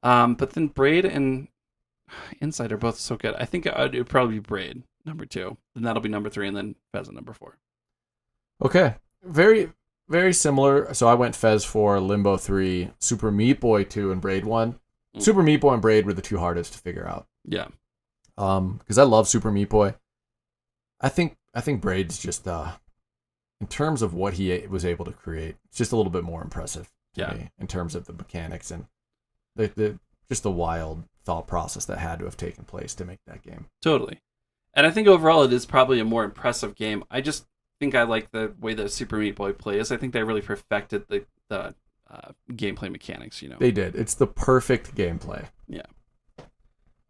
But then Braid and Inside are both so good. I think it would probably be Braid, number 2. Then that'll be number 3, and then Fez at number 4. Okay. Very, very similar. So I went Fez 4, Limbo 3, Super Meat Boy 2, and Braid 1. Super Meat Boy and Braid were the 2 hardest to figure out. Yeah. Because I love Super Meat Boy. I think Braid's just in terms of what he was able to create, it's just a little bit more impressive to me in terms of the mechanics and the wild thought process that had to have taken place to make that game. Totally. And I think overall it is probably a more impressive game. I just think I like the way that Super Meat Boy plays. I think they really perfected the gameplay mechanics, you know. They did. It's the perfect gameplay. Yeah.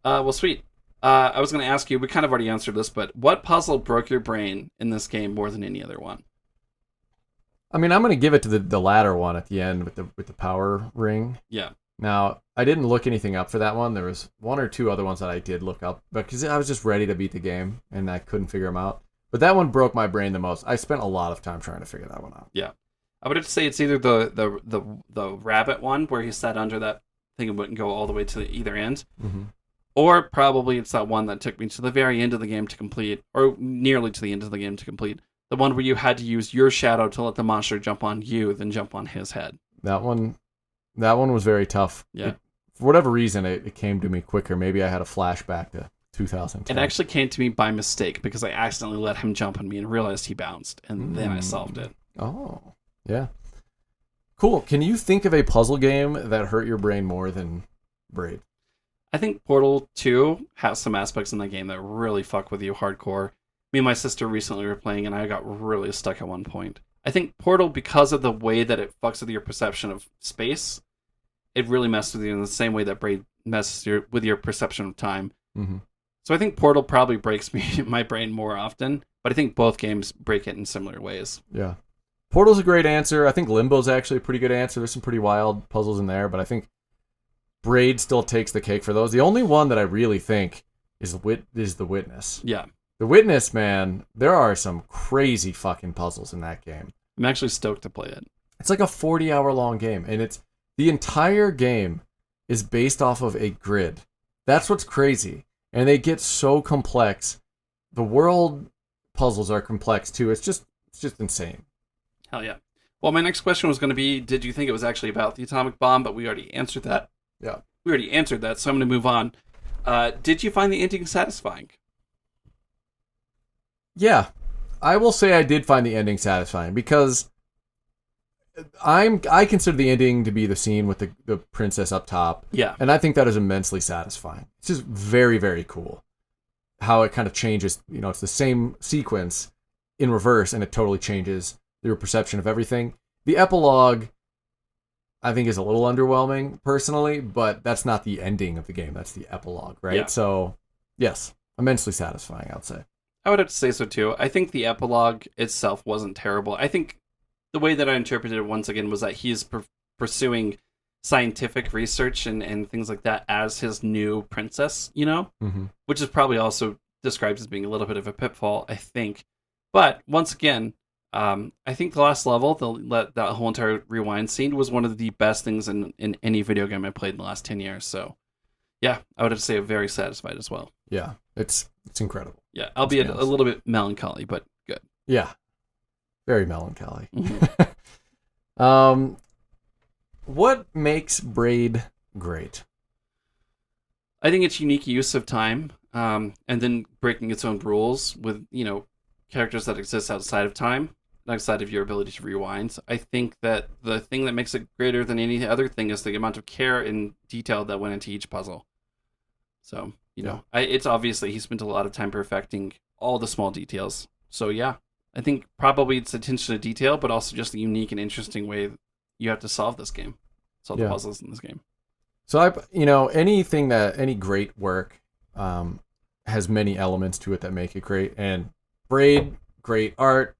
Well, sweet. I was going to ask you, we kind of already answered this, but what puzzle broke your brain in this game more than any other one? I mean, I'm going to give it to the latter one at the end with the power ring. Yeah. Now, I didn't look anything up for that one. There was 1 or 2 other ones that I did look up, but because I was just ready to beat the game and I couldn't figure them out. But that one broke my brain the most. I spent a lot of time trying to figure that one out. Yeah. I would have to say it's either the rabbit one where he sat under that thing and wouldn't go all the way to either end, Or probably it's that one that took me to the very end of the game to complete, or nearly to the end of the game to complete. The one where you had to use your shadow to let the monster jump on you, then jump on his head. That one was very tough. Yeah. For whatever reason, it came to me quicker. Maybe I had a flashback to 2010. It actually came to me by mistake because I accidentally let him jump on me and realized he bounced, and then I solved it. Oh, yeah. Cool. Can you think of a puzzle game that hurt your brain more than Braid? I think Portal 2 has some aspects in the game that really fuck with you hardcore. Me and my sister recently were playing, and I got really stuck at one point. I think Portal, because of the way that it fucks with your perception of space, it really messes with you in the same way that Braid messes with your perception of time. Mm-hmm. So I think Portal probably breaks my brain more often, but I think both games break it in similar ways. Yeah. Portal's a great answer. I think Limbo's actually a pretty good answer. There's some pretty wild puzzles in there, but I think Braid still takes the cake for those. The only one that I really think is The Witness. Yeah. The Witness, man, there are some crazy fucking puzzles in that game. I'm actually stoked to play it. It's like a 40-hour long game, and the entire game is based off of a grid. That's what's crazy. And they get so complex. The world puzzles are complex too. It's just insane. Hell yeah. Well, my next question was going to be, did you think it was actually about the atomic bomb? But we already answered that. Yeah. We already answered that, so I'm going to move on. Did you find the ending satisfying? Yeah. I will say I did find the ending satisfying because I consider the ending to be the scene with the princess up top. Yeah. And I think that is immensely satisfying. It's just very, very cool how it kind of changes. You know, it's the same sequence in reverse, and it totally changes your perception of everything. The epilogue, I think, is a little underwhelming personally, but that's not the ending of the game. That's the epilogue, right? Yeah. So, yes, immensely satisfying, I would say. I would have to say so too. I think the epilogue itself wasn't terrible. I think the way that I interpreted it once again was that he's pursuing scientific research and things like that as his new princess, you know? Mm-hmm. Which is probably also described as being a little bit of a pitfall, I think. But once again, I think the last level, that whole entire rewind scene was one of the best things in any video game I played in the last 10 years. So, yeah, I would have to say very satisfied as well. Yeah, it's incredible. Yeah, albeit a little bit melancholy, but good. Yeah, very melancholy. Mm-hmm. What makes Braid great? I think its unique use of time, and then breaking its own rules with, characters that exist outside of time, outside of your ability to rewind. I think that the thing that makes it greater than any other thing is the amount of care and detail that went into each puzzle. So, it's obviously he spent a lot of time perfecting all the small details. So, yeah, I think probably it's attention to detail, but also just the unique and interesting way you have to solve this game. Solve the puzzles in this game. So, any great work has many elements to it that make it great. And Braid, great art,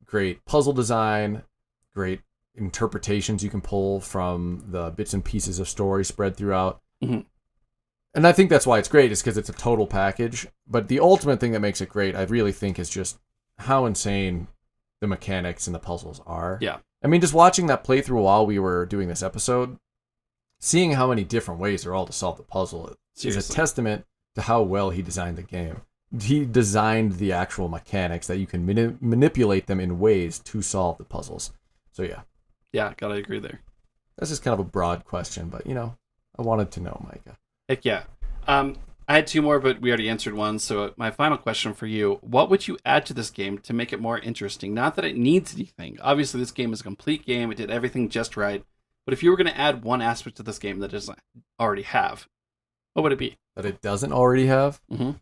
great puzzle design, great interpretations you can pull from the bits and pieces of story spread throughout. Mm-hmm. And I think that's why it's great, is because it's a total package. But the ultimate thing that makes it great, I really think, is just how insane the mechanics and the puzzles are. Yeah. I mean, just watching that playthrough while we were doing this episode, seeing how many different ways there are all to solve the puzzle is a testament to how well he designed the game. He designed the actual mechanics that you can manipulate them in ways to solve the puzzles. So, yeah. Yeah, gotta agree there. That's just kind of a broad question, but, I wanted to know, Micah. Heck yeah. I had two more, but we already answered one. So my final question for you, what would you add to this game to make it more interesting? Not that it needs anything. Obviously, this game is a complete game. It did everything just right. But if you were going to add one aspect to this game that it doesn't already have, what would it be? That it doesn't already have? Mm-hmm.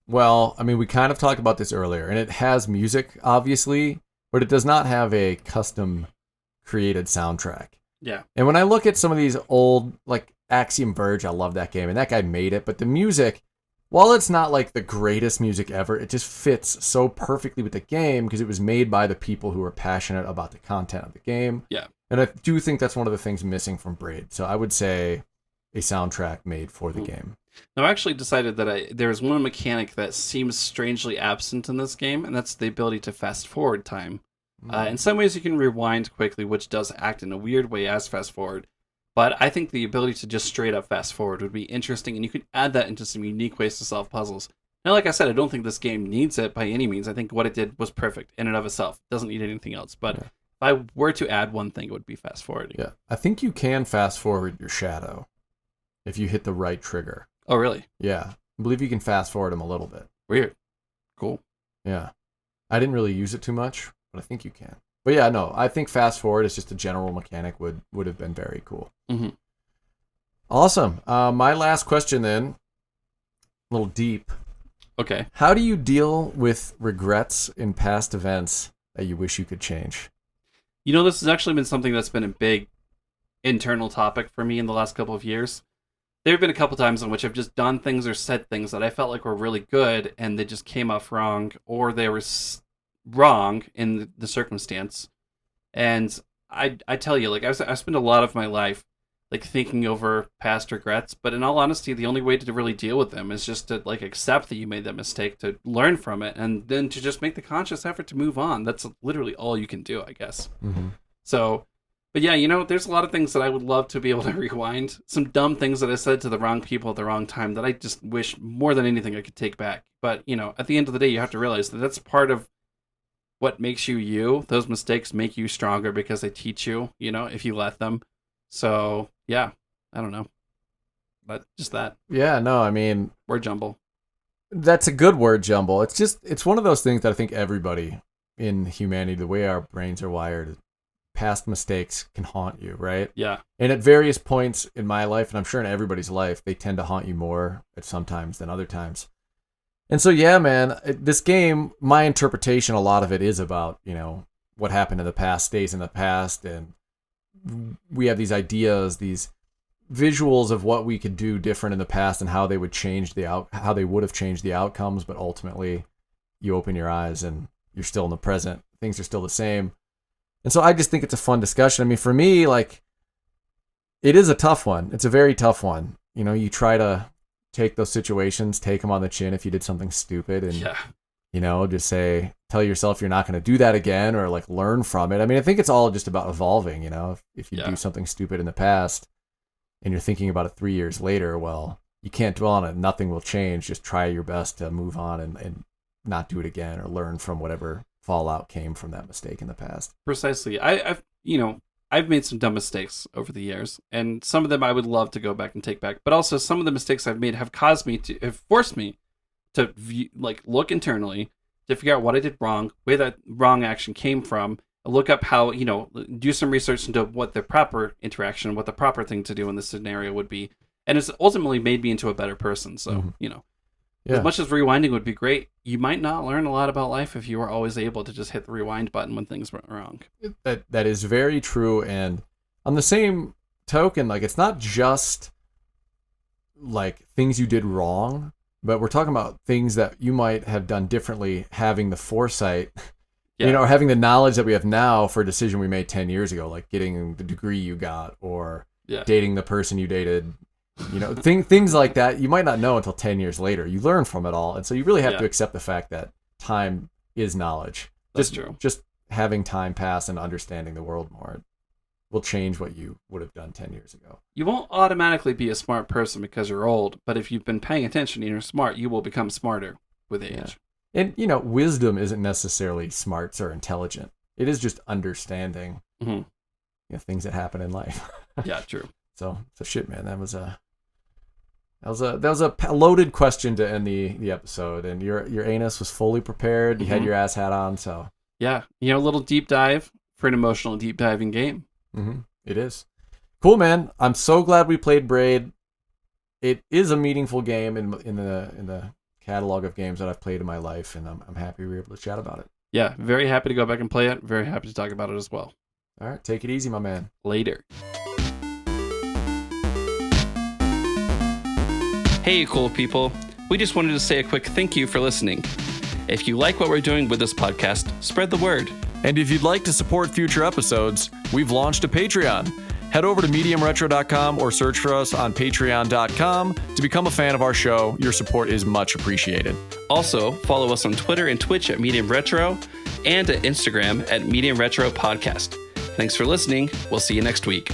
Well, I mean, we kind of talked about this earlier, and it has music, obviously, but it does not have a custom created soundtrack. Yeah. And when I look at some of these old, like Axiom Verge, I love that game, and that guy made it, but the music, while it's not like the greatest music ever, it just fits so perfectly with the game because it was made by the people who are passionate about the content of the game. Yeah. And I do think that's one of the things missing from Braid. So I would say a soundtrack made for the game. Now, I actually decided that there's one mechanic that seems strangely absent in this game, and that's the ability to fast forward time. In some ways, you can rewind quickly, which does act in a weird way as fast forward. But I think the ability to just straight up fast forward would be interesting, and you could add that into some unique ways to solve puzzles. Now, like I said, I don't think this game needs it by any means. I think what it did was perfect in and of itself. It doesn't need anything else. But if I were to add one thing, it would be fast forwarding. Yeah, I think you can fast forward your shadow if you hit the right trigger. Oh, really? Yeah, I believe you can fast forward him a little bit. Weird. Cool. Yeah, I didn't really use it too much, but I think you can. But yeah, no, I think fast forward is just a general mechanic would have been very cool. Mm-hmm. Awesome. My last question then, a little deep. Okay. How do you deal with regrets in past events that you wish you could change? You know, this has actually been something that's been a big internal topic for me in the last couple of years. There have been a couple times in which I've just done things or said things that I felt like were really good, and they just came off wrong, or they were wrong in the circumstance. And I tell you, like, I spent a lot of my life like thinking over past regrets, but in all honesty, the only way to really deal with them is just to like accept that you made that mistake, to learn from it, and then to just make the conscious effort to move on. That's literally all you can do, I guess. Mm-hmm. So, but yeah, you know, there's a lot of things that I would love to be able to rewind. Some dumb things that I said to the wrong people at the wrong time that I just wish more than anything I could take back. But, you know, at the end of the day, you have to realize that that's part of what makes you you. Those mistakes make you stronger because they teach you, you know, if you let them. So, yeah, I don't know. But just that. Yeah, no, I mean... Word jumble. That's a good word jumble. It's one of those things that I think everybody in humanity, the way our brains are wired, past mistakes can haunt you, right? Yeah. And at various points in my life, and I'm sure in everybody's life, they tend to haunt you more at some times than other times. And so, yeah, man, this game, my interpretation, a lot of it is about, you know, what happened in the past stays in the past, and we have these ideas, these visuals of what we could do different in the past and how they would change how they would have changed the outcomes. But ultimately, you open your eyes and you're still in the present. Things are still the same. And so I just think it's a fun discussion. I mean, for me, like, it is a tough one. It's a very tough one. You know, you try to take those situations, take them on the chin if you did something stupid, and you know, just tell yourself you're not going to do that again, or like learn from it. I mean, I think it's all just about evolving. You know, if you do something stupid in the past and you're thinking about it 3 years later, well, you can't dwell on it. Nothing will change. Just try your best to move on and not do it again, or learn from whatever fallout came from that mistake in the past. Precisely. I've made some dumb mistakes over the years, and some of them I would love to go back and take back. But also, some of the mistakes I've made have forced me to look internally to figure out what I did wrong, where that wrong action came from, look up how, you know, do some research into what the proper interaction, what the proper thing to do in this scenario would be. And it's ultimately made me into a better person. So, you know, as much as rewinding would be great, you might not learn a lot about life if you were always able to just hit the rewind button when things went wrong. That is very true. And on the same token, like, it's not just like things you did wrong, but we're talking about things that you might have done differently, having the foresight, you know, or having the knowledge that we have now for a decision we made 10 years ago, like getting the degree you got, or dating the person you dated, you know, things like that. You might not know until 10 years later. You learn from it all. And so you really have to accept the fact that time is knowledge. That's true. Just having time pass and understanding the world more will change what you would have done 10 years ago. You won't automatically be a smart person because you're old, but if you've been paying attention and you're smart, you will become smarter with age. Yeah. And, you know, wisdom isn't necessarily smarts or intelligent. It is just understanding you know, things that happen in life. Yeah, true. So shit, man, that was a loaded question to end the episode, and your anus was fully prepared. You had your ass hat on, so yeah, you know, a little deep dive for an emotional deep diving game. It is cool, man. I'm so glad we played Braid. It is a meaningful game in the catalog of games that I've played in my life, and I'm happy we were able to chat about it. Yeah, very happy to go back and play it. Very happy to talk about it as well. All right, take it easy, my man. Later. Hey, cool people. We just wanted to say a quick thank you for listening. If you like what we're doing with this podcast, spread the word. And if you'd like to support future episodes, we've launched a Patreon. Head over to mediumretro.com or search for us on patreon.com to become a fan of our show. Your support is much appreciated. Also, follow us on Twitter and Twitch at Medium Retro and at Instagram at Medium Retro Podcast. Thanks for listening. We'll see you next week.